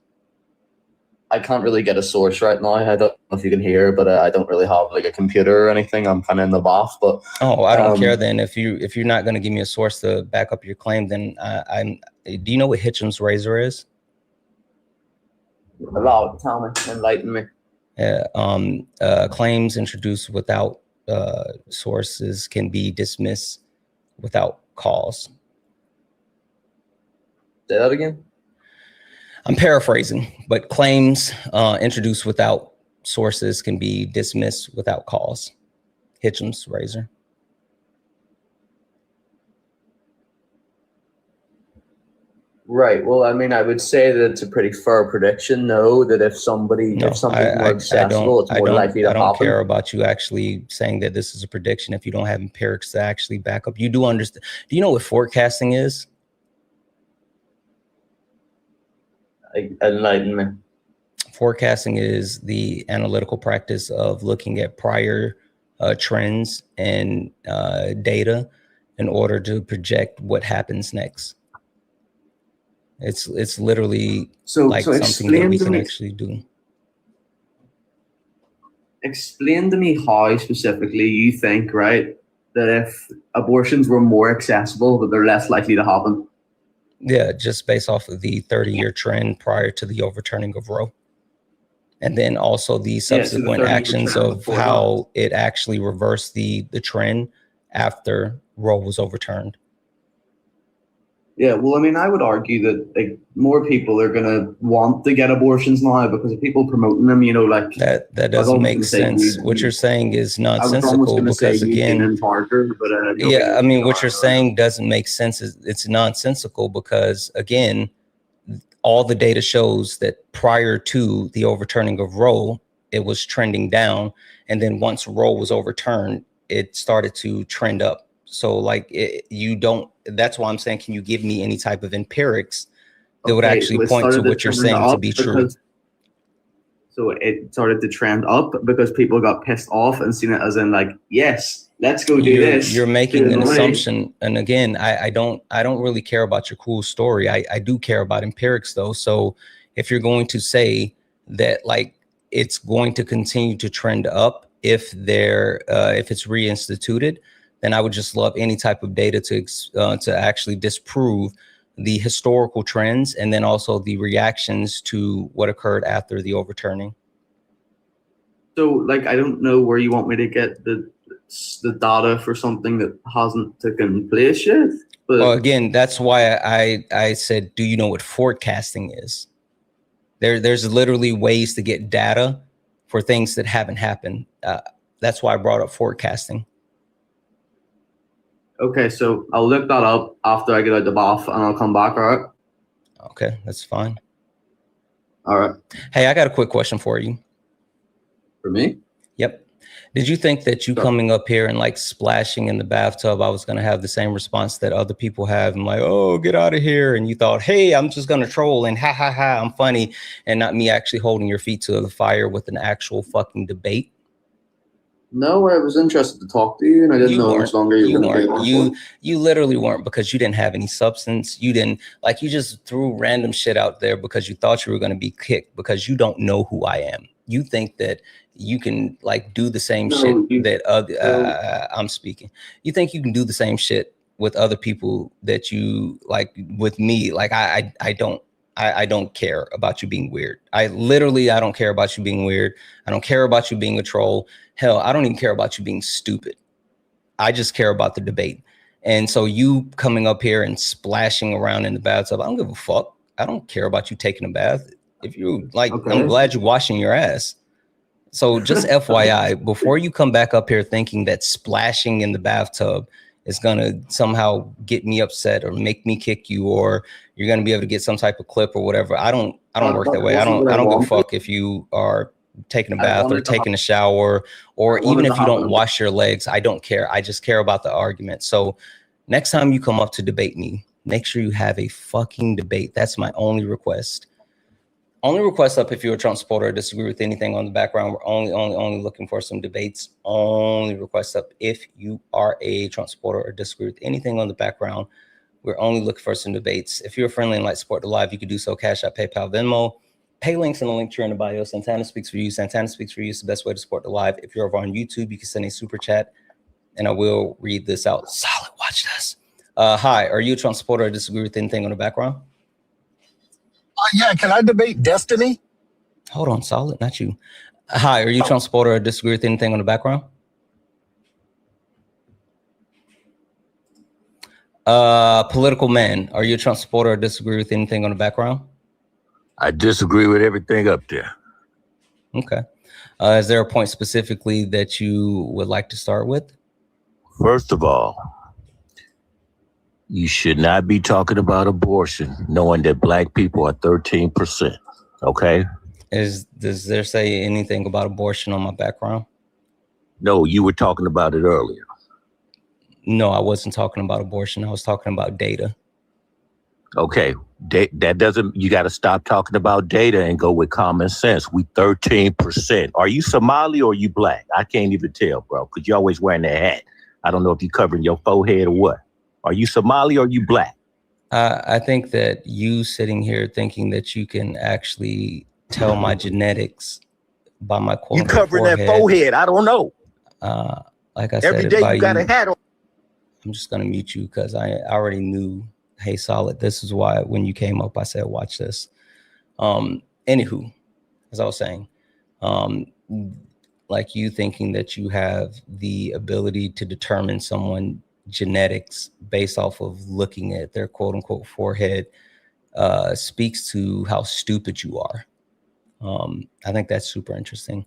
I can't really get a source right now. I don't know if you can hear, but I don't really have like a computer or anything. I'm kind of in the bath, but I don't care then. If you're not going to give me a source to back up your claim, then do you know what Hitchum's razor is? Tell me, enlighten me. Claims introduced without sources can be dismissed without cause. Say that again. I'm paraphrasing, but claims introduced without sources can be dismissed without cause. Hitchum's razor. Right. Well, I mean, I would say that it's a pretty fair prediction, no, that if something's more accessible, it's more likely to happen. I don't care about you actually saying that this is a prediction if you don't have empirics to actually back up. You do understand. Do you know what forecasting is? Enlighten me. Forecasting is the analytical practice of looking at prior trends and data in order to project what happens next. It's literally something that we can actually do. explain to me how specifically you think, right, that if abortions were more accessible, that they're less likely to happen. Yeah, just based off of the 30-year trend prior to the overturning of Roe. And then also the subsequent actions of how it actually reversed the trend after Roe was overturned. Yeah, well, I mean, I would argue that like more people are gonna want to get abortions now because of people promoting them. You know, like that doesn't make sense. What you're saying is nonsensical because again, yeah, I mean, what you're saying doesn't make sense. It's nonsensical because again, all the data shows that prior to the overturning of Roe, it was trending down, and then once Roe was overturned, it started to trend up. So like that's why I'm saying, can you give me any type of empirics that would actually point to what you're saying to be true? So it started to trend up because people got pissed off and seen it as in like, yes, let's go do this. You're making an assumption. And again, I don't really care about your cool story. I do care about empirics though. So if you're going to say that like it's going to continue to trend up if it's reinstituted, then I would just love any type of data to actually disprove the historical trends and then also the reactions to what occurred after the overturning. So, like, I don't know where you want me to get the data for something that hasn't taken place yet. But well, again, that's why I said, do you know what forecasting is? There's literally ways to get data for things that haven't happened. That's why I brought up forecasting. Okay, so I'll look that up after I get out the bath and I'll come back, all right? Okay, that's fine. All right. Hey, I got a quick question for you. For me? Yep. Did you think that you coming up here and like splashing in the bathtub, I was going to have the same response that other people have? I'm like, oh, get out of here. And you thought, hey, I'm just going to troll and ha, ha, ha, I'm funny. And not me actually holding your feet to the fire with an actual fucking debate. No, I was interested to talk to you, and I didn't know how much longer you were going to be. You literally weren't, because you didn't have any substance. You didn't, like, you just threw random shit out there because you thought you were going to be kicked, because you don't know who I am. You think that you can like do the same shit that I'm speaking. You think you can do the same shit with other people that you like with me. Like I don't care about you being weird. I don't care about you being weird. I don't care about you being a troll. Hell, I don't even care about you being stupid. I just care about the debate. And so you coming up here and splashing around in the bathtub, I don't give a fuck. I don't care about you taking a bath. If you like, okay. I'm glad you're washing your ass. So just FYI, before you come back up here thinking that splashing in the bathtub is going to somehow get me upset or make me kick you, or you're going to be able to get some type of clip or whatever. I don't work that way. I don't give a fuck if you are taking a bath or taking a shower, or even if you don't wash your legs. I don't care. I just care about the argument. So next time you come up to debate me, make sure you have a fucking debate. That's my only request. Only request up if you're a Trump supporter or disagree with anything on the background. We're only looking for some debates. Only request up if you are a Trump supporter or disagree with anything on the background. We're only looking for some debates. If you're friendly and like support the live, you can do so. Cash App, PayPal, Venmo. Pay links in the link tree in the bio. Santana speaks for you. Santana speaks for you. It's the best way to support the live. If you're over on YouTube, you can send a super chat and I will read this out. Solid, watch this. Hi, are you a Trump supporter or disagree with anything on the background? Yeah, can I debate Destiny? Hold on, Solid, not you. Hi, are you a Trump supporter or disagree with anything on the background? Political man, are you a Trump supporter or disagree with anything on the background? I disagree with everything up there. Okay. Is there a point specifically that you would like to start with? First of all, you should not be talking about abortion knowing that black people are 13%. Okay? Does there say anything about abortion on my background? No, you were talking about it earlier. No, I wasn't talking about abortion. I was talking about data. Okay, that doesn't, you got to stop talking about data and go with common sense. We 13%. Are you Somali or are you black? I can't even tell, bro, because you're always wearing that hat. I don't know if you're covering your forehead or what. Are you Somali or are you black? I think that you sitting here thinking that you can actually tell my genetics by my quote. You covering that forehead? I don't know. Like I Every said, day by you got a hat on. I'm just gonna mute you because I already knew. Hey, Solid. This is why when you came up, I said, watch this. Anywho, as I was saying, like you thinking that you have the ability to determine someone genetics based off of looking at their quote unquote forehead speaks to how stupid you are. I think that's super interesting.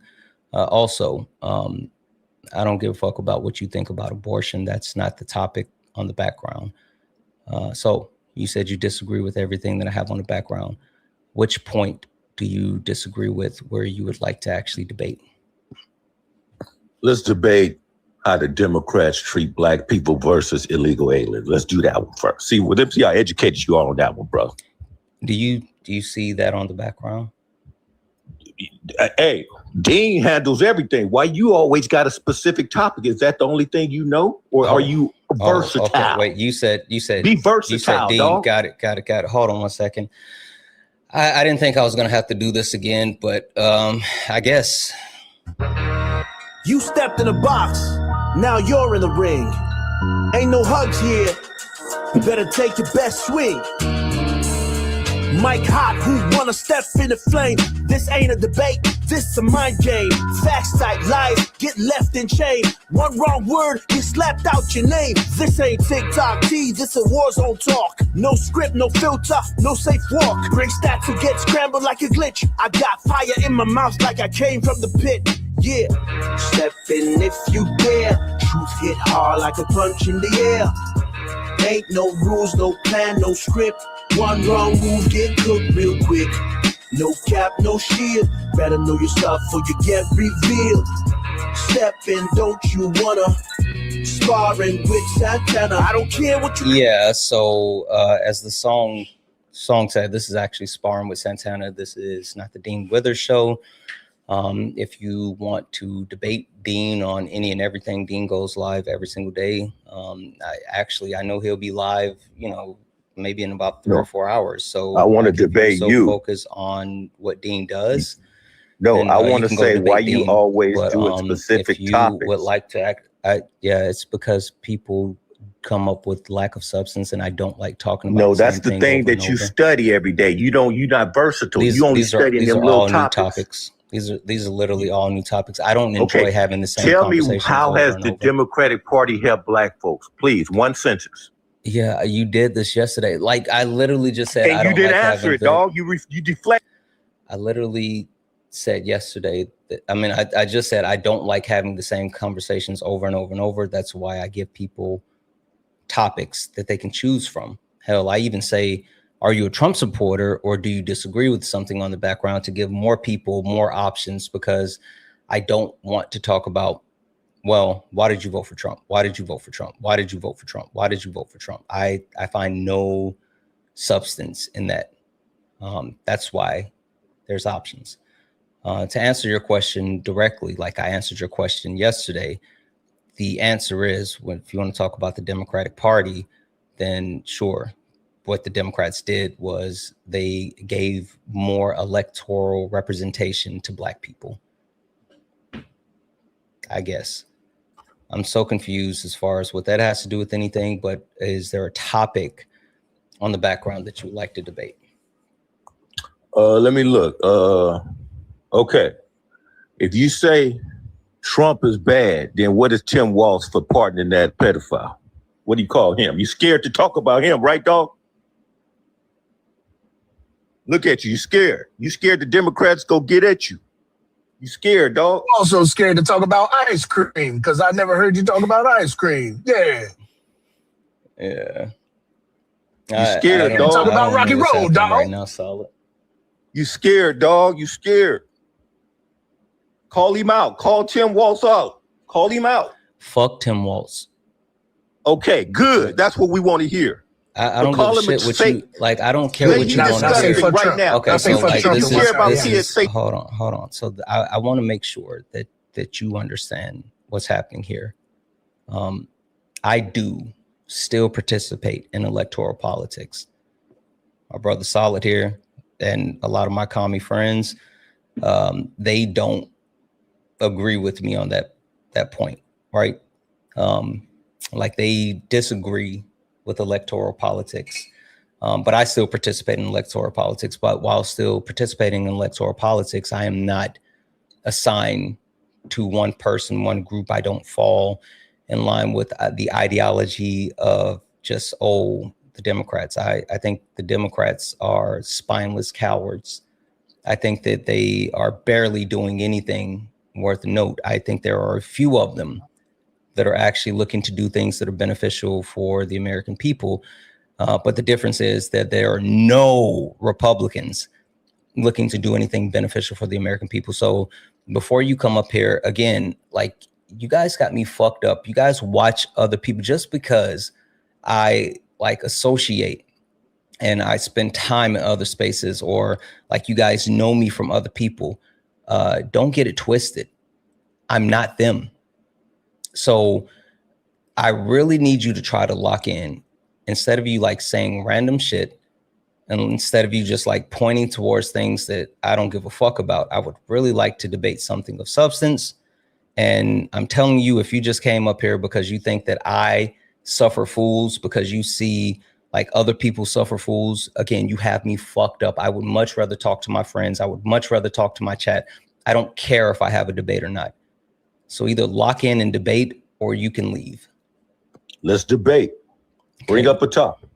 Also, I don't give a fuck about what you think about abortion. That's not the topic on the background. So you said you disagree with everything that I have on the background. Which point do you disagree with where you would like to actually debate? Let's debate how the Democrats treat black people versus illegal aliens. Let's do that one first. See how educated you are on that one, bro. Do you see that on the background? Hey, Dean handles everything. Why you always got a specific topic? Is that the only thing you know, or are you versatile? Okay. Wait, you said be versatile. You said, Dean, dog. Got it. Hold on one second. I didn't think I was gonna have to do this again, but I guess. You stepped in a box, now you're in the ring. Ain't no hugs here, you better take your best swing. Mike Hot, who wanna step in the flame? This ain't a debate, this a mind game. Facts type lies, get left in chain. One wrong word, get slapped out your name. This ain't TikTok T, this a war zone talk. No script, no filter, no safe walk. Bring stats to get scrambled like a glitch. I got fire in my mouth like I came from the pit. Yeah, step in if you dare. Truth hit hard like a punch in the air. Ain't no rules, no plan, no script. One wrong move, get cooked real quick. No cap, no shield. Better know your stuff or you get revealed. Step in, don't you wanna? Sparring with Santana. I don't care what you. Yeah. So as the song said, this is actually Sparring with Santana. This is not the Dean Withers show. If you want to debate Dean on any and everything, Dean goes live every single day. I know he'll be live, maybe in about 3 or 4 hours. So I want to debate you. Focus on what Dean does. No, and, I want to say why Dean, you always but, do a specific if you topic. would like to act, it's because people come up with lack of substance, and I don't like talking about. No, that's the thing that you study every day. You're not versatile. You only study them little topics. These are literally all new topics. I don't enjoy having the same conversations. Tell me, how has the Democratic Party helped black folks? Please, one sentence. Yeah, you did this yesterday. Like I literally just said, and you didn't answer it, dog. You deflect. I literally said yesterday that I just said I don't like having the same conversations over and over and over. That's why I give people topics that they can choose from. Hell, I even say, are you a Trump supporter or do you disagree with something on the background, to give more people more options, because I don't want to talk about, well, why did you vote for Trump? Why did you vote for Trump? Why did you vote for Trump? Why did you vote for Trump? I find no substance in that. That's why there's options. To answer your question directly, like I answered your question yesterday, the answer is, if you want to talk about the Democratic Party, then sure. What the Democrats did was they gave more electoral representation to black people. I guess I'm so confused as far as what that has to do with anything, but is there a topic on the background that you would like to debate? Let me look. Okay. If you say Trump is bad, then what is Tim Walz for pardoning that pedophile? What do you call him? You scared to talk about him, right, dog? Look at you. You scared. You scared the Democrats go get at you. You scared, dog. I'm also scared to talk about ice cream because I never heard you talk about ice cream. Yeah. Yeah. You scared, dog. Talk about Rocky Road, dog. Right now, Solid. You scared, dog. You scared. Call him out. Call Tim Walz out. Call him out. Fuck Tim Walz. Okay, good. That's what we want to hear. I don't give a shit what you like. I don't care what you want to say right now. Okay, so like this is hold on. So I want to make sure that you understand what's happening here. I do still participate in electoral politics. My brother Solid here and a lot of my commie friends, they don't agree with me on that point, right? Like they disagree with electoral politics. But I still participate in electoral politics. But while still participating in electoral politics, I am not assigned to one person, one group. I don't fall in line with the ideology of just, the Democrats. I think the Democrats are spineless cowards. I think that they are barely doing anything worth note. I think there are a few of them that are actually looking to do things that are beneficial for the American people. But the difference is that there are no Republicans looking to do anything beneficial for the American people. So before you come up here again, like, you guys got me fucked up. You guys watch other people just because I like associate and I spend time in other spaces, or like you guys know me from other people. Don't get it twisted. I'm not them. So I really need you to try to lock in. Instead of you like saying random shit, and instead of you just like pointing towards things that I don't give a fuck about, I would really like to debate something of substance. And I'm telling you, if you just came up here because you think that I suffer fools, because you see like other people suffer fools, again, you have me fucked up. I would much rather talk to my friends. I would much rather talk to my chat. I don't care if I have a debate or not. So either lock in and debate, or you can leave. Let's debate. Bring up a topic.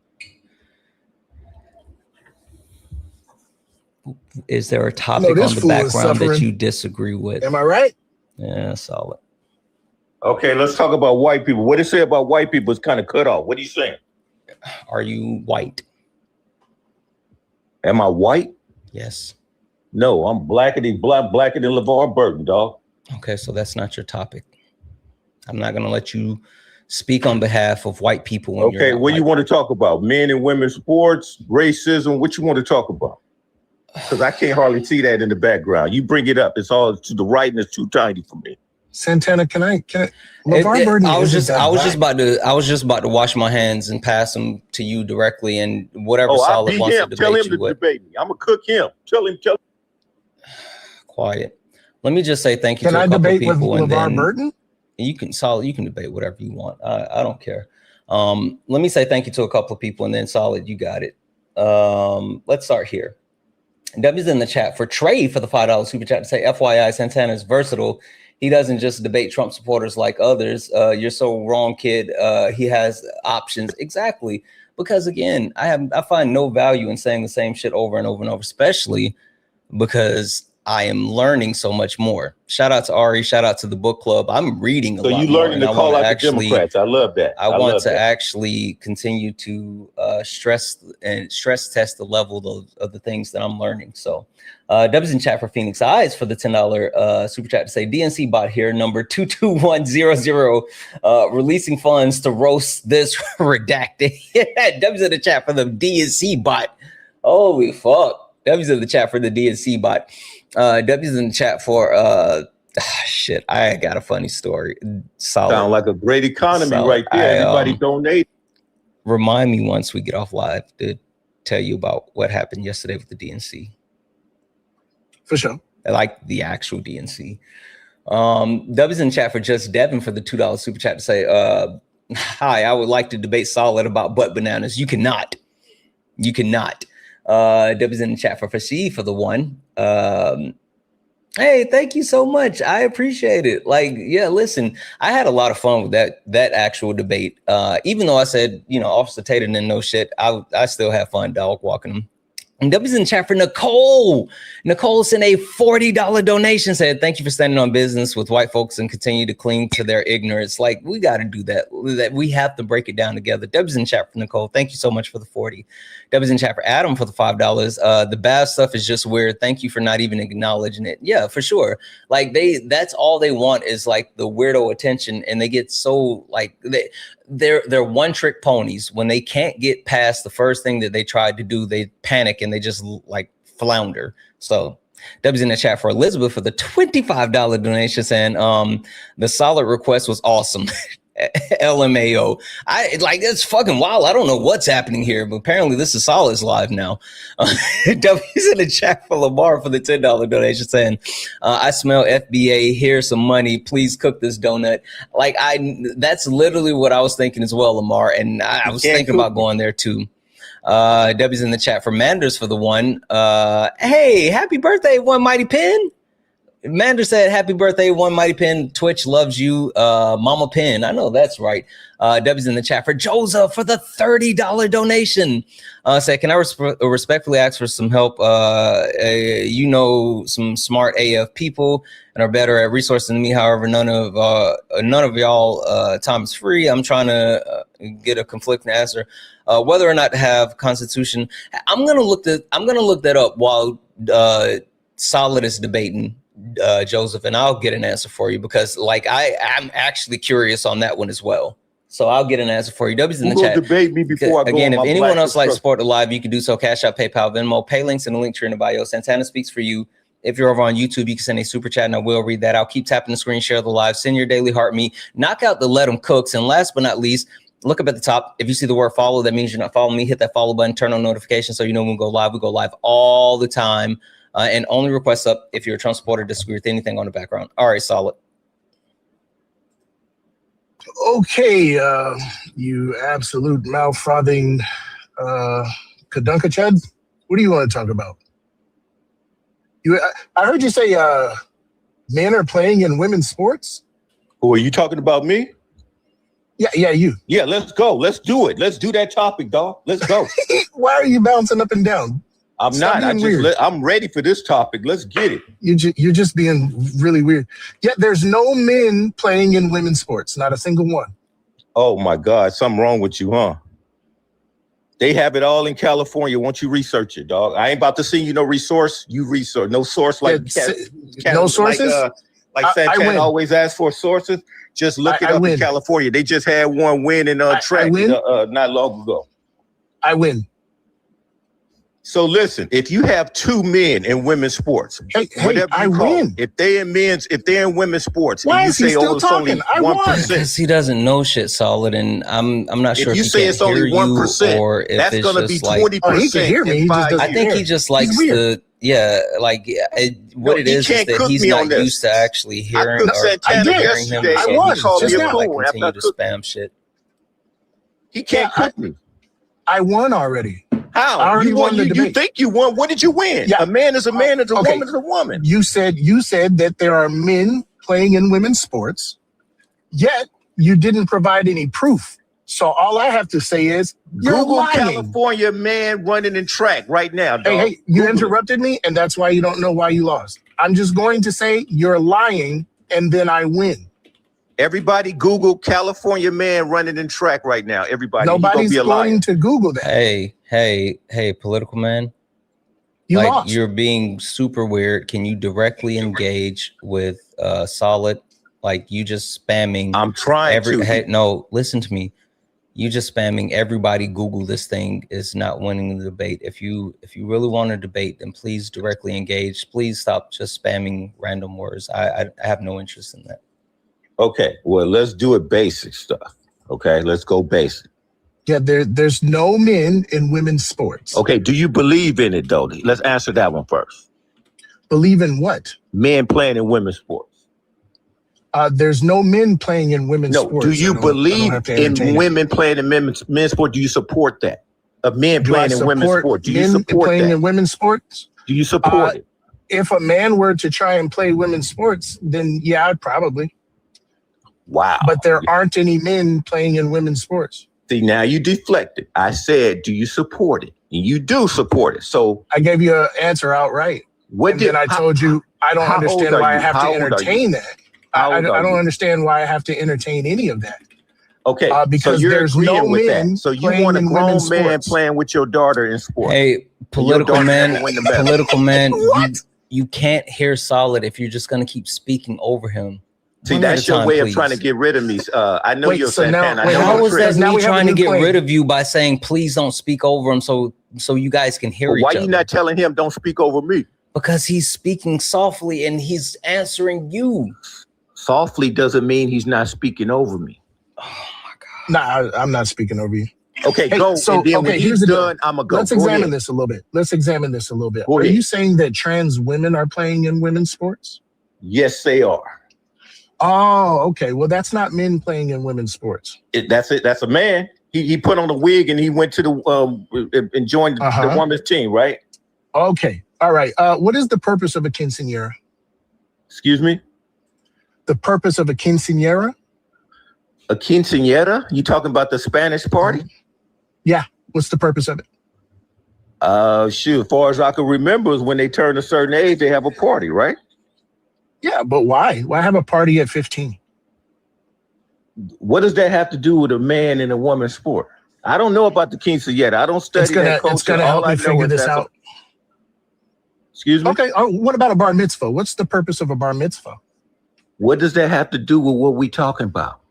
Is there a topic on the background that you disagree with? Am I right? Yeah, solid. Okay, let's talk about white people. What do you say about white people is kind of cut off. What are you saying? Are you white? Am I white? Yes. No, I'm blacker than LeVar Burton, dog. Okay, so that's not your topic. I'm not going to let you speak on behalf of white people. Okay, what do you want to talk about? Men and women sports, racism, what you want to talk about? Because I can't hardly see that in the background. You bring it up, it's all to the right and it's too tiny for me. Santana, can I LeVar Burton? I was just about to wash my hands and pass them to you directly, and whatever Solid wants to debate Tell him you to with. debate me. I'm gonna cook him. Tell him. Quiet. Let me just say thank you to a couple of people, and then Burton? You can debate whatever you want. I don't care. Let me say thank you to a couple of people, and then Solid, you got it. Let's start here. W's in the chat for Trey for the $5 super chat to say, FYI, Santana is versatile. He doesn't just debate Trump supporters like others. You're so wrong, kid. He has options. Exactly. Because again, I find no value in saying the same shit over and over and over, especially because I am learning so much more. Shout out to Ari. Shout out to the book club. I'm reading a lot more. So you learning to call out the Democrats. I love that. I want to actually continue to stress test the level of the things that I'm learning. So Dubs in chat for Phoenix Eyes for the $10 super chat to say, DNC bot here, number 22100, releasing funds to roast this redacted. Dubs in the chat for the DNC bot. Holy fuck. W's in the chat for the DNC bot. W's in the chat for shit. I got a funny story. Solid. Sound like a great economy right there. Everybody donate. Remind me once we get off live to tell you about what happened yesterday with the DNC. For sure. Like the actual DNC. W's in the chat for Just Devin for the $2 super chat to say, hi, I would like to debate Solid about butt bananas. You cannot. You cannot. W's in the chat for Fashi for the one. Hey, thank you so much. I appreciate it. Like, yeah, listen, I had a lot of fun with that actual debate. Even though I said, Officer Tater didn't know shit, I still have fun dog walking him. And W's in the chat for Nicole. Nicole sent a $40 donation, said, thank you for standing on business with white folks and continue to cling to their ignorance. Like, we got to do that. We have to break it down together. W's in the chat for Nicole. Thank you so much for the 40. W's in the chat for Adam for the $5. The bad stuff is just weird. Thank you for not even acknowledging it. Yeah, for sure. Like that's all they want is like the weirdo attention. And they get so like they're one trick ponies. When they can't get past the first thing that they tried to do, they panic and they just like flounder. So W's in the chat for Elizabeth for the $25 donation saying the Solid request was awesome. LMAO. It's fucking wild. I don't know what's happening here, but apparently this is Solid's live now. W's in the chat for Lamar for the $10 donation saying, I smell FBA, here's some money, please cook this donut. That's literally what I was thinking as well, Lamar, and I was thinking about going there too. W's in the chat for Manders for the one. Hey, happy birthday, One Mighty Pin. Mander said, happy birthday, One Mighty Pin. Twitch loves you, Mama Pin. I know that's right. W's in the chat for Joseph for the $30 donation. Say, can I respectfully ask for some help? You know, some smart AF people and are better at resourcing than me. However, none of y'all time is free. I'm trying to get a conflicting answer. Whether or not to have Constitution. I'm gonna look that up while Solid is debating. Joseph, and I'll get an answer for you because I'm actually curious on that one as well. So I'll get an answer for you. W's in the chat. Debate me before I go. Again, if anyone else likes to support the live, you can do so. Cash App, PayPal, Venmo, pay links in the link tree in the bio. Santana speaks for you. If you're over on YouTube, you can send a super chat and I will read that. I'll keep tapping the screen, share the live, send your daily heart me, knock out the let them cooks. And last but not least, look up at the top. If you see the word follow, that means you're not following me. Hit that follow button, turn on notifications so you know when we go live. We go live all the time. And only requests up if you're a Trump supporter, disagree with anything on the background. All right, Solid. Okay, you absolute mouth-frothing Kadunkachud. What do you want to talk about? I heard you say men are playing in women's sports. Who are you talking about? Me? Yeah, you. Yeah, let's go. Let's do it. Let's do that topic, dog. Let's go. Why are you bouncing up and down? I'm not. I'm ready for this topic. Let's get it. You're just being really weird. Yet there's no men playing in women's sports. Not a single one. Oh my God, something wrong with you, huh? They have it all in California. Won't you research it, dog? I ain't about to send you no resource. You research. No source like no sources. Like Santana always asks for sources. Just look it up in California. They just had one win in track not long ago. I win. So listen, if you have two men in women's sports, whatever you call them, if they're in women's sports, why and you say still talking? It's only 1%. Because he doesn't know shit, Solid, and I'm not sure if you he say can't it's only hear 1%, or if that's it's gonna be just 20%. He can hear me. I think he just likes to, what it is that he's not used to actually hearing hearing him. I won. Continue to spam shit. He can't cook me. I won already. How? I already won the debate. You think you won? What did you win? Yeah. A man is a man, and a woman is a woman. You said that there are men playing in women's sports, yet you didn't provide any proof. So all I have to say is you're Google lying. California man running in track right now, dog. Hey, you interrupted me, and that's why you don't know why you lost. I'm just going to say you're lying, and then I win. Everybody Google California man running in track right now. Everybody. Nobody's going to Google that. Hey, political man. You lost. You're being super weird. Can you directly engage with Solid? Like you just spamming. I'm trying to. Hey, no, listen to me. You just spamming everybody. Google this thing is not winning the debate. If you really want to debate, then please directly engage. Please stop just spamming random words. I have no interest in that. Okay, well, let's do it basic stuff. Okay, let's go basic. Yeah, there's no men in women's sports. Okay, do you believe in it, though? Let's answer that one first. Believe in what? Men playing in women's sports. There's no men playing in women's sports. Do you believe in women playing in men's sport? Do you support that? Men playing in women's sport. Do you support playing that? in women's sports? Do you support it? If a man were to try and play women's sports, then yeah, I'd probably. Wow. But there aren't any men playing in women's sports. See, now you deflected. I said, do you support it? And you do support it. So I gave you an answer outright. Then I told you I don't understand why I have to entertain that. I don't understand why I have to entertain any of that. Okay, because so you're there's agreeing no with men that. So you playing want a in grown women's man sports. playing with your daughter in sports. Hey, political man, political man, What? you can't hear Solid if you're just gonna keep speaking over him. See, One that's at a your time, way please. of trying to get rid of me. I know Wait, you're so now- Santana. wait, How is that Now me we have a trying to new get plan. rid of you by saying please don't speak over him so you guys can hear each Why other? you not telling him don't speak over me? Because he's speaking softly and he's answering you. Softly doesn't mean he's not speaking over me. Nah, I'm not speaking over you. Okay, Hey, go. so And then when okay, here's he's the deal. done, I'm gonna go. Let's Go examine ahead. this a little bit. Let's examine this a little bit. Go Are ahead. you saying that trans women are playing in women's sports? Yes, they are. Oh, okay. Well, that's not men playing in women's sports. That's it. That's a man. He put on a wig and he went to the and joined the women's team, right? Okay. All right. What is the purpose of a quinceañera? Excuse me? The purpose of a quinceañera? A quinceañera? You talking about the Spanish party? Yeah. What's the purpose of it? Shoot, as far as I can remember, is when they turn a certain age, they have a party, right? Yeah, but why? Why have a party at 15? What does that have to do with a man and a woman's sport? I don't know about the quinceañera. I don't study that culture. It's gonna All help I me know figure is this that's out. Excuse me? Okay. What about a bar mitzvah? What's the purpose of a bar mitzvah? What does that have to do with what we talking about?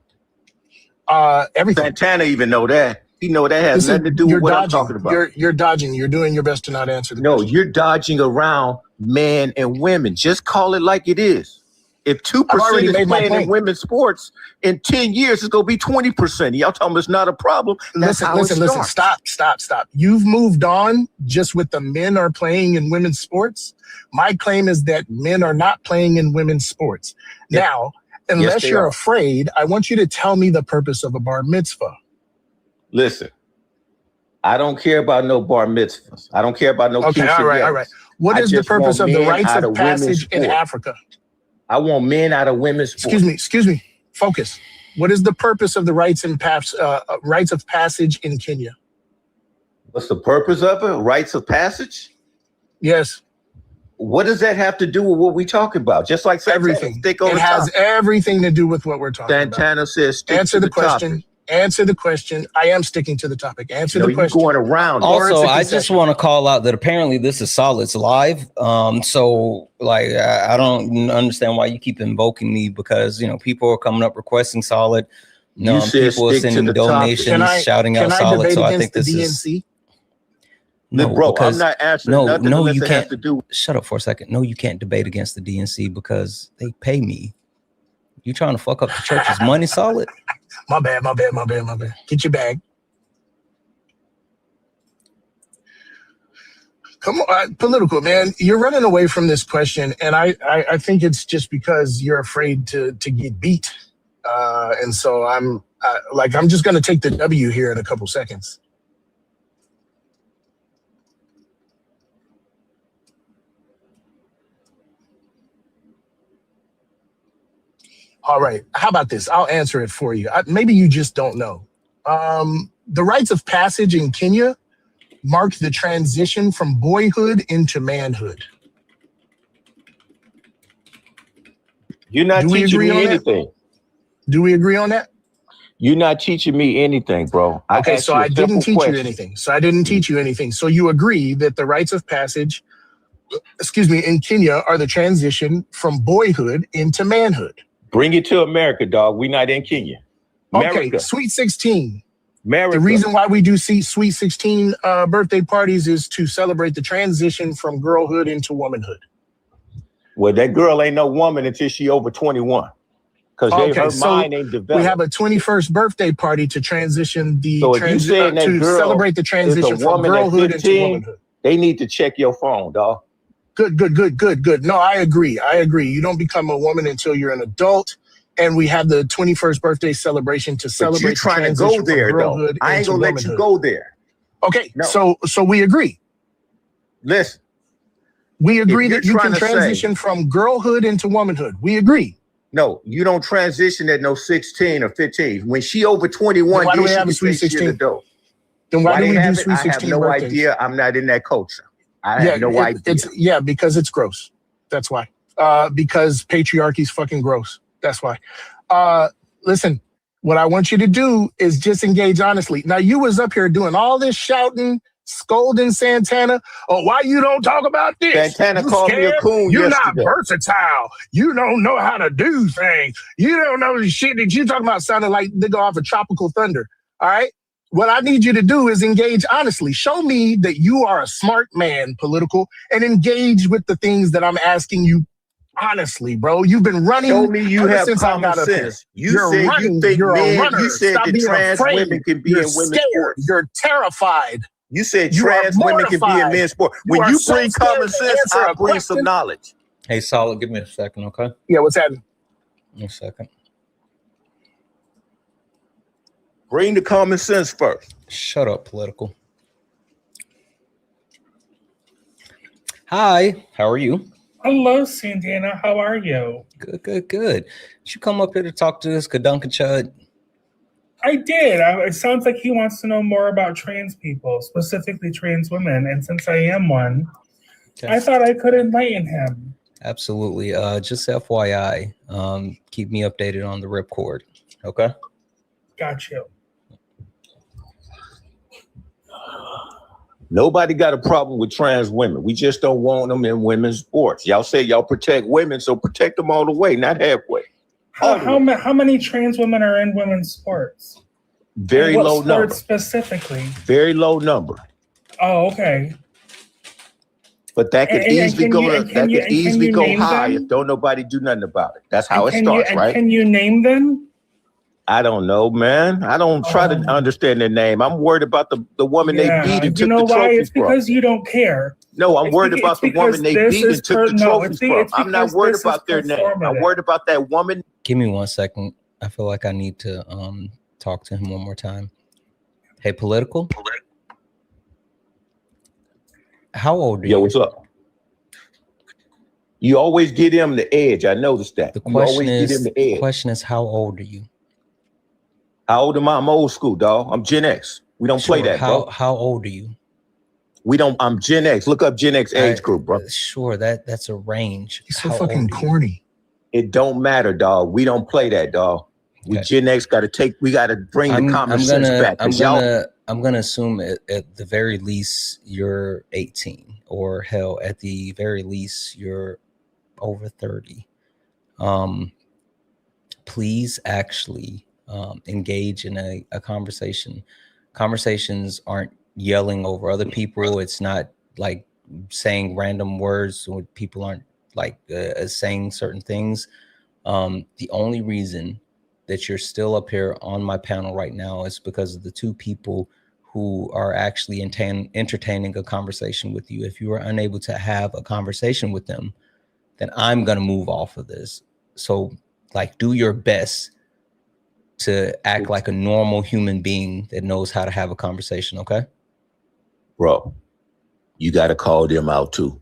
Everything. Santana even know that. He know that has nothing to do with what I'm talking about. You're dodging. You're doing your best to not answer the No, question. you're dodging around men and women. Just call it like it is. If 2% already is made my playing in point. women's sports, in 10 years, it's going to be 20%. Y'all talking about it's not a problem. That's how it Listen. starts. Stop. You've moved on just with the men are playing in women's sports. My claim is that men are not playing in women's sports. Yeah. Now, unless they you're are. afraid, I want you to tell me the purpose of a bar mitzvah. Listen, I don't care about no bar mitzvahs. I don't care about no Okay, all right. quinceañeras. What I is the just purpose want of the men rites out of women's passage in sport. Africa? I want men out of women's sports. Excuse me. Focus. What is the purpose of the rites of passage in Kenya? What's the purpose of it? Rites of passage? Yes. What does that have to do with what we talking about? Just like Santana, Everything. stick on It the has topic. everything to do with what we're talking Santana says stick Answer to the question. topic. Answer the question. I am sticking to the topic. Answer No, the you question. going around it. Or it's Also, a I just concession. want to call out that apparently this is Solid's live. So like I don't understand why you keep invoking me, because people are coming up requesting Solid. You said People are stick to sending the topic. donations, shouting out Can I Solid. debate So I against think the this is DNC? no, Bro, because I'm not answering nothing no, unless you it has can't. to do. Shut up for a second. No, you can't debate against the DNC because they pay me. You trying to fuck up the church's money, Solid? My bad. Get your bag. Come on, political man. You're running away from this question, and I think it's just because you're afraid to get beat. And so I'm just going to take the W here in a couple seconds. All right. How about this? I'll answer it for you. Maybe you just don't know. The rites of passage in Kenya marked the transition from boyhood into manhood. You're not teaching me anything. Do we agree on that? You're not teaching me anything, bro. Okay, so I didn't teach you anything. So you agree that the rites of passage, in Kenya are the transition from boyhood into manhood. Bring it to America, dog. We're not in Kenya. America. Okay, Sweet 16. America. The reason why we do Sweet 16 birthday parties is to celebrate the transition from girlhood into womanhood. Well, that girl ain't no woman until she over 21. Because her mind ain't developed. We have a 21st birthday party to transition celebrate the transition from girlhood into womanhood. They need to check your phone, dog. Good. No, I agree. You don't become a woman until you're an adult. And we have the 21st birthday celebration to celebrate. But you're trying to go there, though. I ain't gonna let you go there. Okay, no. So we agree. Listen. We agree that you can transition from girlhood into womanhood. We agree. No, you don't transition at no 16 or 15. When she over 21, why do we have a Sweet 16? Then why do we do Sweet 16 I have no idea. I'm not in that culture. I have no idea. Because it's gross. That's why. Because patriarchy is fucking gross. That's why. Listen, what I want you to do is just engage honestly. Now, you was up here doing all this shouting, scolding Santana. Oh, why you don't talk about this? Santana called me a coon You're yesterday. not versatile. You don't know how to do things. You don't know the shit that you talking about sounding like they go off of Tropical Thunder. All right? What I need you to do is engage honestly. Show me that you are a smart man, political, and engage with the things that I'm asking you Honestly, bro, you've been running. Show me you ever have since I common got up here. sense. You You're said running. you think You're a men. runner. You said Stop that being trans afraid. women can be You're in women's scared. sports. You're terrified. You said You are trans women can be in mortified. men's sports. You When are you so bring scared common to sense, answer I a bring some question. knowledge. Hey, Solid, give me a second, okay? Yeah, what's happening? A second. Bring the common sense first. Shut up, political. Hi, how are you? Hello, Santana. How are you? Good, good, good. Did you come up here to talk to this Kadunka Chud? I did. It sounds like he wants to know more about trans people, specifically trans women. And since I am one, I thought I could enlighten him. Absolutely. Just FYI, keep me updated on the ripcord. Okay. Got you. Nobody got a problem with trans women. We just don't want them in women's sports. Y'all say y'all protect women, so protect them all the way, not halfway. How many trans women are in women's sports? Very What low sports number. specifically? Very low number. Oh, okay. But that could And easily can go. you- To, and can that you- could and can easily you go name high them? if don't nobody do nothing about it. That's how it starts, right? Can you name them? I don't know, man. I don't try to understand their name. I'm worried about the woman they beat and You took know the why? trophies It's because from. you don't care. No, I'm It's worried beca- about it's the woman because they this beat is and took per- the no, trophies it's be- from. it's I'm not because worried this is about their name. I'm performative. worried about that woman. Give me 1 second. I feel like I need to talk to him one more time. Hey, political. How old are you? Yo, what's up? You always get him the edge. I noticed that. The You always question get is, him the edge. question is, how old are you? How old am I? I'm old school, dog. I'm Gen X. We don't play that, bro. How old are you? We don't. I'm Gen X. Look up Gen X age group, bro. Sure, that's a range. He's so fucking corny. It don't matter, dog. We don't play that, dog. We Gen X got to take. We got to bring the common sense back. I'm gonna assume at the very least you're 18, or hell, at the very least you're over 30. Please actually engage in a conversation. Conversations aren't yelling over other people. It's not like saying random words when people aren't like saying certain things. The only reason that you're still up here on my panel right now is because of the two people who are actually entertaining a conversation with you. If you are unable to have a conversation with them, then I'm going to move off of this. So like, do your best to act like a normal human being that knows how to have a conversation. Okay. Bro, you got to call them out too.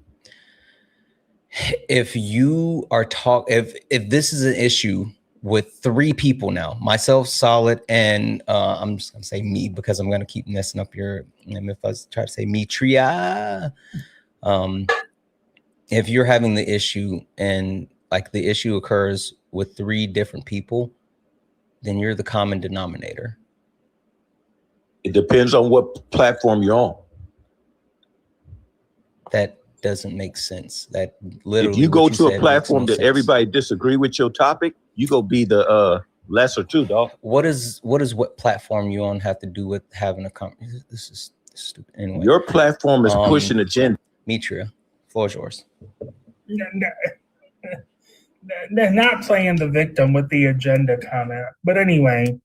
If you are if this is an issue with 3 people now, myself, Solid, and I'm just gonna say me because I'm gonna keep messing up your name if I try to say me Tria. If you're having the issue and like the issue occurs with 3 different people, then you're the common denominator. It depends on what platform you're on. That doesn't make sense. That literally, if you go to a said platform makes no that sense. everybody disagree with your topic, you go be the lesser too, dog. What platform you on have to do with having a conversation? This is stupid. Anyway, your platform is pushing agenda. Mitria, floor is yours. They're not playing the victim with the agenda comment. But anyway,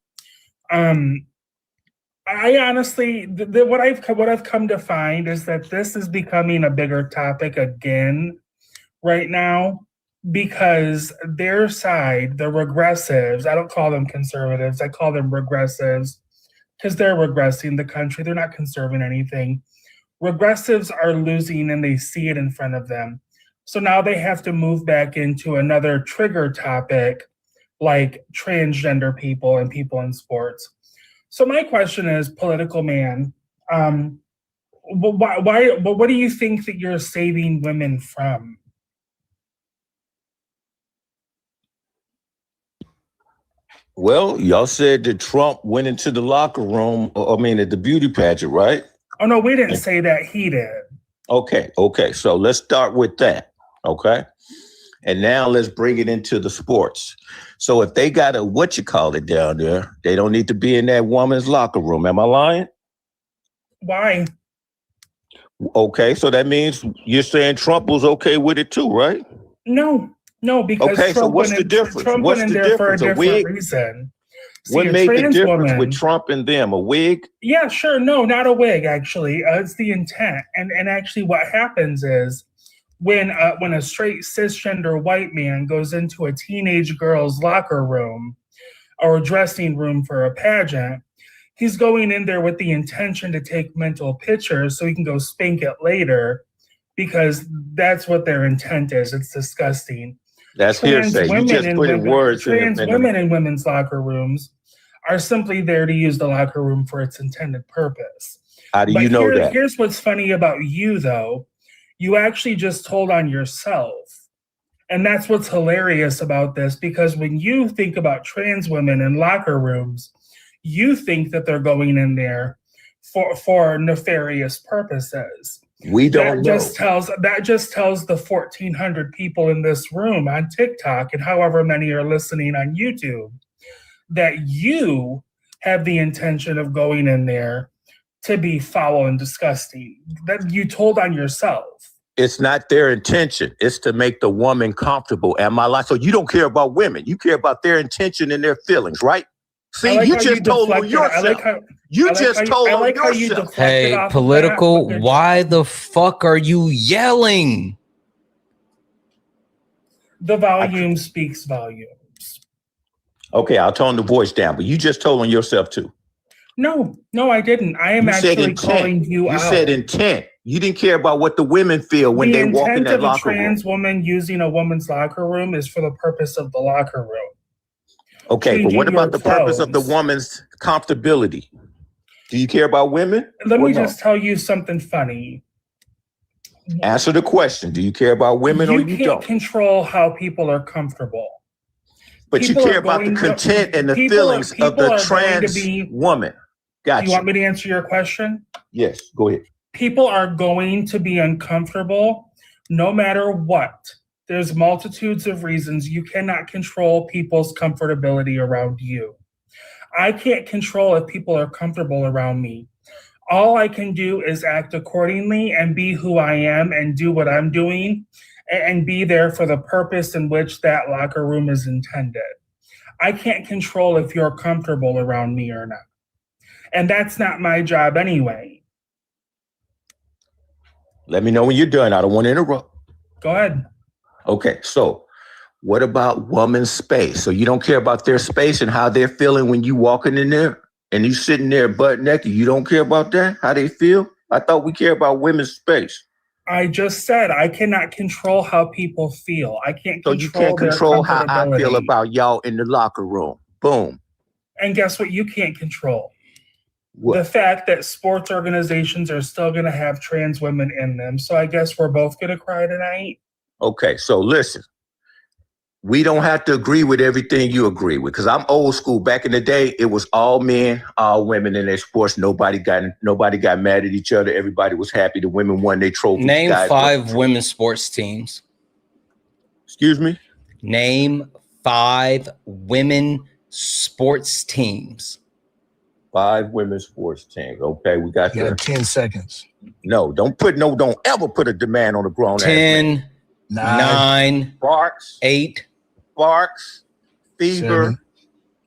I honestly, what I've come to find is that this is becoming a bigger topic again right now, because their side, the regressives, I don't call them conservatives, I call them regressives, because they're regressing the country. They're not conserving anything. Regressives are losing and they see it in front of them. So now they have to move back into another trigger topic like transgender people and people in sports. So my question is, political man, what do you think that you're saving women from? Well, y'all said that Trump went into the locker room, at the beauty pageant, right? Oh, no, we didn't say that. He did. Okay. So let's start with that, okay? And now let's bring it into the sports. So if they got a down there, they don't need to be in that woman's locker room. Am I lying? Why? Okay, so that means you're saying Trump was okay with it too, right? No, No, because Okay, so Trump what's went the in, difference? Trump What's went in the there for a difference? A different wig? reason. See, What a made the trans difference woman, with Trump and them? A wig? yeah, sure. No, not a wig, actually. It's the intent. And actually what happens is when a straight cisgender white man goes into a teenage girl's locker room or dressing room for a pageant, he's going in there with the intention to take mental pictures so he can go spank it later, because that's what their intent is. It's disgusting. That's hearsay. You just putting words in Trans the women in women's locker rooms are simply there to use the locker room for its intended purpose. How do you know that? Here's what's funny about you, though. You actually just told on yourself. And that's what's hilarious about this, because when you think about trans women in locker rooms, you think that they're going in there for nefarious purposes. We don't know. That just tells the 1,400 people in this room on TikTok and however many are listening on YouTube that you have the intention of going in there to be foul and disgusting. That you told on yourself. It's not their intention. It's to make the woman comfortable. Am I lying? So you don't care about women. You care about their intention and their feelings, right? See, you just told on yourself. You just told on yourself. Hey, political, why the fuck are you yelling? The volume speaks volumes. Okay, I'll tone the voice down, but you just told on yourself too. No, I didn't. I am You said actually intent. calling you out. You said intent. You didn't care about what the women feel when they walk in that The intent of a locker room. trans woman using a woman's locker room is for the purpose of the locker room. Okay, but what Changing about your the purpose of the clothes. woman's comfortability? Do you care about women? Let or me no? just tell you something funny. Answer the question. Do you care about women or you can't don't? control how people are comfortable. But people you are care about the going to- content and the people are- feelings of people the are going to trans be- woman. Gotcha. You want me to answer your question? Yes, go ahead. People are going to be uncomfortable no matter what. There's multitudes of reasons. You cannot control people's comfortability around you. I can't control if people are comfortable around me. All I can do is act accordingly and be who I am and do what I'm doing and be there for the purpose in which that locker room is intended. I can't control if you're comfortable around me or not. And that's not my job anyway. Let me know when you're done. I don't want to interrupt. Go ahead. Okay, so what about woman's space? So you don't care about their space and how they're feeling when you walking in there and you sitting there butt naked. You don't care about that? How they feel? I thought we care about women's space. I just said I cannot control how people feel. I can't So control you can't their control how I feel comfortability. about y'all in the locker room. Boom. And guess what? You can't control. What? The fact that sports organizations are still going to have trans women in them. So I guess we're both going to cry tonight. Okay, so listen. We don't have to agree with everything you agree with, because I'm old school. Back in the day, it was all men, all women in their sports. Nobody got mad at each other. Everybody was happy. The women won their trophies. Name Guys 5 women's sports teams. Excuse me? Name 5 women sports teams. 5 women's sports teams. Okay, we got You got 10 seconds. No, don't ever put a demand on a grown 10, 9, Sparks, 8, Sparks, Fever. 7,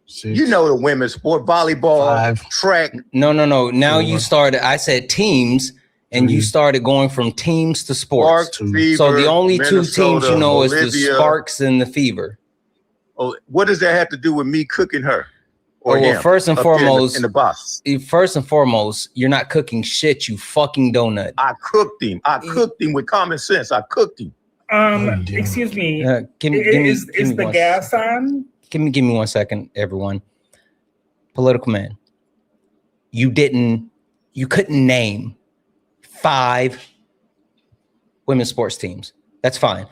6, You know the women's sport, volleyball, 5. track. No. Now 4, you started. I said teams, and you 3, started going from teams to sports. Sparks, Fever, So the only 2 teams Minnesota, you know is the Bolivia. Sparks and the Fever. Oh, what does that have to do with me cooking her? Oh, Or well, him first and up there foremost, in the box. First and foremost, you're not cooking shit. You fucking donut. I cooked him. I cooked him with common sense. I cooked him. Excuse me. Give me Is the one gas on? Give me 1 second, everyone. Political man. You couldn't name 5 women's sports teams. That's fine.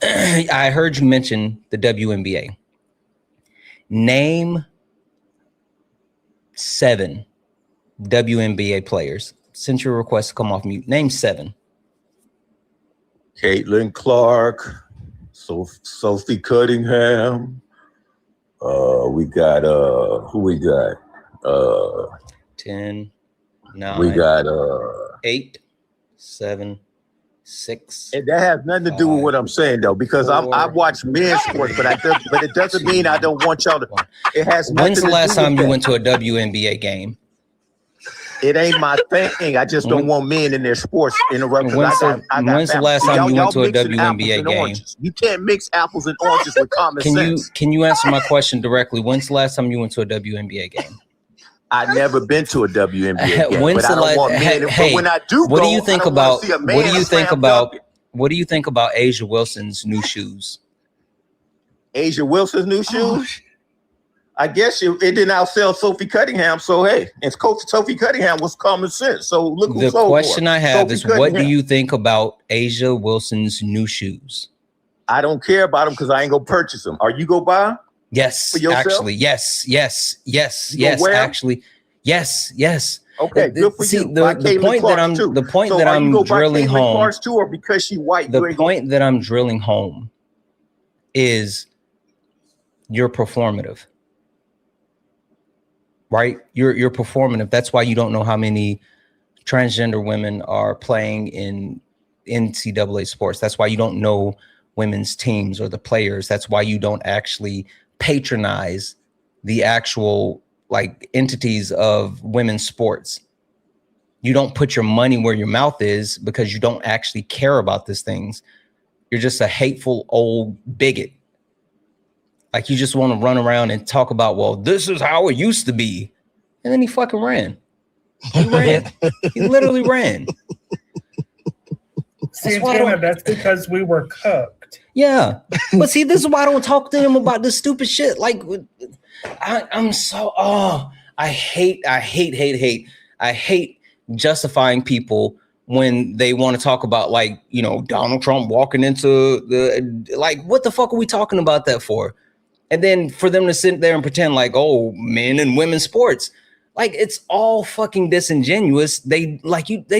I heard you mention the WNBA. Name 7 WNBA players. Sent your request to come off mute. Name 7. Caitlin Clark, Sophie Cunningham. We got who we got? 10, 9. We got 8, 7, 6. And that has nothing to do with what I'm saying though, because I watch men's sports, but it doesn't mean I don't want y'all to. It has nothing When's the to last do with time you that. went to a WNBA game? It ain't my thing. I just don't want men in their sports interrupt. When's the last time you went to a WNBA game? You can't mix apples and oranges with common sense. Can you answer my question directly? When's the last time you went to a WNBA game? I've never been to a WNBA game, When's but I the don't want men. But when I do what go, do you think I don't wanna about see a man what do you think slam about dunk it. what do you think about Asia Wilson's new shoes? Asia Wilson's new shoes? I guess it didn't outsell Sophie Cunningham, so hey, and Coach Sophie Cunningham was common sense. So look who The sold question more. I have Sophie is, what do Cunningham. you think about Asia Wilson's new shoes? I don't care about them because I ain't gonna purchase them. Are you gonna buy them? Yes, For yourself? actually, yes, You gonna wear 'em? actually, yes. Okay, good for See, you. the point that I'm drilling home. Clarks too, or because she white? The point that I'm drilling home is you're performative, right? You're performative. That's why you don't know how many transgender women are playing in NCAA sports. That's why you don't know women's teams or the players. That's why you don't actually patronize the actual like entities of women's sports. You don't put your money where your mouth is because you don't actually care about these things. You're just a hateful old bigot. Like you just want to run around and talk about, well, this is how it used to be. And then he fucking ran. He ran. He literally ran. Santana, that's because we were cooked. Yeah. But see, this is why I don't talk to him about this stupid shit. Like I'm so I hate justifying people when they want to talk about, like, you know, Donald Trump walking into the, like, what the fuck are we talking about that for? And then for them to sit there and pretend like, oh, men and women's sports, like, it's all fucking disingenuous. They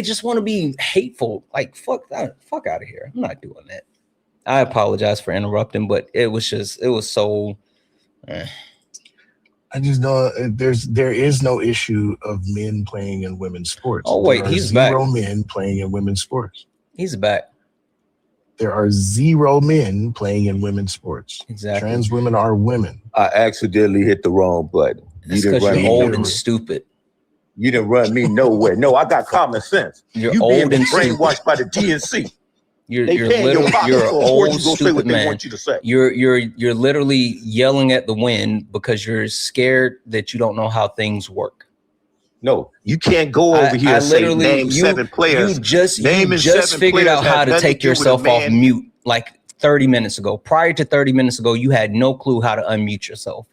just want to be hateful. Like, fuck out of here. I'm not doing that. I apologize for interrupting, but it was so. I just know there is no issue of men playing in women's sports. Oh wait, there are he's zero back. men playing in women's sports. He's back. There are zero men playing in women's sports. Exactly. Trans women are women. I accidentally hit the wrong button. That's because you're old and stupid. You didn't run me nowhere. No, I got common sense. You're you old being and brainwashed by the DNC. You're They paying your literally pockets, you're so an of course old you gonna say what stupid they man. want you to say. You're literally yelling at the wind because you're scared that you don't know how things work. No, you can't go over here and say name 7 players. You just Naming 7 figured players out has how to nothing take do with a yourself off man. mute like 30 minutes ago. Prior to 30 minutes ago, you had no clue how to unmute yourself.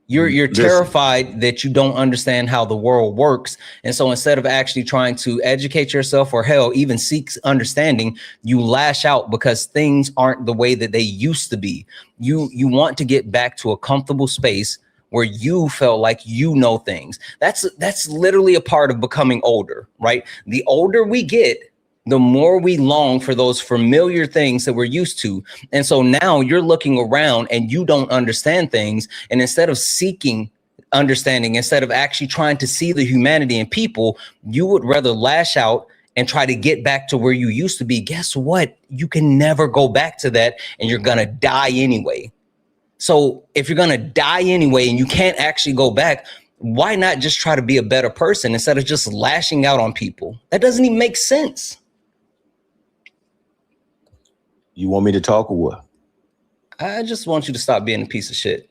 You're Listen. terrified that you don't understand how the world works. And so instead of actually trying to educate yourself, or hell, even seek understanding, you lash out because things aren't the way that they used to be. You want to get back to a comfortable space where you felt like you know things. That's literally a part of becoming older, right? The older we get, the more we long for those familiar things that we're used to. And so now you're looking around and you don't understand things. And instead of seeking understanding, instead of actually trying to see the humanity in people, you would rather lash out and try to get back to where you used to be. Guess what? You can never go back to that, and you're going to die anyway. So if you're going to die anyway and you can't actually go back, why not just try to be a better person instead of just lashing out on people? That doesn't even make sense. You want me to talk or what? I just want you to stop being a piece of shit.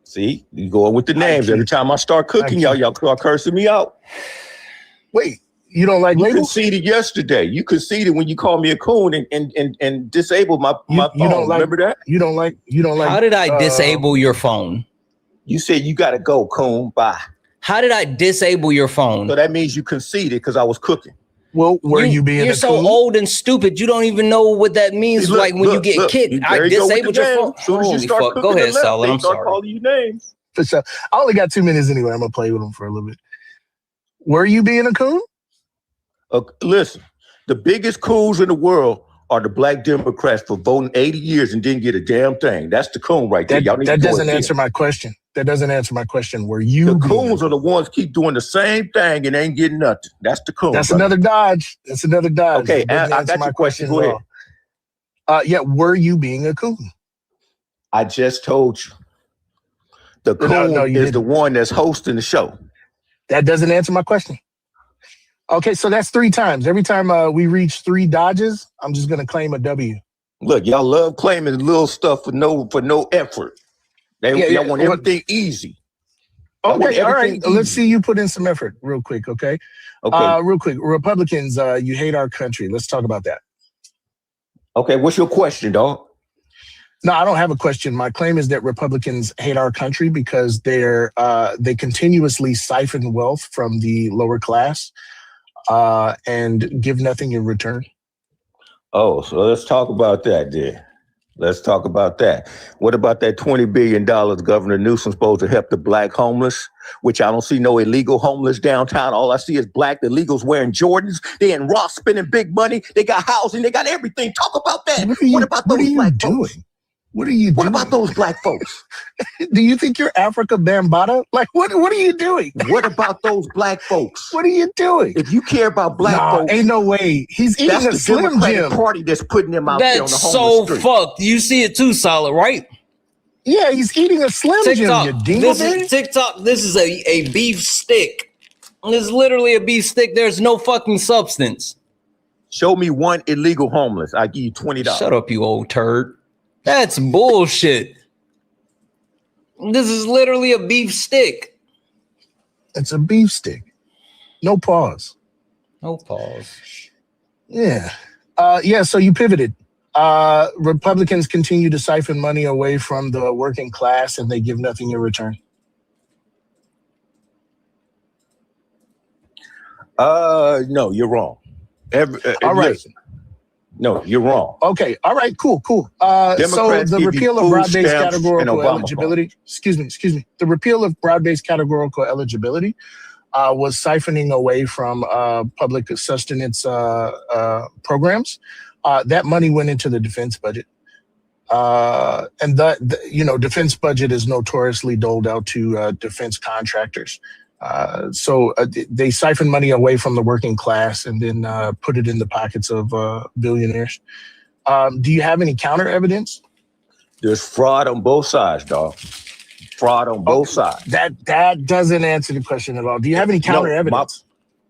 See, you going with the names. Every time I start cooking, y'all start cursing me out. Wait, you don't like you labels? conceded yesterday. You conceded when you called me a coon and disabled my phone. You don't like, remember that? You don't like. How did I disable your phone? You said you gotta go, coon. Bye. How did I disable your phone? So that means you conceded because I was cooking. Well, were you being You're a so coon? old and stupid. You don't even know what that means. See, look, like when you look, get look. kicked, I There you go with disabled the your phone. names. As soon as you Holy start fuck. Go cooking ahead, the left, Solid. they I'm start sorry. calling you names. For sure. I only got 2 minutes anyway. I'm gonna play with them for a little bit. Were you being a coon? Listen, the biggest coons in the world are the black Democrats for voting 80 years and didn't get a damn thing. That's the coon right there. Y'all need That to go doesn't and see answer it. my question. That doesn't answer my question. Were you? The coons are the ones keep doing the same thing and ain't getting nothing. That's the coon. That's another dodge. That's another dodge. Okay, I got your question. Go ahead. Yeah, were you being a coon? I just told you. The coon is the one that's hosting the show. That doesn't answer my question. Okay, so that's 3 times. Every time we reach 3 dodges, I'm just gonna claim a W. Look, y'all love claiming little stuff for no effort. Y'all want everything easy. Okay, all right. Let's see you put in some effort real quick, okay? Real quick. Republicans, you hate our country. Let's talk about that. Okay, what's your question, dog? No, I don't have a question. My claim is that Republicans hate our country because they continuously siphon wealth from the lower class and give nothing in return. Oh, so let's talk about that then. Let's talk about that. What about that $20 billion Governor Newsom supposed to help the black homeless, which I don't see no illegal homeless downtown. All I see is black illegals wearing Jordans. They in Ross spending big money. They got housing. They got everything. Talk about that. What about those black folks? What are you doing? What about those black folks? Do you think you're Africa Bambaataa? Like, what are you doing? What about those black folks? What are you doing? If you care about black folks, ain't no way. He's eating a Slim Democratic Jim. Party that's putting them out there on the That's homeless so street. fucked. You see it too, Solid, right? Yeah, he's eating a Slim TikTok. Jim, you This dingleberry. is TikTok. This is a beef stick. This is literally a beef stick. There's no fucking substance. Show me one illegal homeless. I give you $20. Shut up, you old turd. That's bullshit. This is literally a beef stick. It's a beef stick. No pause. No pause. Yeah. So you pivoted. Republicans continue to siphon money away from the working class and they give nothing in return. No, you're wrong. All right. Listen. No, you're wrong. Okay. All right. Cool. So the repeal of broad-based categorical eligibility, excuse me. The repeal of broad-based categorical eligibility was siphoning away from public sustenance programs. That money went into the defense budget. And defense budget is notoriously doled out to defense contractors. So they siphon money away from the working class and then put it in the pockets of billionaires. Do you have any counter evidence? There's fraud on both sides, dog. Fraud on both sides. That doesn't answer the question at all. Do you have any counter evidence?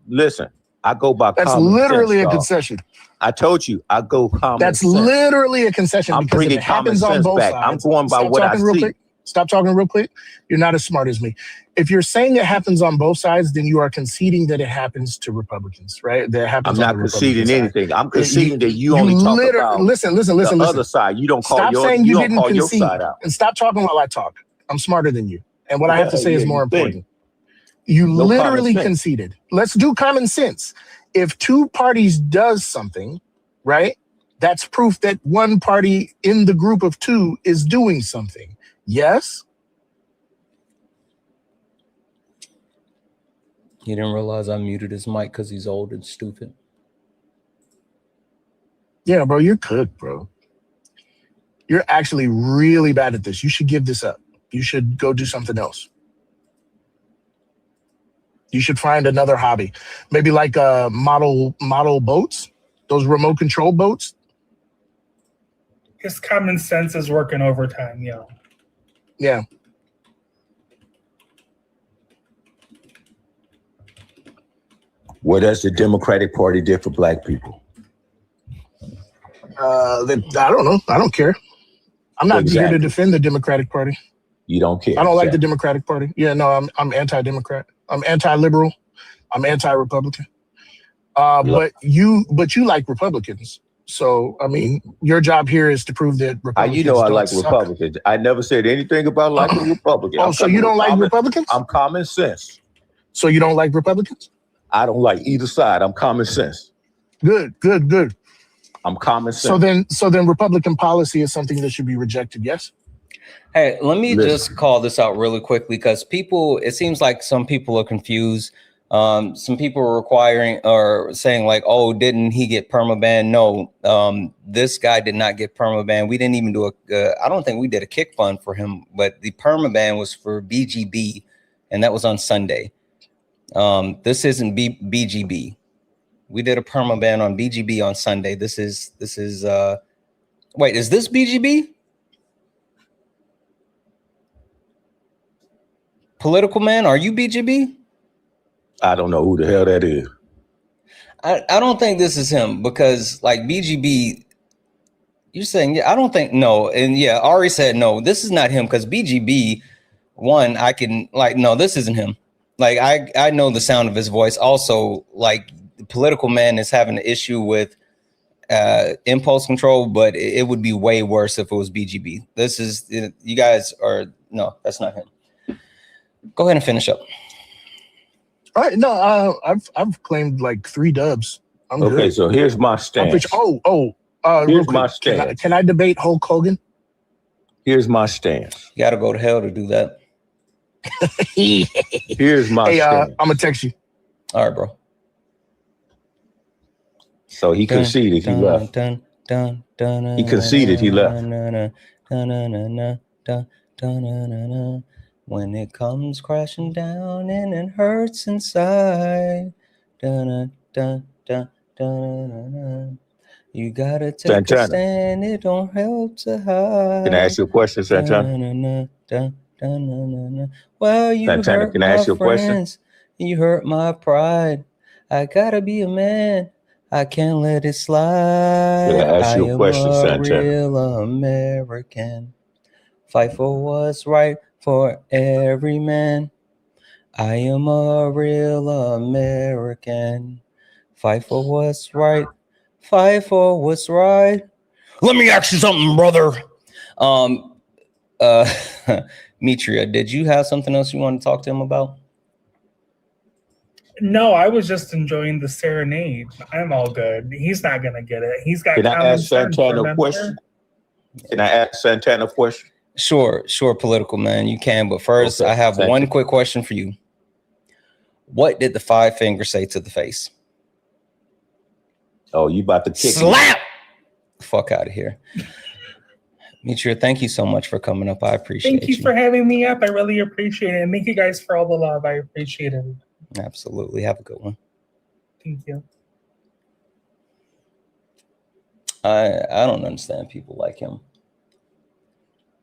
Listen, I go by That's common literally sense, a dog. concession. I told you, I go common That's sense. literally a concession. I'm because bringing if it happens common on sense both back. sides, I'm going by stop what I talking real see. quick. Stop talking real quick. You're not as smart as me. If you're saying it happens on both sides, then you are conceding that it happens to Republicans, right? That happens. I'm on not the conceding Republican side. anything. I'm conceding that you only talk about listen. the other side. You don't call Stop your saying you don't didn't call your concede, side out. and stop talking while I talk. I'm smarter than you, and what I have to say is more you think. important. You No literally common sense. conceded. Let's do common sense. If 2 parties does something, right? That's proof that one party in the group of 2 is doing something. Yes? He didn't realize I muted his mic because he's old and stupid. Yeah, bro, you're cooked, bro. You're actually really bad at this. You should give this up. You should go do something else. You should find another hobby. Maybe like model boats, those remote control boats. His common sense is working overtime, yo. Yeah. What does the Democratic Party do for black people? I don't know. I don't care. I'm not here Exactly. to defend the Democratic Party. You don't care. I don't like the Exactly. Democratic Party. Yeah, no, I'm anti-Democrat. I'm anti-liberal. I'm anti-Republican. But you like Republicans. So I mean, your job here is to prove that Republicans. You know I don't like suck. Republicans. I never said anything about liking Republicans. Oh, so you don't like Republicans? I'm common sense. So you don't like Republicans? I don't like either side. I'm common sense. Good. I'm common sense. So then Republican policy is something that should be rejected, yes? Hey, let me just call this out really quickly because it seems like some people are confused. Some people were requiring or saying like, oh, didn't he get permaban? No, this guy did not get permaban. We didn't even do I don't think we did a kick fund for him, but the permaban was for BGB, and that was on Sunday. This isn't BGB. We did a permaban on BGB on Sunday. This is wait, is this BGB? Political man, are you BGB? I don't know who the hell that is. I don't think this is him, because like BGB, you're saying, yeah, I don't think, no. And yeah, Ari said, no, this is not him, because BGB, one, I can like, no, this isn't him. Like, I know the sound of his voice. Also, like, the political man is having an issue with impulse control, but it would be way worse if it was BGB. This is, you guys are, no, that's not him. Go ahead and finish up. All right, no, I've claimed like 3 dubs. I'm okay, good. so here's my stance. Here's my stance. Can I debate Hulk Hogan? Here's my stance. You got to go to hell to do that. Here's my stance. I'm gonna text you. All right, bro. So he conceded. He left. He conceded. He left. When it comes crashing down and it hurts inside, you gotta take Santana. a stand. It don't help to hide. Can I ask you a question, Santana? Well, you Santana, hurt can I my ask you a question? friends. You hurt my pride. I gotta be a man. I can't let it slide. Can I ask you a question, I am a Santana? real American. Fight for what's right for every man. I am a real American. Fight for what's right. Fight for what's right. Let me ask you something, brother. Mitria, did you have something else you want to talk to him about? No, I was just enjoying the serenade. I'm all good. He's not gonna get it. He's got. Can I common ask sense, Santana a remember? question? Can I ask Santana a question? Sure, political man, you can. But first, Okay, I have thank one you. quick question for you. What did the 5 finger say to the face? Oh, you about to kick me. Slap! Fuck out of here. Mitria, thank you so much for coming up. I appreciate Thank you for having me up. I really appreciate it. And thank you guys for all the love. I appreciate it. Absolutely. Have a good one. Thank you. I don't understand people like him.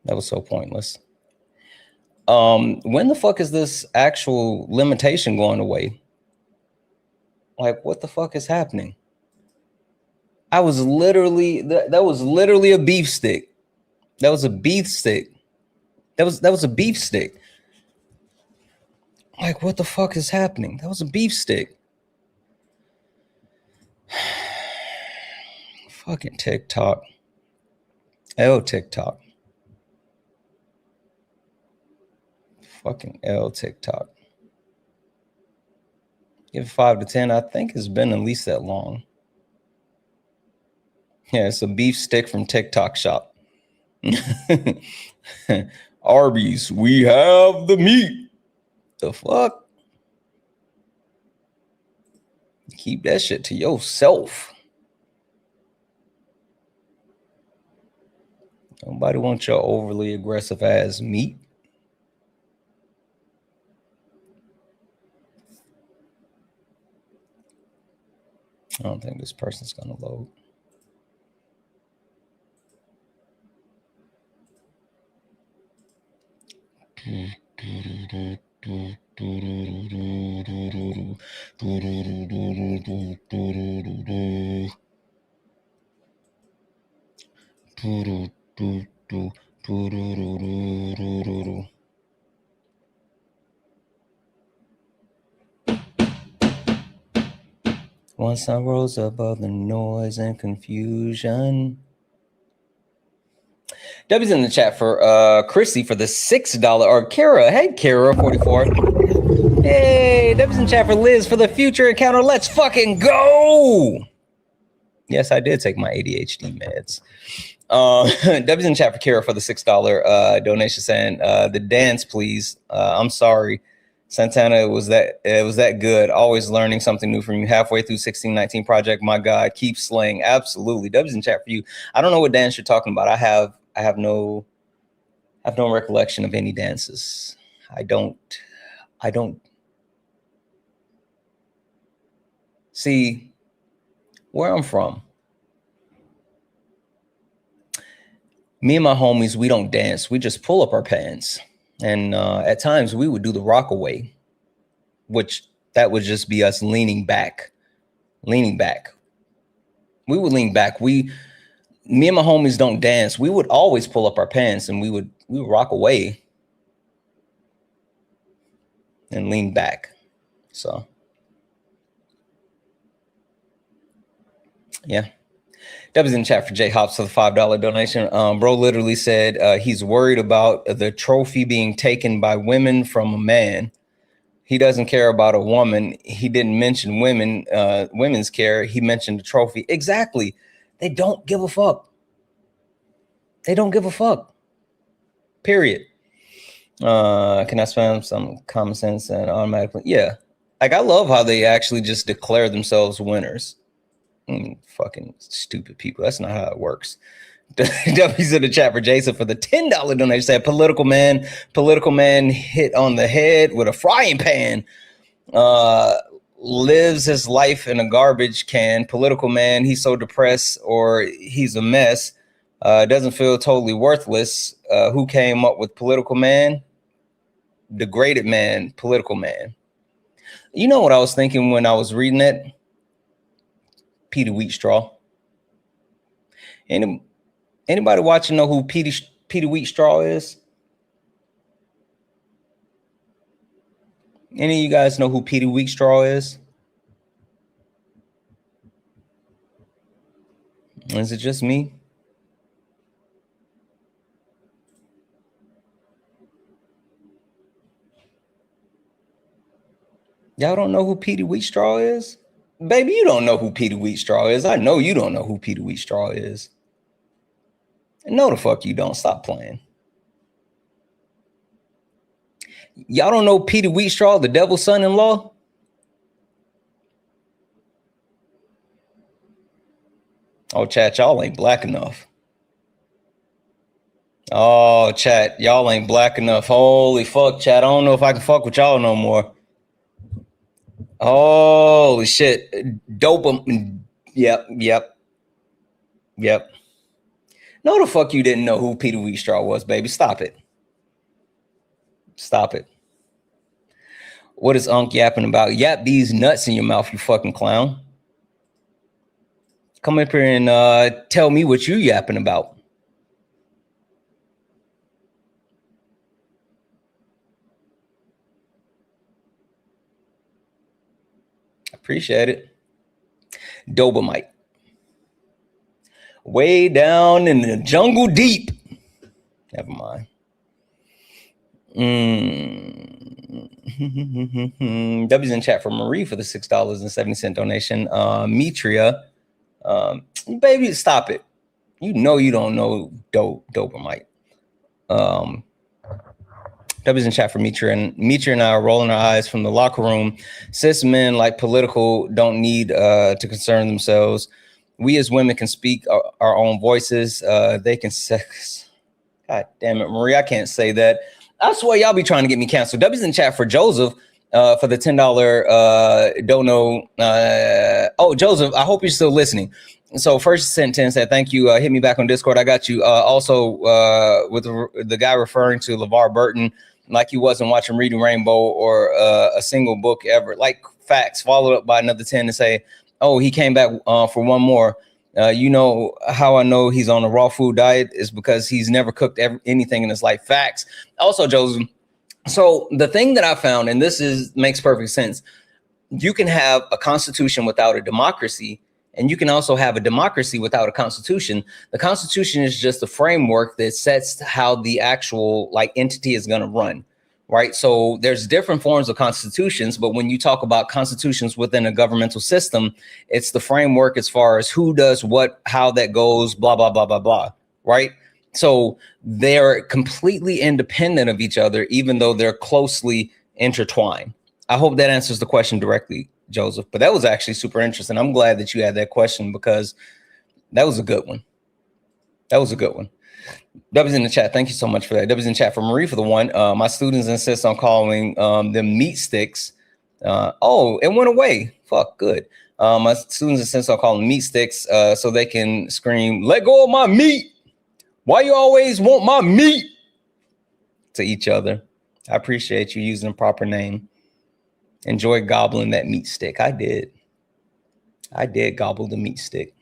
That was so pointless. When the fuck is this actual limitation going away? Like, what the fuck is happening? I was literally, that was literally a beef stick. That was a beef stick. That was a beef stick. Like, what the fuck is happening? That was a beef stick. Fucking TikTok. Oh, TikTok. Fucking TikTok. Give it 5 to 10. I think it's been at least that long. Yeah, it's a beef stick from TikTok shop. Arby's, we have the meat. The fuck? Keep that shit to yourself. Nobody wants your overly aggressive ass meat. I don't think this person's gonna load. Once I rose above the noise and confusion. Debbie's in the chat for Chrissy for the $6 or Kara. Hey, Kara 44. Hey, Debbie's in chat for Liz for the future encounter. Let's fucking go. Yes, I did take my ADHD meds. Debbie's in chat for Kara for the $6 donation saying the dance, please. I'm sorry. Santana, it was that good. Always learning something new from you. Halfway through 1619 project, my God, keep slaying. Absolutely. W's in chat for you. I don't know what dance you're talking about. I have no recollection of any dances. I don't see where I'm from. Me and my homies, we don't dance. We just pull up our pants. And at times we would do the rock away, which that would just be us leaning back. We would lean back. Me and my homies don't dance. We would always pull up our pants and we would rock away and lean back. So yeah. That was in chat for J Hops for the $5 donation. Bro literally said he's worried about the trophy being taken by women from a man. He doesn't care about a woman. He didn't mention women, women's care. He mentioned the trophy. Exactly. They don't give a fuck. They don't give a fuck. Period. Can I spam some common sense and automatically? Yeah. Like, I love how they actually just declare themselves winners. Fucking stupid people. That's not how it works. W's in the chat for Jason for the $10 donation. Said political man hit on the head with a frying pan. Lives his life in a garbage can. Political man, he's so depressed or he's a mess. Doesn't feel totally worthless. Who came up with political man? Degraded man, political man. You know what I was thinking when I was reading it? Peter Wheatstraw. Anybody watching know who Peter Wheatstraw is? Any of you guys know who Peter Wheatstraw is? Is it just me? Y'all don't know who Peter Wheatstraw is? Baby, you don't know who Peter Wheatstraw is. I know you don't know who Peter Wheatstraw is. No, the fuck you don't. Stop playing. Y'all don't know Peter Wheatstraw, the devil's son-in-law? Oh, chat, y'all ain't black enough. Oh, chat, y'all ain't black enough. Holy fuck, chat. I don't know if I can fuck with y'all no more. Holy shit. Dope. Yep. No, the fuck you didn't know who Peter Wheatstraw was, baby. Stop it. What is Unc yapping about? Yap these nuts in your mouth, you fucking clown. Come up here and tell me what you yapping about. Appreciate it. Dobamite. Way down in the jungle deep. Never mind. W's in chat for Marie for the $6.70 donation. Mitria. Baby, stop it. You know you don't know Dobamite. W's in chat for Mitra and I are rolling our eyes from the locker room. Cis men like political don't need to concern themselves. We as women can speak our own voices. They can sex. God damn it, Marie, I can't say that. I swear y'all be trying to get me canceled. W's in chat for Joseph for the $10 dono. Oh, Joseph, I hope you're still listening. So first sentence said, thank you. Hit me back on Discord. I got you. Also, with the guy referring to LeVar Burton, like he wasn't watching Reading Rainbow or a single book ever. Like facts, followed up by another 10 and say, oh, he came back for one more. You know how I know he's on a raw food diet is because he's never cooked anything in his life. Facts. Also, Joseph. So the thing that I found, and this makes perfect sense. You can have a constitution without a democracy, and you can also have a democracy without a constitution. The constitution is just a framework that sets how the actual entity is going to run, right? So there's different forms of constitutions, but when you talk about constitutions within a governmental system, it's the framework as far as who does what, how that goes, blah, blah, blah, blah, blah, right? So they're completely independent of each other, even though they're closely intertwine. I hope that answers the question directly, Joseph. But that was actually super interesting. I'm glad that you had that question because that was a good one. That was a good one. W's in the chat. Thank you so much for that. W's in chat for Marie for the one. My students insist on calling them meat sticks. Oh, it went away. Fuck, good. My students insist on calling meat sticks so they can scream, "Let go of my meat! Why you always want my meat?" to each other. I appreciate you using the proper name. Enjoy gobbling that meat stick. I did. I did gobble the meat stick.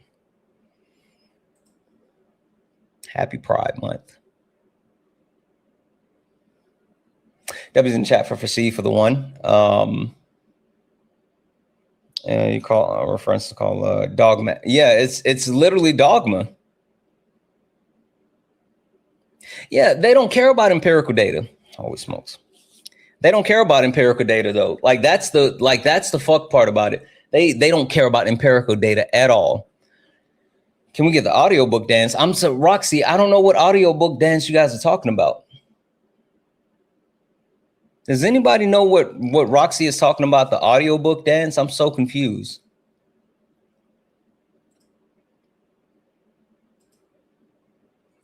Happy Pride Month. W's in chat for Fasih for the one. And you call a reference to call dogma. Yeah, it's literally dogma. Yeah, they don't care about empirical data. Holy smokes. They don't care about empirical data though. Like that's the fuck part about it. They don't care about empirical data at all. Can we get the audiobook dance? I'm so Roxy, I don't know what audiobook dance you guys are talking about. Does anybody know what Roxy is talking about, the audiobook dance? I'm so confused.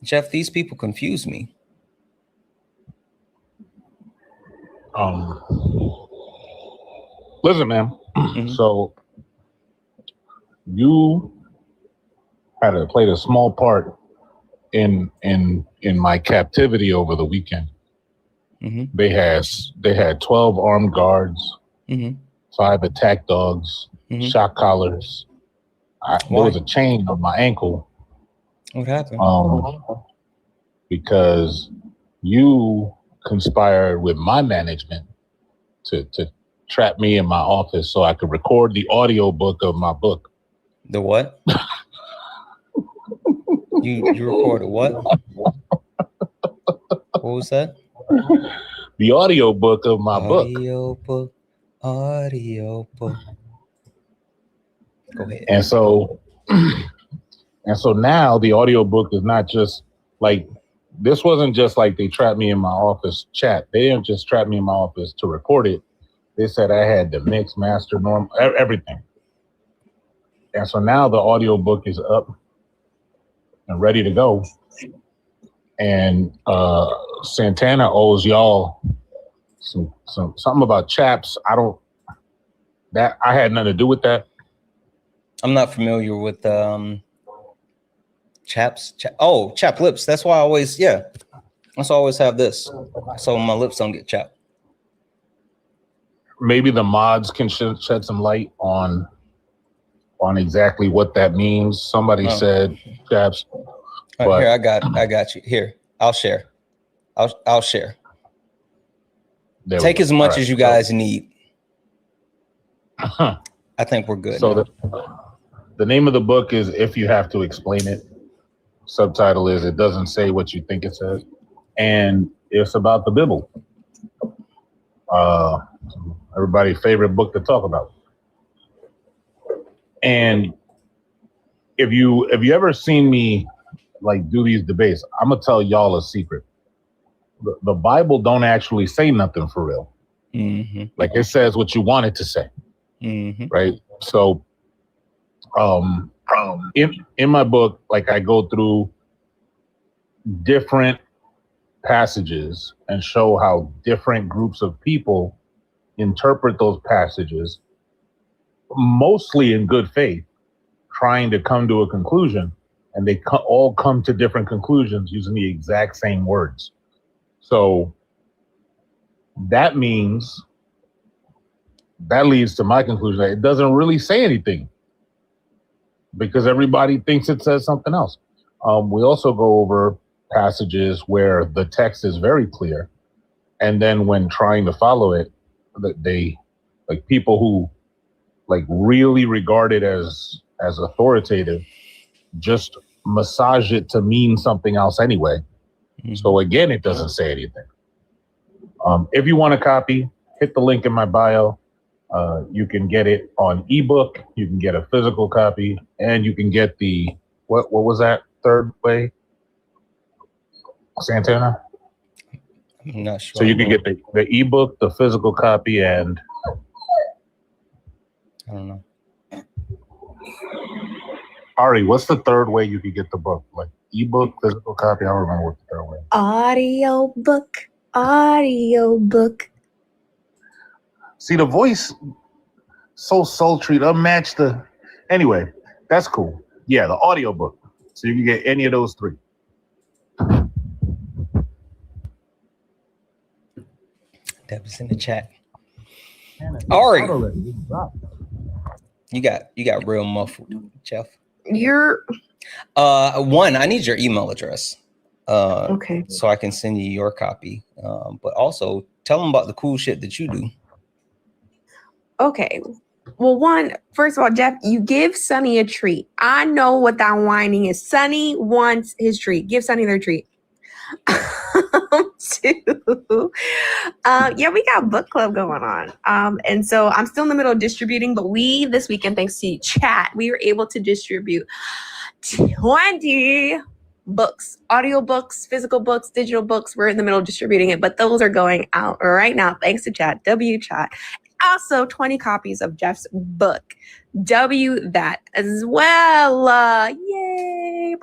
Jeff, these people confuse me. Listen, man. So you had played a small part in my captivity over the weekend. They had 12 armed guards, 5 attack dogs, shock collars. There was a chain on my ankle. What happened? Because you conspired with my management to trap me in my office so I could record the audio book of my book. The what? you recorded what? What was that? The audio book of my book. Audio book. Go ahead. And so now the audio book is not just like, this wasn't just like they trapped me in my office chat. They didn't just trap me in my office to record it. They said I had the mix, master, norm, everything. And so now the audio book is up and ready to go. And Santana owes y'all something about chaps. I had nothing to do with that. I'm not familiar with chaps. Chap lips. That's why I always, that's why I always have this, so my lips don't get chapped. Maybe the mods can shed some light on exactly what that means. Somebody said chaps. Right, here, I got you. Here, I'll share. I'll share. Take as much as you guys need. I think we're good. So the name of the book is If You Have to Explain It. Subtitle is It Doesn't Say What You Think It Says. And it's about the Bible. Everybody's favorite book to talk about. And if you ever seen me like do these debates, I'm gonna tell y'all a secret. The Bible don't actually say nothing for real. Like it says what you want it to say. Right? So in my book, like I go through different passages and show how different groups of people interpret those passages, mostly in good faith, trying to come to a conclusion, and they all come to different conclusions using the exact same words. So that leads to my conclusion that it doesn't really say anything because everybody thinks it says something else. We also go over passages where the text is very clear, and then when trying to follow it, they like people who like really regard it as authoritative just massage it to mean something else anyway. So again, it doesn't say anything. If you want a copy, hit the link in my bio. You can get it on ebook, you can get a physical copy, and you can get the what was that third way? Santana? I'm not sure. So you can get the ebook, the physical copy, and I don't know. Ari, what's the third way you could get the book? Like ebook, physical copy? I don't remember what the third way is. Audiobook. See, the voice so sultry, doesn't match the. Anyway, that's cool. Yeah, the audiobook. So you can get any of those three. That was in the chat. Ari, you got real muffled, Jeff. You're one. I need your email address. Okay. So I can send you your copy. But also tell them about the cool shit that you do. okay. Well, first of all, Jeff, you give Sonny a treat. I know what that whining is. Sonny wants his treat. Give Sonny their treat. Two, yeah, we got book club going on. And so I'm still in the middle of distributing, but this weekend, thanks to chat, we were able to distribute 20 books, audio books, physical books, digital books. We're in the middle of distributing it, but those are going out right now, thanks to chat, chat. Also 20 copies of Jeff's book, W That as well. Yay.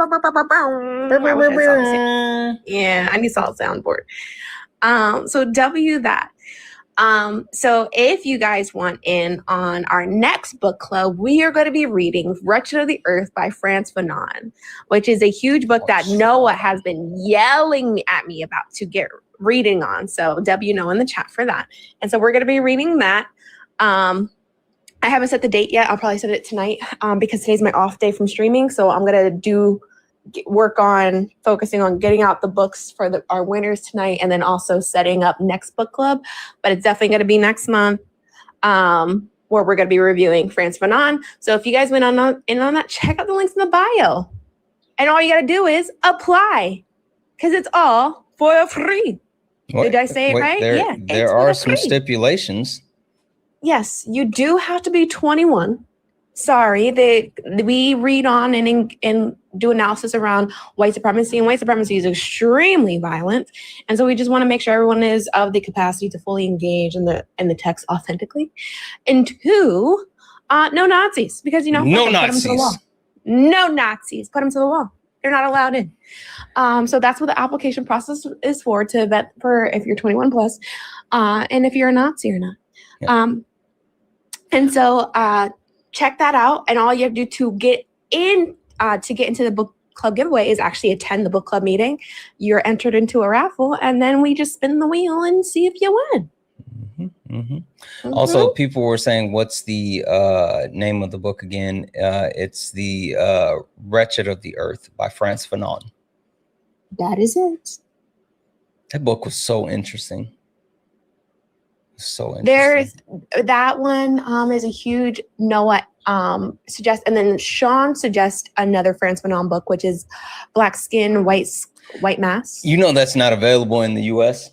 Yeah, I need solid soundboard. So W That. So if you guys want in on our next book club, we are going to be reading Wretched of the Earth by Frantz Fanon, which is a huge book that Noah has been yelling at me about to get reading on. So W know in the chat for that. And so we're going to be reading that. I haven't set the date yet. I'll probably set it tonight because today's my off day from streaming. So I'm going to work on focusing on getting out the books for our winners tonight and then also setting up next book club. But it's definitely going to be next month where we're going to be reviewing Frantz Fanon. So if you guys went in on that, check out the links in the bio. And all you got to do is apply because it's all for free. Did I say it right? There are some stipulations. Yes, you do have to be 21. Sorry, we read on and do analysis around white supremacy, and white supremacy is extremely violent. And so we just want to make sure everyone is of the capacity to fully engage in the text authentically. And two, no Nazis, because no Nazis. Put them to the wall. No Nazis, put them to the wall. They're not allowed in. So that's what the application process is for, to vet for if you're 21 plus, and if you're a Nazi or not. Yeah. And so check that out. And all you have to do to get into the book club giveaway is actually attend the book club meeting. You're entered into a raffle, and then we just spin the wheel and see if you win. Also, people were saying, what's the name of the book again? It's the Wretched of the Earth by Frantz Fanon. That is it. That book was so interesting. So interesting. There's that one is a huge Noah suggest, and then Sean suggests another Frantz Fanon book, which is Black Skin, White Mass. That's not available in the US.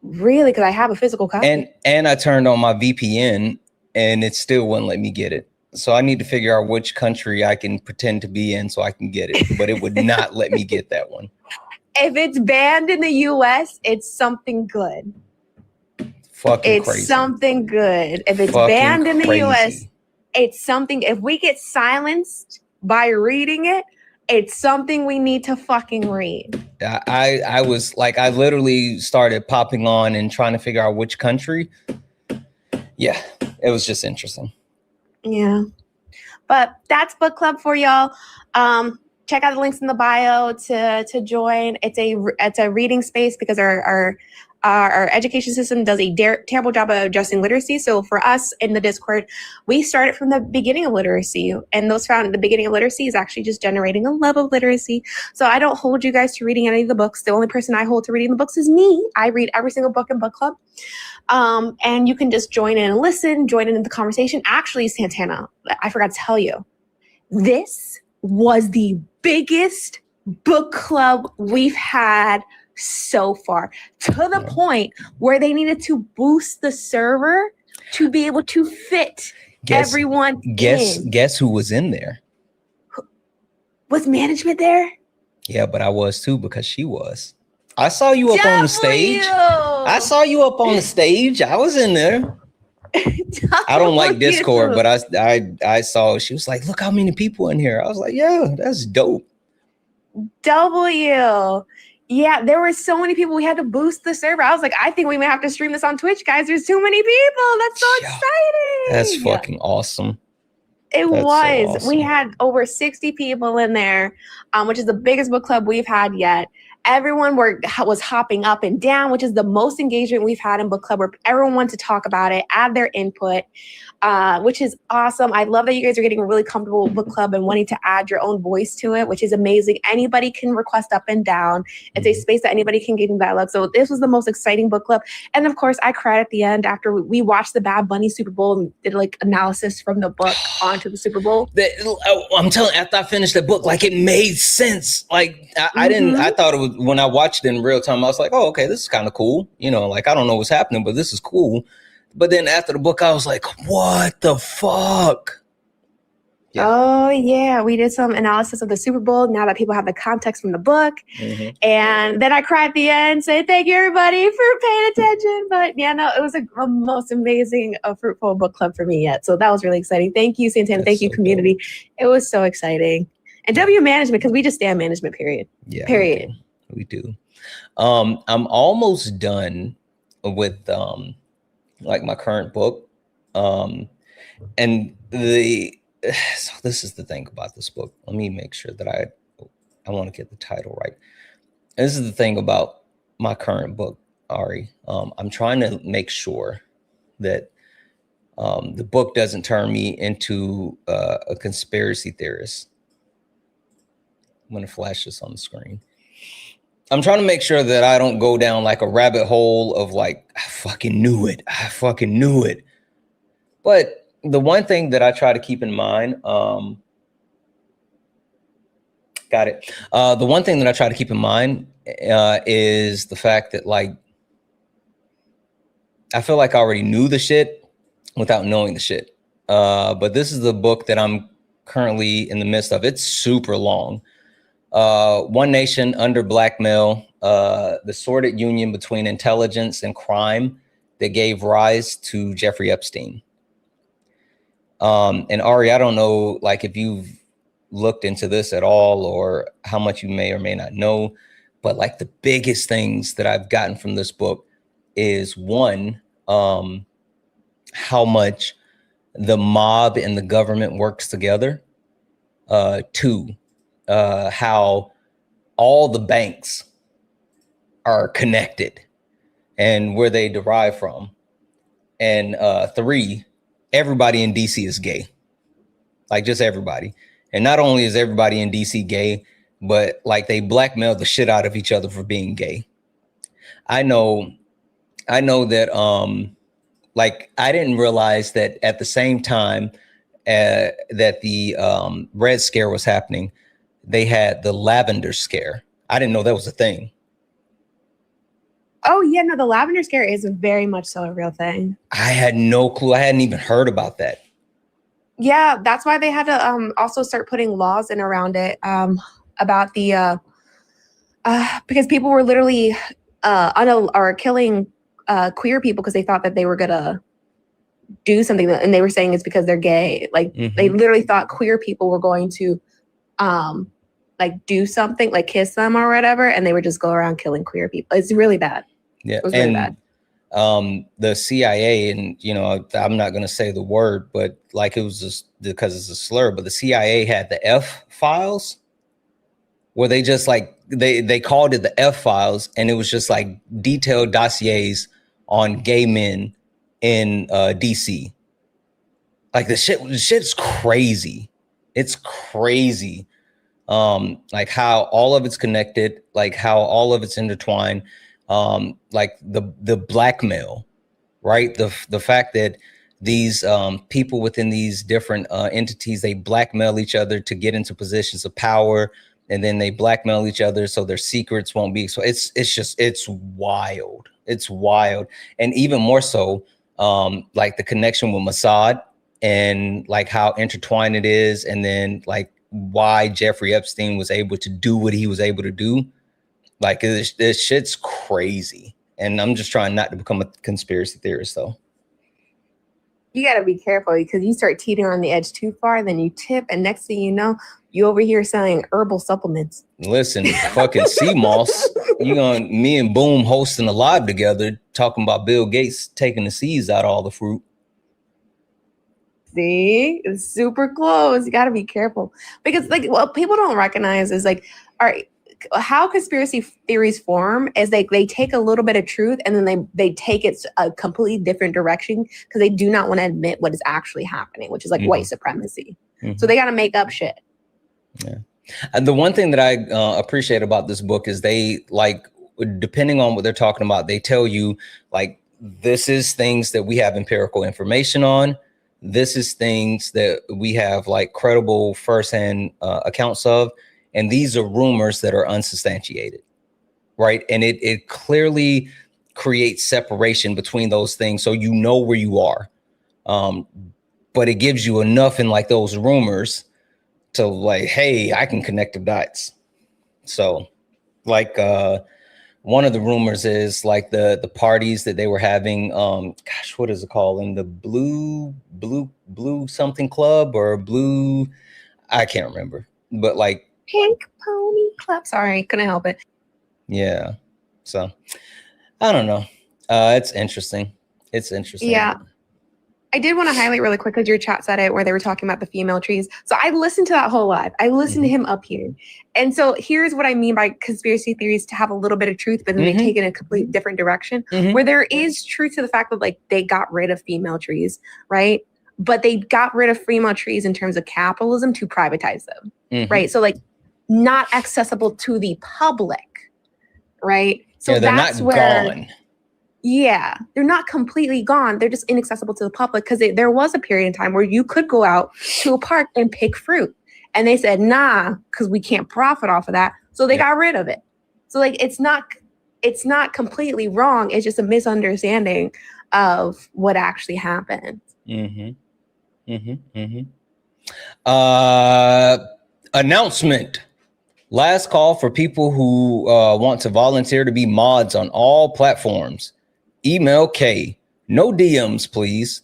Really? Because I have a physical copy. And I turned on my VPN and it still wouldn't let me get it. So I need to figure out which country I can pretend to be in so I can get it. But it would not let me get that one. If it's banned in the US, it's something good. It's something good. If it's banned in the US, it's something. If we get silenced by reading it, it's something we need to fucking read. I was like, I literally started popping on and trying to figure out which country. Yeah, it was just interesting. Yeah. But that's book club for y'all. Check out the links in the bio to join. It's a reading space because our education system does a terrible job of adjusting literacy. So for us in the Discord, we started from the beginning of literacy, and those found the beginning of literacy is actually just generating a love of literacy. So I don't hold you guys to reading any of the books. The only person I hold to reading the books is me. I read every single book in book club. And you can just join in and listen, join in the conversation. Actually, Santana, I forgot to tell you, this was the biggest book club we've had so far, to the point where they needed to boost the server to be able to fit everyone in. Guess who was in there? Was management there? Yeah, but I was too because she was. I saw you up on the stage. I saw you up on the stage. I was in there. I don't like Discord, but I saw, she was like, look how many people in here. I was like, yeah, that's dope. W. Yeah, there were so many people. We had to boost the server. I was like, I think we may have to stream this on Twitch, guys. There's too many people. That's so exciting. That's fucking awesome. It That's was. so awesome. We had over 60 people in there, which is the biggest book club we've had yet. Everyone was hopping up and down, which is the most engagement we've had in book club, where everyone wanted to talk about it, add their input, which is awesome. I love that you guys are getting really comfortable with book club and wanting to add your own voice to it, which is amazing. Anybody can request up and down. It's a space that anybody can get in dialogue. So this was the most exciting book club. And of course, I cried at the end after we watched the Bad Bunny Super Bowl and did like analysis from the book onto the Super Bowl. I'm telling you, after I finished the book, like it made sense. Like I didn't, I thought it was, when I watched it in real time, I was like, oh, okay, this is kind of cool. You know, like I don't know what's happening, but this is cool. But then after the book, I was like, what the fuck? Yeah. Oh, yeah. We did some analysis of the Super Bowl now that people have the context from the book. And then I cried at the end, say thank you, everybody, for paying attention. But yeah, no, it was a most amazing, fruitful book club for me yet. So that was really exciting. Thank you, Santana. Thank you, community. It was so exciting. And W management, because we just stand management, period. Yeah. Period. We do. I'm almost done with like my current book. And so this is the thing about this book. Let me make sure that I want to get the title right. This is the thing about my current book, Ari. I'm trying to make sure that the book doesn't turn me into a conspiracy theorist. I'm going to flash this on the screen. I'm trying to make sure that I don't go down like a rabbit hole of like, I fucking knew it. I fucking knew it. But the one thing that I try to keep in mind, got it. The one thing that I try to keep in mind is the fact that like, I feel like I already knew the shit without knowing the shit. But this is the book that I'm currently in the midst of. It's super long. One Nation Under Blackmail, the sordid union between intelligence and crime that gave rise to Jeffrey Epstein. And Ari, I don't know, like if you've looked into this at all or how much you may or may not know, but like the biggest things that I've gotten from this book is one, how much the mob and the government works together. Two, how all the banks are connected and where they derive from. And three, everybody in DC is gay. Like just everybody. And not only is everybody in DC gay, but like they blackmail the shit out of each other for being gay. I know that like I didn't realize that at the same time that the Red Scare was happening, they had the Lavender Scare. I didn't know that was a thing. Oh yeah, no, the Lavender Scare is very much so a real thing. I had no clue. I hadn't even heard about that. Yeah, that's why they had to also start putting laws in around it about the because people were literally killing queer people because they thought that they were gonna do something, and they were saying it's because they're gay. Like they literally thought queer people were going to like do something, like kiss them or whatever, and they would just go around killing queer people. It's really bad. Yeah, it was really bad. The CIA, and you know, I'm not gonna say the word, but like it was just because it's a slur, but the CIA had the F files, where they just like they called it the F files, and it was just like detailed dossiers on gay men in DC. Like the shit's crazy. It's crazy. Like how all of it's connected, like how all of it's intertwined. Like the blackmail, right? The fact that these people within these different entities, they blackmail each other to get into positions of power, and then they blackmail each other so their secrets won't be. So it's wild. It's wild. And even more so, like the connection with Mossad and like how intertwined it is, and then like why Jeffrey Epstein was able to do what he was able to do. Like this shit's crazy. And I'm just trying not to become a conspiracy theorist, though. You got to be careful because you start teetering on the edge too far, then you tip, and next thing you know, you over here selling herbal supplements. Listen, fucking sea moss. Me and Boom hosting a live together, talking about Bill Gates taking the seeds out of all the fruit. See, it's super close. You got to be careful because, like, what people don't recognize is like, all right, how conspiracy theories form is they take a little bit of truth and then they take it a completely different direction because they do not want to admit what is actually happening, which is like white supremacy. So they got to make up shit. Yeah. And the one thing that I appreciate about this book is they, like, depending on what they're talking about, they tell you, like, this is things that we have empirical information on. This is things that we have, like, credible firsthand accounts of. And these are rumors that are unsubstantiated, right? And it clearly creates separation between those things, so you know where you are. But it gives you enough in, like, those rumors to, like, hey, I can connect the dots. So, like, one of the rumors is, like, the parties that they were having. Gosh, what is it called? In the blue something club or blue? I can't remember. But, like, Pink Pony Club. Sorry, couldn't help it. yeah. So I don't know. It's interesting. It's interesting. Yeah. I did want to highlight really quick because your chat said it where they were talking about the female trees. So I listened to that whole live. I listened to him up here. And so here's what I mean by conspiracy theories to have a little bit of truth, but then they take it in a completely different direction where there is truth to the fact that, like, they got rid of female trees, right? But they got rid of female trees in terms of capitalism to privatize them, right? So, like, not accessible to the public, right? So yeah, they're that's not where, gone. Yeah, they're not completely gone. They're just inaccessible to the public because there was a period in time where you could go out to a park and pick fruit. And they said, nah, because we can't profit off of that. So they got rid of it. So, like, it's not completely wrong. It's just a misunderstanding of what actually happened. Announcement. Last call for people who want to volunteer to be mods on all platforms. Email K. No DMs, please.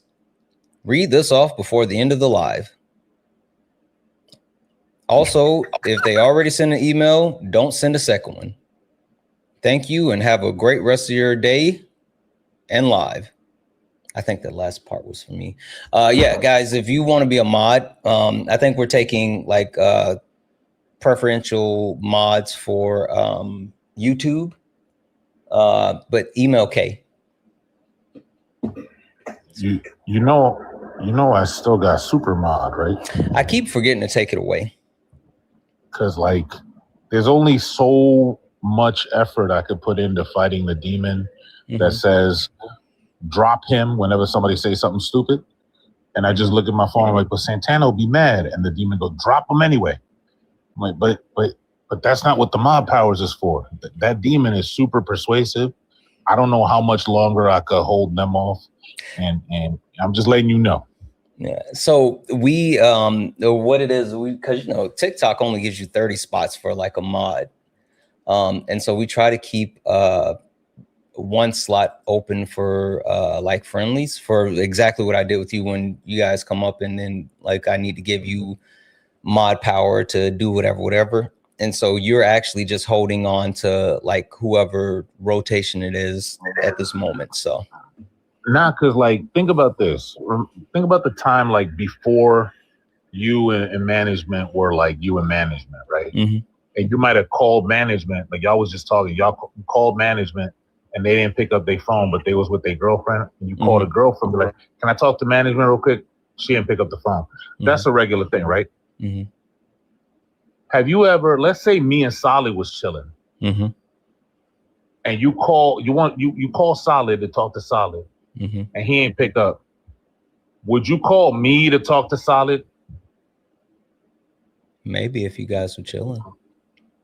Read this off before the end of the live. Also, if they already sent an email, don't send a second one. Thank you and have a great rest of your day and live. I think the last part was for me. Yeah, guys, if you want to be a mod, I think we're taking, like, preferential mods for YouTube, but email K. You know, I still got super mod, right? I keep forgetting to take it away. Because, like, there's only so much effort I could put into fighting the demon that says drop him whenever somebody says something stupid. And I just look at my phone, I'm like, but Santana will be mad. And the demon go, drop him anyway. I'm like, but that's not what the mob powers is for. That demon is super persuasive. I don't know how much longer I could hold them off. And I'm just letting you know. Yeah. So we, what it is, because, you know, TikTok only gives you 30 spots for, like, a mod. And so we try to keep one slot open for like friendlies, for exactly what I did with you when you guys come up and then, like, I need to give you mod power to do whatever. And so you're actually just holding on to, like, whoever rotation it is at this moment. So nah, because, like, think about this. Think about the time, like, before you and management were, like, you and management, right? And you might have called management, like, y'all was just talking, y'all called management and they didn't pick up their phone, but they was with their girlfriend. And you called a girlfriend, be like, can I talk to management real quick? She didn't pick up the phone. That's a regular thing, right? Have you ever, let's say me and Solid was chilling, and you call Solid to talk to Solid, and he ain't pick up. Would you call me to talk to Solid? Maybe if you guys were chilling.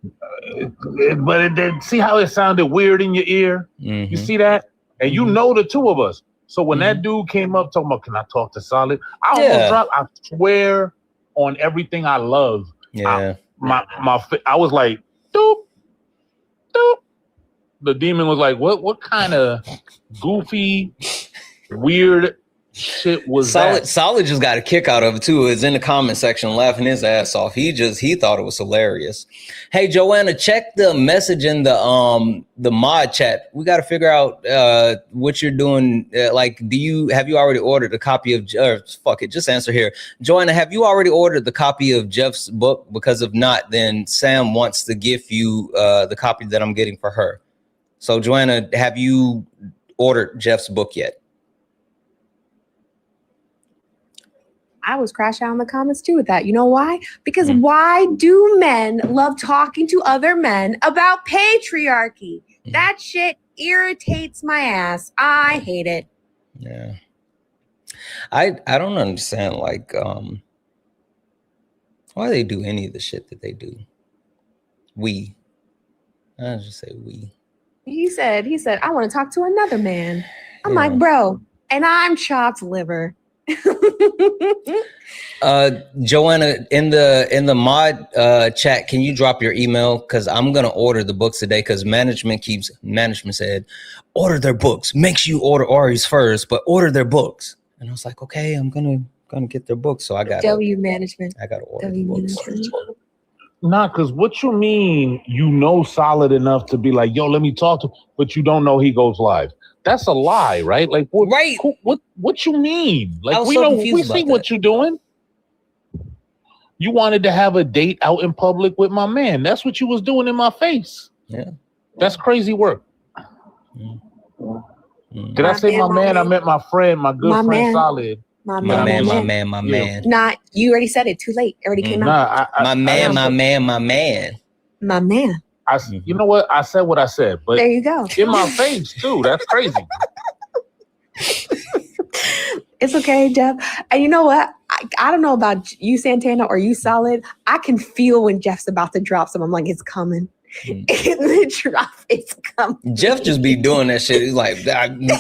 But it did, see how it sounded weird in your ear? You see that? And you know the two of us. So when that dude came up talking about, can I talk to Solid? I almost dropped, I swear on everything I love. Yeah. I was like, doop, doop. the demon was like, what kind of goofy, weird shit was that? Solid just got a kick out of it too. It's in the comment section laughing his ass off. He thought it was hilarious. Hey Joanna, check the message in the mod chat. We got to figure out what you're doing. Like, have you already ordered a copy of fuck it, just answer here. Joanna, have you already ordered the copy of Jeff's book? Because if not, then Sam wants to give you the copy that I'm getting for her. So Joanna, have you ordered Jeff's book yet? I was crashed out in the comments too with that. You know why? Because why do men love talking to other men about patriarchy? That shit irritates my ass. I hate it. Yeah. I don't understand like why they do any of the shit that they do. I'll just say we. He said, I want to talk to another man. I'm like, bro, and I'm chopped liver. Joanna, in the mod chat, can you drop your email? Because I'm gonna order the books today. Because management said order their books. Make sure you order Ari's first, but order their books. And I was like, okay, I'm gonna get their books. So I got management. I gotta order the books. Nah, because what you mean, solid enough to be like, yo, let me talk to, but you don't know he goes live. That's a lie, right? Like, what you mean? Like, we see what you're doing. You wanted to have a date out in public with my man. That's what you was doing in my face. Yeah. That's crazy work. Did I say my man? I meant my friend, my good friend, Solid. My man. Nah, you already said it. Too late. It already came out. My man. My man. You know what? I said what I said, but there you go. In my face too. That's crazy. It's okay, Jeff. And you know what? I don't know about you, Santana, or you, Solid. I can feel when Jeff's about to drop something. I'm like, it's coming. The drop is coming. Jeff just be doing that shit. He's like,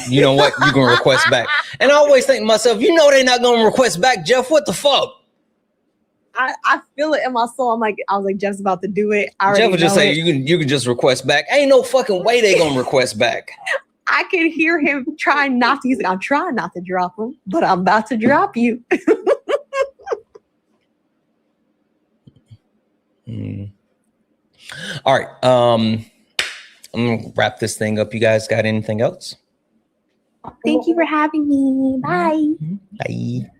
you know what? You're gonna request back. And I always think to myself, they're not gonna request back, Jeff. What the fuck? I feel it in my soul. I was like, Jeff's about to do it. Jeff would just say, you can just request back. Ain't no fucking way they gonna request back. I can hear him trying not to. He's like, I'm trying not to drop him, but I'm about to drop you. All right. I'm gonna wrap this thing up. You guys got anything else? Thank you for having me. Bye. Bye.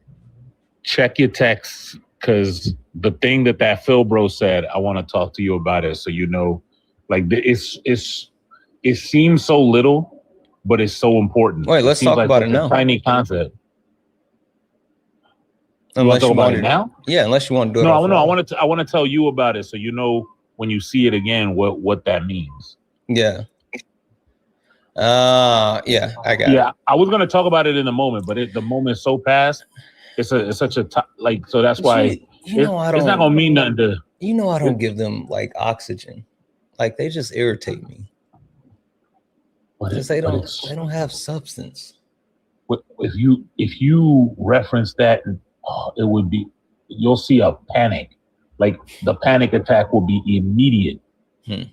Check your texts, because the thing that Phil bro said, I want to talk to you about it. So like it seems so little, but it's so important. Wait, let's talk about it now. Tiny concept. Unless you want it now? Yeah, unless you want to do it. No, I want to tell you about it, so when you see it again what that means. Yeah. Yeah, I got it. Yeah, I was gonna talk about it in a moment, but the moment's so past. It's such a so that's why it's not gonna mean nothing to. I don't give them like oxygen. Like they just irritate me. Because they don't have substance. If you reference that, it would be, you'll see a panic. Like the panic attack will be immediate. Yeah.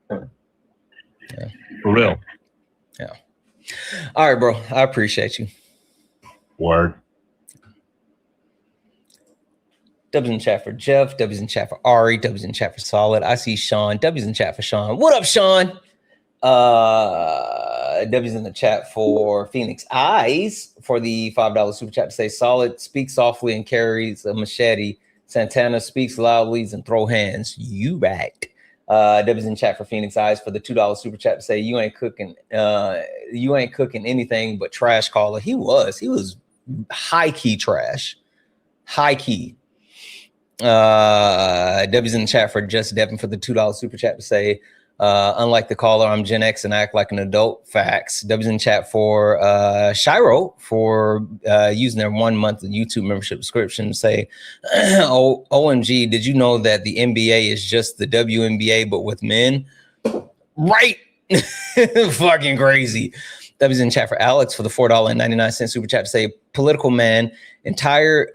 For real. Yeah. All right, bro. I appreciate you. Word. W's in chat for Jeff. W's in chat for Ari. W's in chat for Solid. I see Sean. W's in chat for Sean. What up, Sean? W's in the chat for Phoenix Eyes for the $5 super chat to say Solid speaks softly and carries a machete. Santana speaks loudly and throw hands. You right. W's in chat for Phoenix Eyes for the $2 super chat to say you ain't cooking anything but trash caller. He was high key trash. High key. W's in the chat for Just Devin for the $2 super chat to say unlike the caller, I'm Gen X and act like an adult. Facts. W's in chat for Shiro for using their 1 month YouTube membership subscription to say, OMG, did you know that the NBA is just the WNBA but with men? Right. Fucking crazy. W's in chat for Alex for the $4.99 super chat to say, political man, entire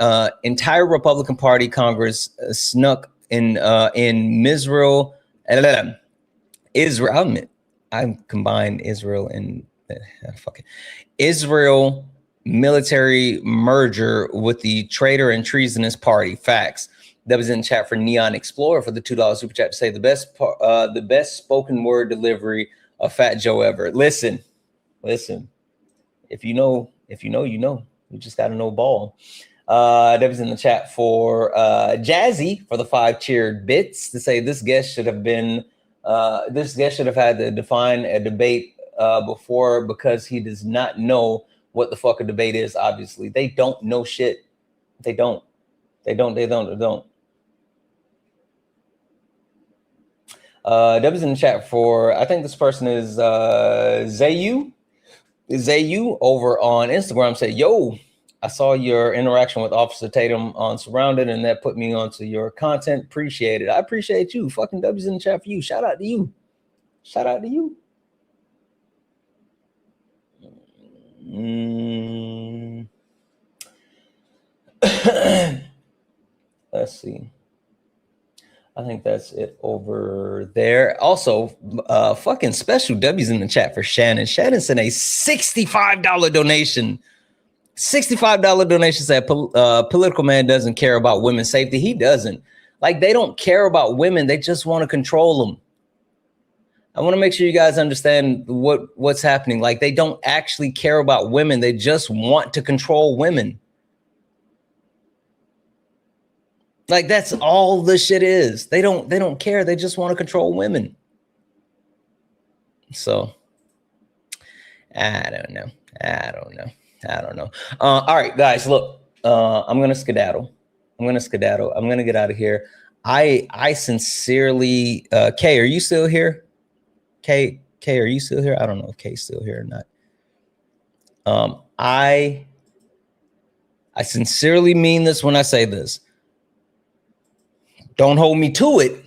Republican Party Congress snuck in Israel. I combined Israel and Israel military merger with the traitor and treasonous party. Facts. That was in chat for Neon Explorer for the $2 super chat to say the best spoken word delivery of Fat Joe ever. Listen. If you know, you know. You just got to know ball. That was in the chat for Jazzy for the 5 cheered bits to say this guest should have had to define a debate before, because he does not know what the fuck a debate is. Obviously, they don't know shit. They don't. That was in the chat for, I think this person is Zayu over on Instagram. Said, yo, I saw your interaction with Officer Tatum on Surrounded, and that put me onto your content. Appreciate it. I appreciate you. Fucking W's in the chat for you. Shout out to you. Let's see. I think that's it over there. Also, fucking special W's in the chat for Shannon. Shannon sent a $65 donation. $65 donation said political man doesn't care about women's safety. He doesn't. Like, they don't care about women. They just want to control them. I want to make sure you guys understand what's happening. Like, they don't actually care about women. They just want to control women. Like, that's all this shit is. They don't care. They just want to control women. So, I don't know. All right, guys, look, I'm going to skedaddle. I'm going to get out of here. I sincerely, Kay, are you still here? Kay, are you still here? I don't know if Kay's still here or not. I sincerely mean this when I say this. Don't hold me to it.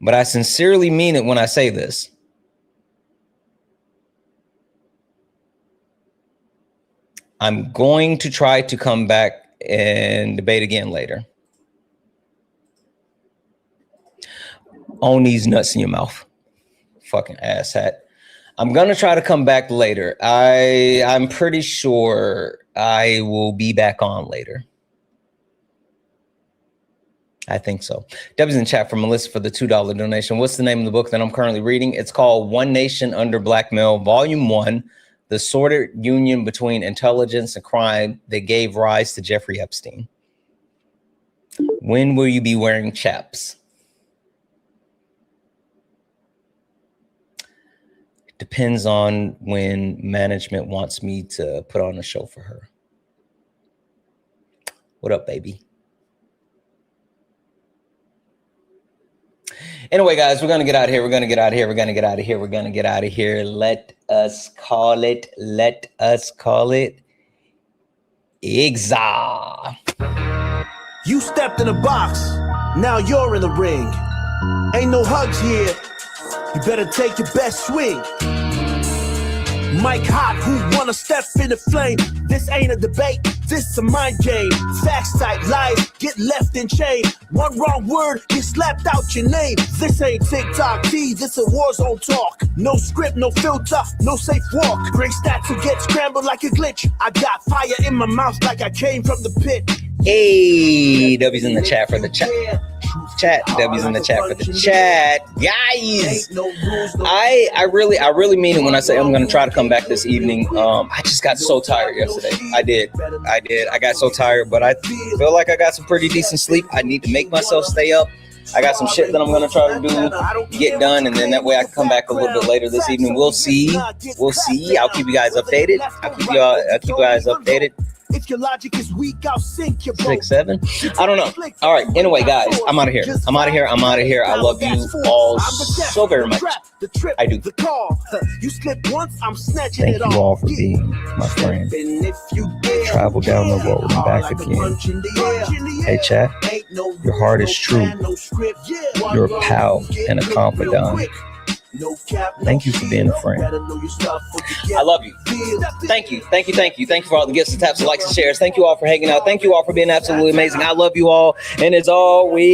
But I sincerely mean it when I say this. I'm going to try to come back and debate again later. Own these nuts in your mouth. Fucking asshat. I'm going to try to come back later. I'm pretty sure I will be back on later. I think so. W's in chat for Melissa for the $2 donation. What's the name of the book that I'm currently reading? It's called One Nation Under Blackmail, Volume 1, The Sordid Union Between Intelligence and Crime That Gave Rise to Jeffrey Epstein. When will you be wearing chaps? Depends on when management wants me to put on a show for her. What up, baby? Anyway, guys, we're going to get out of here. Let us call it Ixa. You stepped in a box. Now you're in the ring. Ain't no hugs here. You better take your best swing. Mike Hot, who wanna step in the flame? This ain't a debate, this a mind game. Facts type lies, get left in chain. One wrong word, get slapped out your name. This ain't TikTok T, this a war zone talk. No script, no filter, no safe walk. Bring stats to get scrambled like a glitch. I got fire in my mouth like I came from the pit. Hey, W's in the chat for the chat. W's in the chat for the chat. Guys, I really mean it when I say I'm going to try to come back this evening. I just got so tired yesterday. I did. I got so tired, but I feel like I got some pretty decent sleep. I need to make myself stay up. I got some shit that I'm going to try to get done, and then that way I can come back a little bit later this evening. We'll see. I'll keep you guys updated. If your logic is weak, I'll sink your boat. 6, 7. I don't know. All right. Anyway, guys, I'm out of here. I love you all so very much. I do. You slip once, I'm snatching Thank it you off. all for being my friend. Travel down the road and back again. Hey, chat. Your heart is true. You're a pal and a confidant. Thank you for being a friend. I love you. Thank you. Thank you. Thank you. Thank you for all the gifts and taps, and likes and shares. Thank you all for hanging out. Thank you all for being absolutely amazing. I love you all. And as always,